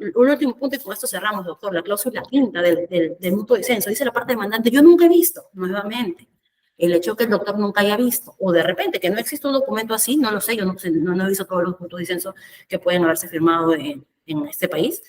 punto, y con esto cerramos, doctor, la cláusula quinta del mutuo disenso, dice la parte demandante, yo nunca he visto, nuevamente, el hecho de que el doctor nunca haya visto, o de repente que no existe un documento así, no lo sé, yo no he visto todos los mutuos disensos que pueden haberse firmado en este país.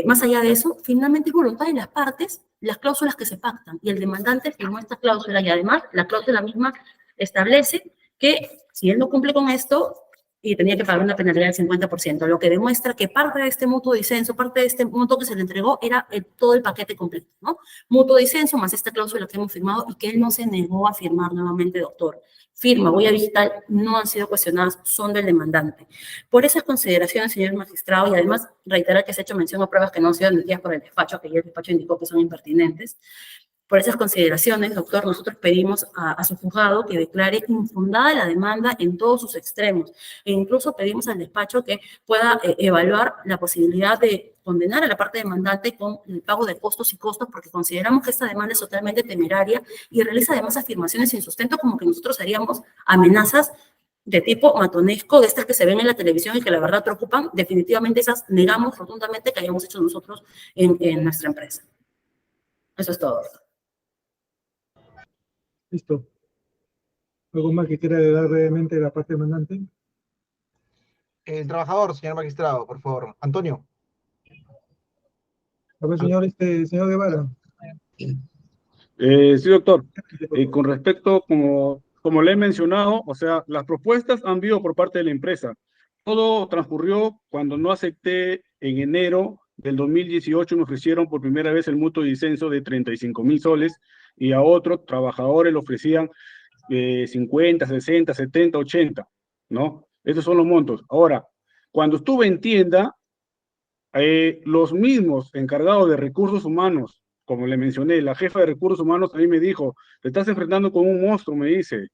Más allá de eso, finalmente es voluntad de las partes las cláusulas que se pactan, y el demandante firmó esta cláusula, y además la cláusula misma establece que si él no cumple con esto, y tenía que pagar una penalidad del 50%, lo que demuestra que parte de este mutuo disenso, parte de este monto que se le entregó, era todo el paquete completo, ¿no? Mutuo disenso más esta cláusula que hemos firmado y que él no se negó a firmar nuevamente, doctor. Firma, huella digital, no han sido cuestionadas, son del demandante. Por esas consideraciones, señor magistrado, y además reiterar que se ha hecho mención a pruebas que no han sido admitidas por el despacho, que ya el despacho indicó que son impertinentes. Por esas consideraciones, doctor, nosotros pedimos a su juzgado que declare infundada la demanda en todos sus extremos, e incluso pedimos al despacho que pueda evaluar la posibilidad de condenar a la parte demandante con el pago de costos y costos, porque consideramos que esta demanda es totalmente temeraria y realiza además afirmaciones sin sustento, como que nosotros haríamos amenazas de tipo matonesco, de estas que se ven en la televisión y que la verdad preocupan. Definitivamente esas negamos rotundamente que hayamos hecho nosotros en nuestra empresa. Eso es todo. Listo. ¿Algo más que quiera dar brevemente la parte demandante? El trabajador, señor magistrado, por favor. Antonio. A ver, señor Guevara. Sí, doctor. Con respecto, como le he mencionado, o sea, las propuestas han habido por parte de la empresa. Todo transcurrió cuando no acepté en enero del 2018, me ofrecieron por primera vez el mutuo disenso de 35.000 soles y a otros trabajadores le ofrecían 50, 60, 70, 80, ¿no? Esos son los montos. Ahora, cuando estuve en tienda, los mismos encargados de recursos humanos, como le mencioné, la jefa de recursos humanos a mí me dijo, te estás enfrentando con un monstruo, me dice,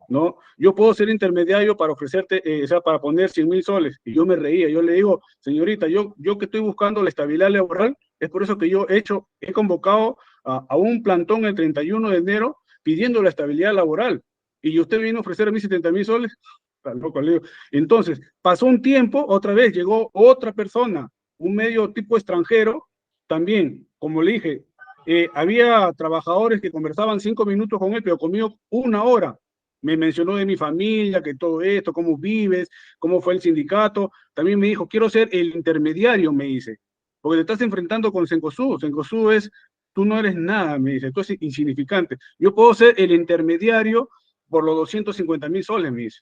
¿no? Yo puedo ser intermediario para ofrecerte, o sea, para poner 100.000 soles. Y yo me reía, yo le digo, señorita, yo que estoy buscando la estabilidad laboral, es por eso que yo he convocado a un plantón el 31 de enero pidiendo la estabilidad laboral. Y usted viene a ofrecer a mí 70.000 soles. Está loco, le digo. Entonces, pasó un tiempo, otra vez llegó otra persona, un medio tipo extranjero, también, como le dije, había trabajadores que conversaban 5 minutos con él, pero conmigo 1 hora. Me mencionó de mi familia, que todo esto, cómo vives, cómo fue el sindicato. También me dijo, quiero ser el intermediario, me dice, porque te estás enfrentando con Cencosud. Cencosud es, tú no eres nada, me dice, tú eres insignificante. Yo puedo ser el intermediario por los 250.000 soles, me dice.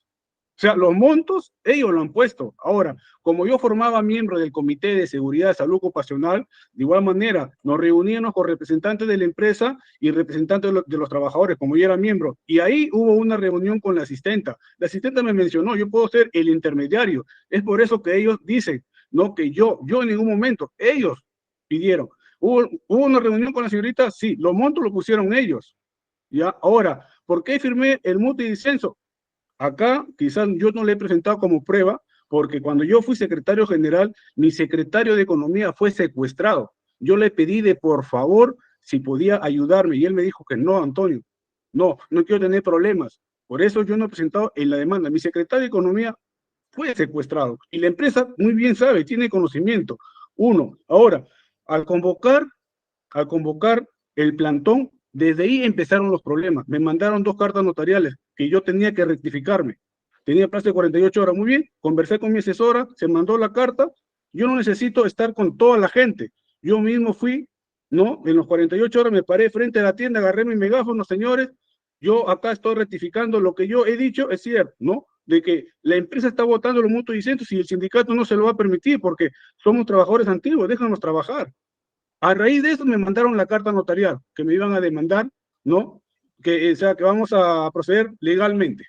O sea, los montos, ellos lo han puesto. Ahora, como yo formaba miembro del Comité de Seguridad de Salud Ocupacional, de igual manera, nos reuníamos con representantes de la empresa y representantes de los trabajadores, como yo era miembro. Y ahí hubo una reunión con la asistenta. La asistenta me mencionó, yo puedo ser el intermediario. Es por eso que ellos dicen, no que yo en ningún momento, ellos pidieron. ¿Hubo una reunión con la señorita? Sí, los montos lo pusieron ellos. ¿Ya? Ahora, ¿por qué firmé el mutuo disenso? Acá quizás yo no le he presentado como prueba, porque cuando yo fui secretario general, mi secretario de Economía fue secuestrado. Yo le pedí de por favor si podía ayudarme y él me dijo que no, Antonio, no quiero tener problemas. Por eso yo no he presentado en la demanda. Mi secretario de Economía fue secuestrado y la empresa muy bien sabe, tiene conocimiento. Ahora, al convocar el plantón, desde ahí empezaron los problemas. Me mandaron 2 cartas notariales que yo tenía que rectificarme. Tenía plazo de 48 horas. Muy bien, conversé con mi asesora, se mandó la carta. Yo no necesito estar con toda la gente. Yo mismo fui, ¿no? En los 48 horas me paré frente a la tienda, agarré mi megáfono, señores. Yo acá estoy rectificando lo que yo he dicho, es cierto, ¿no? De que la empresa está votando los mutuos disensos y el sindicato no se lo va a permitir porque somos trabajadores antiguos, déjanos trabajar. A raíz de eso me mandaron la carta notarial, que me iban a demandar, ¿no? O sea, que vamos a proceder legalmente.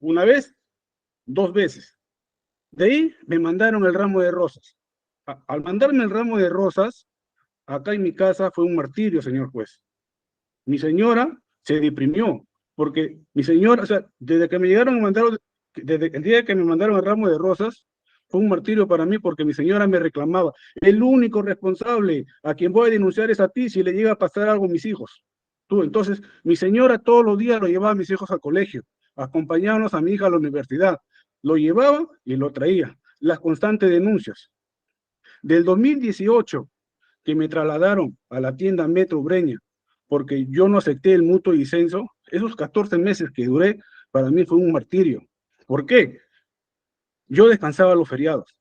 1 vez, 2 veces. De ahí me mandaron el ramo de rosas. Al mandarme el ramo de rosas, acá en mi casa fue un martirio, señor juez. Mi señora se deprimió, porque mi señora, o sea, desde el día que me mandaron el ramo de rosas, fue un martirio para mí porque mi señora me reclamaba. El único responsable a quien voy a denunciar es a ti si le llega a pasar algo a mis hijos. Tú, entonces, mi señora todos los días lo llevaba a mis hijos al colegio, acompañábamos a mi hija a la universidad. Lo llevaba y lo traía. Las constantes denuncias. Del 2018, que me trasladaron a la tienda Metro Breña, porque yo no acepté el mutuo disenso, esos 14 meses que duré, para mí fue un martirio. ¿Por qué? Yo descansaba los feriados.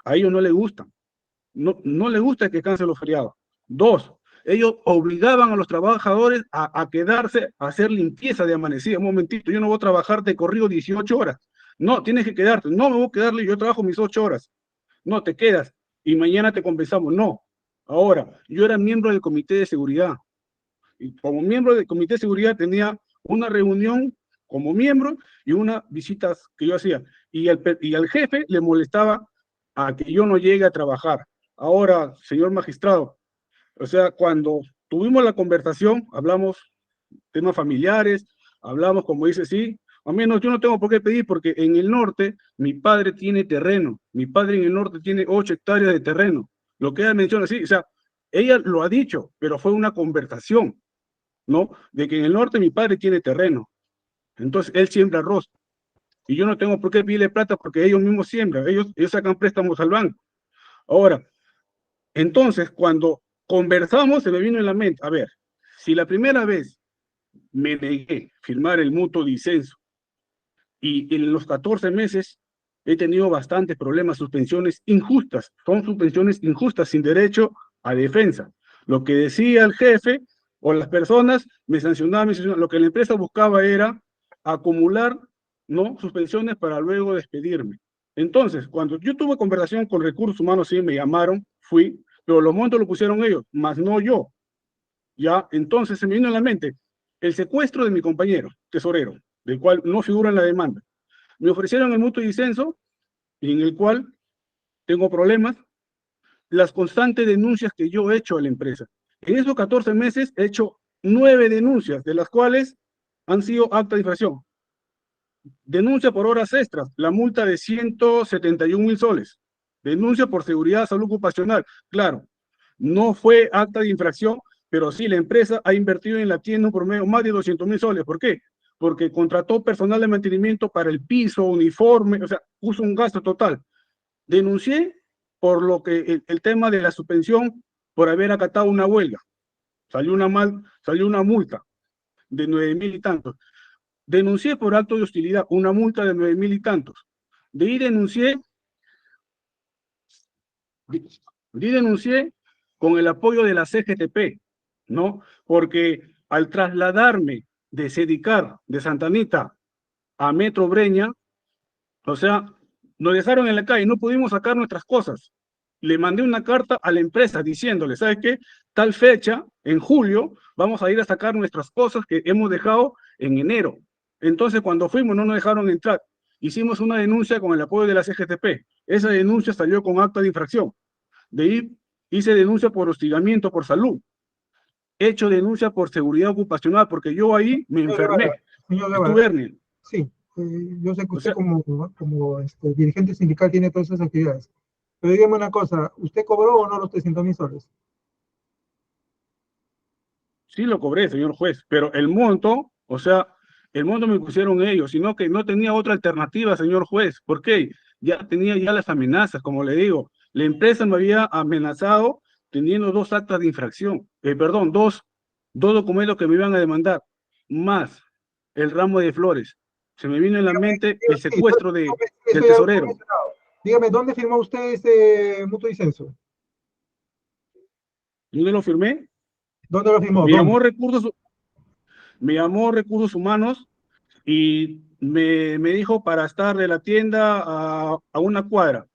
A ellos no les gustan. No les gusta que descansen los feriados. 2, ellos obligaban a los trabajadores a quedarse a hacer limpieza de amanecida. Un momentito, yo no voy a trabajar de corrido 18 horas. No, tienes que quedarte. No me voy a quedarle, yo trabajo mis 8 horas. No, te quedas y mañana te compensamos. No. Ahora, yo era miembro del Comité de Seguridad. Y como miembro del Comité de Seguridad tenía una reunión como miembro y unas visitas que yo hacía. Y al jefe le molestaba a que yo no llegue a trabajar. Ahora, señor magistrado, o sea, cuando tuvimos la conversación, hablamos temas familiares, hablamos, como dice, sí, al menos yo no tengo por qué pedir porque en el norte mi padre tiene terreno, mi padre en el norte tiene 8 hectáreas de terreno, Lo que ella menciona, sí, o sea, ella lo ha dicho, pero fue una conversación, ¿no? De que en el norte mi padre tiene terreno, entonces él siembra arroz, y yo no tengo por qué pedirle plata porque ellos mismos siembran, ellos sacan préstamos al banco. Ahora, entonces, cuando conversamos, se me vino en la mente, a ver, si la primera vez me negué a firmar el mutuo disenso y en los 14 meses he tenido bastantes problemas, suspensiones injustas, son suspensiones injustas sin derecho a defensa. Lo que decía el jefe o las personas me sancionaban, lo que la empresa buscaba era acumular, ¿no?, suspensiones para luego despedirme. Entonces, cuando yo tuve conversación con recursos humanos, sí, me llamaron, fui, pero los montos lo pusieron ellos, más no yo. Ya, entonces se me vino a la mente el secuestro de mi compañero tesorero, del cual no figura en la demanda. Me ofrecieron el mutuo disenso, en el cual tengo problemas, las constantes denuncias que yo he hecho a la empresa. En esos 14 meses he hecho 9 denuncias, de las cuales han sido acta de infracción. Denuncia por horas extras, la multa de 171.000 soles. Denuncia por seguridad, salud ocupacional. Claro, no fue acta de infracción, pero sí la empresa ha invertido en la tienda un promedio más de 200.000 soles. ¿Por qué? Porque contrató personal de mantenimiento para el piso, uniforme, o sea, puso un gasto total. Denuncié por lo que el tema de la suspensión por haber acatado una huelga. Salió una multa de 9.000 y tantos. Denuncié por acto de hostilidad una multa de 9.000 y tantos. De ahí denuncié con el apoyo de la CGTP, ¿no? Porque al trasladarme de Sedicar, de Santa Anita, a Metro Breña, o sea, nos dejaron en la calle, no pudimos sacar nuestras cosas. Le mandé una carta a la empresa diciéndole, ¿sabes qué? Tal fecha, en julio, vamos a ir a sacar nuestras cosas que hemos dejado en enero. Entonces, cuando fuimos, no nos dejaron entrar. Hicimos una denuncia con el apoyo de la CGTP. Esa denuncia salió con acta de infracción. De ahí hice denuncia por hostigamiento por salud. He hecho denuncia por seguridad ocupacional, porque yo ahí me enfermé. Señor Estuve Guevara, hernia. sí, yo sé que O usted sea, como dirigente sindical tiene todas esas actividades. Pero dígame una cosa, ¿usted cobró o no los 300.000 soles? sí lo cobré, señor juez, pero el monto, o sea, el monto me pusieron ellos, sino que no tenía otra alternativa, señor juez. ¿Por qué? Ya tenía ya las amenazas, como le digo. La empresa me había amenazado teniendo 2 actas de infracción, perdón, dos documentos que me iban a demandar, más el ramo de flores. Se me vino en la mente el Sí, secuestro del eso ya lo he tesorero. mencionado. Dígame, ¿dónde firmó usted ese mutuo disenso? Yo no lo firmé. ¿Dónde lo firmó? Me ¿Dónde? llamó recursos humanos y me dijo para estar de la tienda a una cuadra.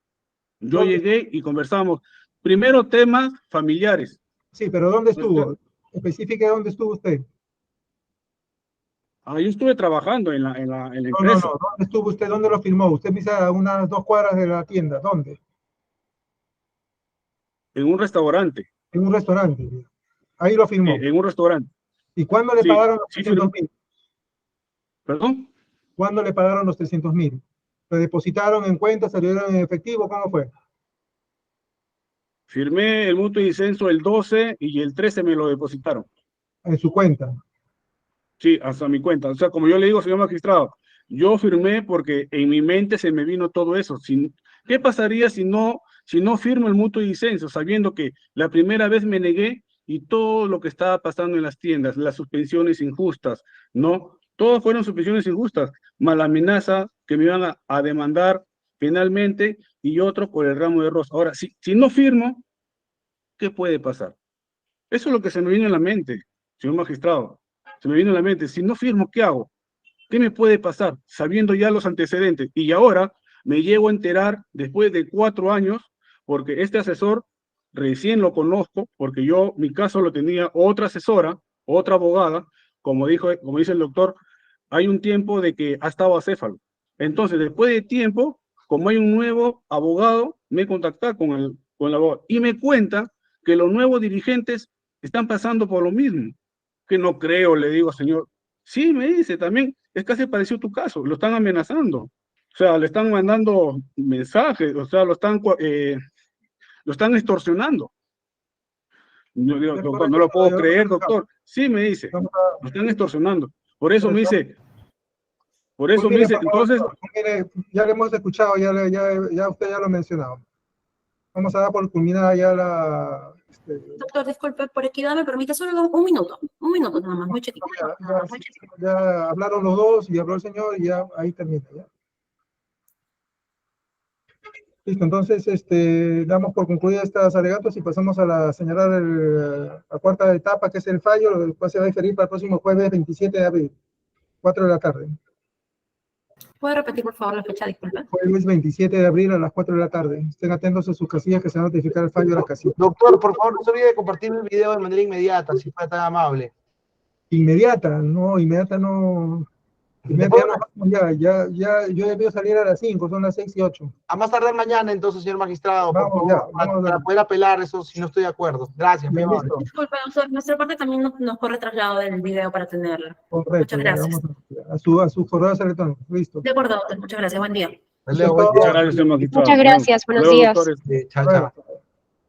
Yo ¿Dónde? llegué y conversamos. Primero temas familiares. Sí, pero ¿dónde estuvo? Especifique dónde estuvo usted. Yo estuve trabajando en la No, empresa, ¿dónde estuvo usted? ¿Dónde lo firmó? Usted pisa a unas 2 cuadras de la tienda. ¿Dónde? en un restaurante. En un restaurante. Ahí lo Sí, firmó. en un restaurante. ¿Y cuándo le Sí, pagaron los sí 300.000? ¿Perdón? ¿Cuándo le pagaron los 300.000? ¿Lo depositaron en cuenta, salieron en efectivo? ¿Cómo fue? Firmé el mutuo disenso el 12 y el 13 me lo depositaron. En su cuenta. Sí, hasta mi cuenta. O sea, como yo le digo, señor magistrado, yo firmé porque en mi mente se me vino todo eso. ¿Qué pasaría si no firmo el mutuo disenso, sabiendo que la primera vez me negué y todo lo que estaba pasando en las tiendas, las suspensiones injustas, ¿no? Todas fueron suspensiones injustas, más la amenaza que me iban a demandar penalmente y otro por el ramo de arroz. Ahora, si no firmo, ¿qué puede pasar? Eso es lo que se me vino en la mente, señor magistrado. Se me vino en la mente, si no firmo, ¿qué hago? ¿Qué me puede pasar sabiendo ya los antecedentes? Y ahora me llego a enterar después de 4 años, porque este asesor recién lo conozco, porque yo mi caso lo tenía otra asesora, otra abogada, como dice el doctor, hay un tiempo de que ha estado acéfalo. Entonces, después de tiempo, como hay un nuevo abogado, me contacta con el abogado y me cuenta que los nuevos dirigentes están pasando por lo mismo. Que no creo, le digo, señor. Sí, me dice también, es casi parecido tu caso, lo están amenazando. O sea, le están mandando mensajes, o sea, lo están extorsionando. Yo digo, doctor, no lo puedo creer, doctor. Sí, me dice, lo están extorsionando. Por eso me dice, entonces... Mire, ya le hemos escuchado, ya usted ya lo ha mencionado. Vamos a dar por culminada ya la... Doctor, disculpe, por equidad me permite solo un minuto nada más, muy chiquito. Ya hablaron los dos y habló el señor y ya ahí termina. ¿Ya? Listo, entonces damos por concluidas estas alegatos y pasamos a señalar la cuarta etapa, que es el fallo, lo cual se va a diferir para el próximo jueves 27 de abril, 4 de la tarde. ¿Puede repetir, por favor, la fecha? Disculpe. Jueves 27 de abril a las 4 de la tarde. Estén atentos a sus casillas que se va a notificar el fallo de las casillas. Doctor, por favor, no se olvide de compartir el video de manera inmediata, si fue tan amable. Inmediata no. Inmediata ya, yo debió salir a las 5, son las 6 y 8. A más tardar mañana, entonces, señor magistrado, por Vamos, favor, vamos para poder apelar eso si no estoy de acuerdo. Gracias, mi amable. Disculpe, doctor, nuestra parte también nos corre traslado del video para tenerlo. Correcto. Muchas gracias. A sus correos electrónicos. Listo. De acuerdo, doctor, muchas gracias, buen día. Hasta luego, buen día. Muchas gracias, señor magistrado. Muchas gracias, buenos días. Doctores. Chao, chao.